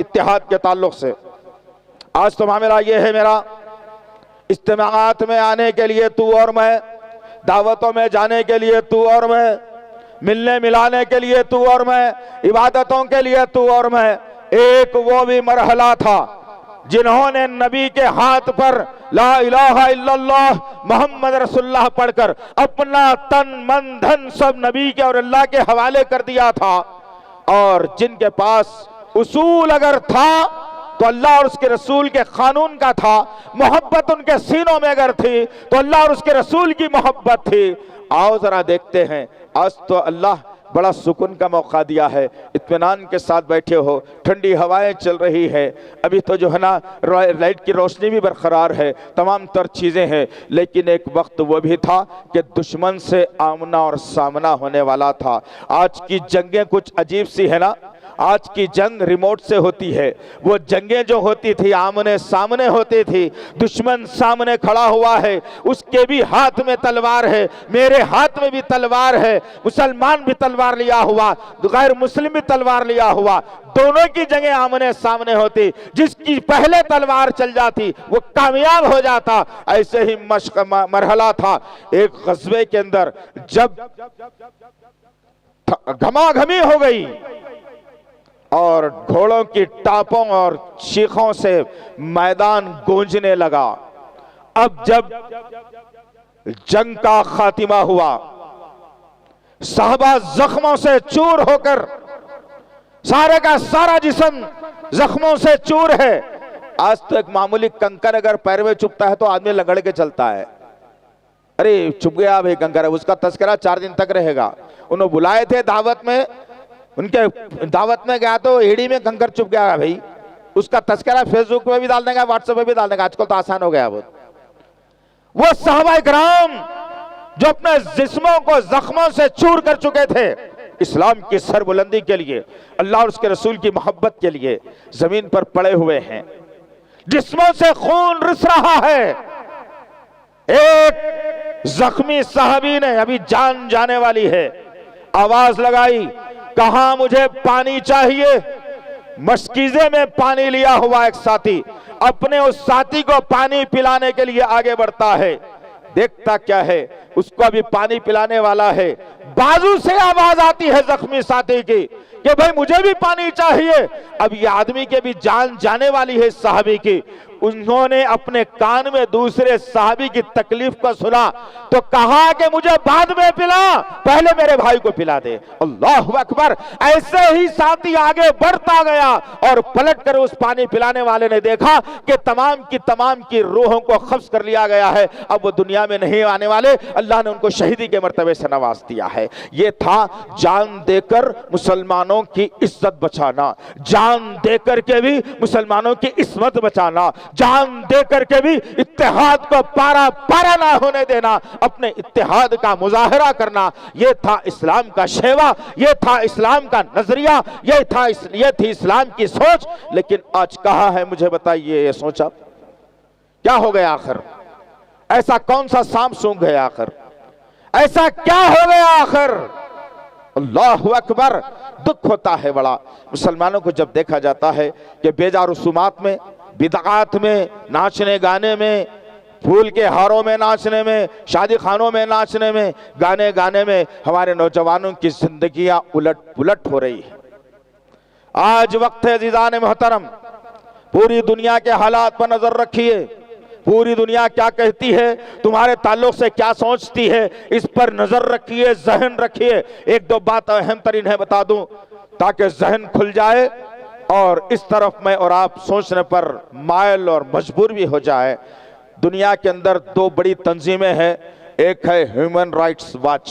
G: اتحاد کے تعلق سے، آج تو معاملہ یہ ہے میرا، اجتماعات میں آنے کے لیے تو اور میں، دعوتوں میں جانے کے لیے تو اور میں، ملنے ملانے کے لیے تو اور میں، عبادتوں کے لیے تو اور میں، ایک وہ بھی مرحلہ تھا جنہوں نے نبی کے ہاتھ پر لا الہ الا اللہ محمد رسول اللہ پڑھ کر اپنا تن من دھن سب نبی کے اور اللہ کے حوالے کر دیا تھا، اور جن کے پاس اصول اگر تھا تو اللہ اور اس کے رسول کے قانون کا تھا، محبت ان کے سینوں میں اگر تھی تو اللہ اور اس کے رسول کی محبت تھی۔ آؤ ذرا دیکھتے ہیں، آج تو اللہ بڑا سکون کا موقع دیا ہے، اطمینان کے ساتھ بیٹھے ہو، ٹھنڈی ہوائیں چل رہی ہے، ابھی تو جو ہے نا لائٹ کی روشنی بھی برقرار ہے، تمام تر چیزیں ہیں، لیکن ایک وقت وہ بھی تھا کہ دشمن سے آمنا اور سامنا ہونے والا تھا۔ آج کی جنگیں کچھ عجیب سی ہے نا، آج کی جنگ ریموٹ سے ہوتی ہے، وہ جنگیں جو ہوتی تھی آمنے سامنے ہوتی تھی، دشمن سامنے کھڑا ہوا ہے، اس کے بھی ہاتھ میں تلوار ہے، میرے ہاتھ میں بھی تلوار ہے، مسلمان بھی تلوار لیا ہوا، غیر مسلم بھی تلوار لیا ہوا، دونوں کی جنگیں آمنے سامنے ہوتی، جس کی پہلے تلوار چل جاتی وہ کامیاب ہو جاتا۔ ایسے ہی مشق مرحلہ تھا ایک غزوے کے اندر، جب گھما گھمی ہو گئی اور گھوڑوں کی ٹاپوں اور چیخوں سے میدان گونجنے لگا، اب جب جنگ کا خاتمہ ہوا، صحابہ زخموں سے چور ہو کر، سارے کا سارا جسم زخموں سے چور ہے۔ آج تو ایک معمولی کنکر اگر پیر میں چپتا ہے تو آدمی لگڑ کے چلتا ہے، ارے چپ گیا بھائی کنکر، اس کا تذکرہ 4 دن تک رہے گا۔ انہوں بلائے تھے دعوت میں، ان کے دعوت میں گیا تو ایڑی میں کنکر چپ گیا بھائی، اس کا تذکرہ فیس بک پہ بھی ڈال دیں گا، واٹس ایپ پہ بھی ڈال دیں گا، آج کل تو آسان ہو گیا وہ صحابہ کرام جو اپنے جسموں کو زخموں سے چور کر چکے تھے، اسلام کی سربلندی کے لیے، اللہ اور اس کے رسول کی محبت کے لیے زمین پر پڑے ہوئے ہیں، جسموں سے خون رس رہا ہے۔ ایک زخمی صحابی نے، ابھی جان جانے والی ہے، آواز لگائی، کہاں مجھے پانی چاہیے۔ مشکیزے میں پانی لیا ہوا ایک ساتھی اپنے اس ساتھی کو پانی پلانے کے لیے آگے بڑھتا ہے، دیکھتا کیا ہے، اس کو ابھی پانی پلانے والا ہے، بازو سے آواز آتی ہے زخمی ساتھی کی کہ بھائی مجھے بھی پانی چاہیے۔ اب یہ آدمی کے بھی جان جانے والی ہے صحابی کی، انہوں نے اپنے کان میں دوسرے صحابی کی تکلیف کو سنا تو کہا کہ مجھے بعد میں پلا، پہلے میرے بھائی کو پلا دے۔ اللہ اکبر! ایسے ہی ساتھی آگے بڑھتا گیا اور پلٹ کر اس پانی پلانے والے نے دیکھا کہ تمام کی روحوں کو قبض کر لیا گیا ہے، اب وہ دنیا میں نہیں آنے والے، اللہ نے ان کو شہیدی کے مرتبے سے نواز دیا ہے۔ یہ تھا جان دے کر مسلمانوں کی عزت بچانا، جان دے کر کے بھی مسلمانوں کی عصمت بچانا، جان دے کر کے بھی اتحاد کو پارا نہ ہونے دینا، اپنے اتحاد کا مظاہرہ کرنا، یہ تھا اسلام کا شیوا، یہ تھا اسلام کا نظریہ، یہ تھی اسلام کی سوچ۔ لیکن آج کہاں ہے مجھے بتائیے یہ سوچا؟ کیا ہو گیا آخر؟ ایسا کون سا سانپ سونگھ گیا آخر؟ ایسا کیا ہو گیا آخر؟ اللہ اکبر! دکھ ہوتا ہے بڑا مسلمانوں کو جب دیکھا جاتا ہے کہ بیجا رسومات میں، بدعات میں، ناچنے گانے میں، پھول کے ہاروں میں ناچنے میں، شادی خانوں میں ناچنے میں، گانے میں ہمارے نوجوانوں کی زندگیاں الٹ پلٹ ہو رہی ہے۔ آج وقت ہے عزیزان محترم، پوری دنیا کے حالات پر نظر رکھیے، پوری دنیا کیا کہتی ہے، تمہارے تعلق سے کیا سوچتی ہے، اس پر نظر رکھیے، ذہن رکھیے۔ ایک دو بات اہم ترین ہے بتا دوں تاکہ ذہن کھل جائے اور اس طرف میں اور آپ سوچنے پر مائل اور مجبور بھی ہو جائے۔ دنیا کے اندر 2 بڑی تنظیمیں ہیں، ایک ہے ہیومن رائٹس واچ،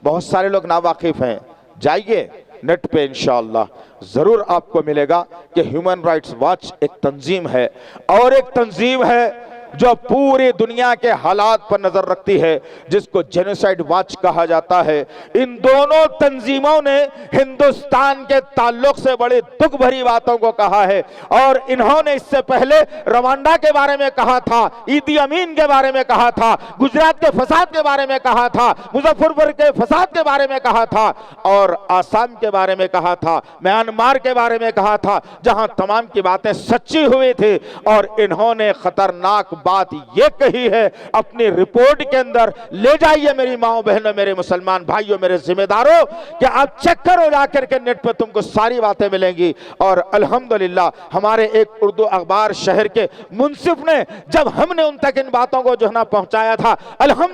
G: بہت سارے لوگ ناواقف ہیں، جائیے نیٹ پہ انشاءاللہ ضرور آپ کو ملے گا کہ ہیومن رائٹس واچ ایک تنظیم ہے، اور ایک تنظیم ہے جو پوری دنیا کے حالات پر نظر رکھتی ہے، جس کو جینوسائیڈ واچ کہا جاتا ہے، ان دونوں تنظیموں نے ہندوستان کے تعلق سے بڑی دکھ بھری باتوں کو کہا ہے، اور انہوں نے اس سے پہلے روانڈا کے بارے میں کہا تھا، ایدی امین کے بارے میں کہا تھا، گجرات کے فساد کے بارے میں کہا تھا، مظفر پور کے فساد کے بارے میں کہا تھا، اور آسام کے بارے میں کہا تھا، میانمار کے بارے میں کہا تھا، جہاں تمام کی باتیں سچی ہوئی تھی۔ اور انہوں نے خطرناک بات یہ کہی ہے اپنی رپورٹ کے اندر، لے جائیے میری ماؤں بہنوں، میرے مسلمان بھائیوں، میرے ذمہ داروں، کہ آپ چیک کرو جا کر کے نیٹ پہ، تم کو ساری باتیں ملیں گی۔ اور الحمدللہ ہمارے ایک اردو اخبار شہر کے منصف نے جب ہم نے ان تک ان باتوں کو جو ہے نا پہنچایا تھا، الحمدللہ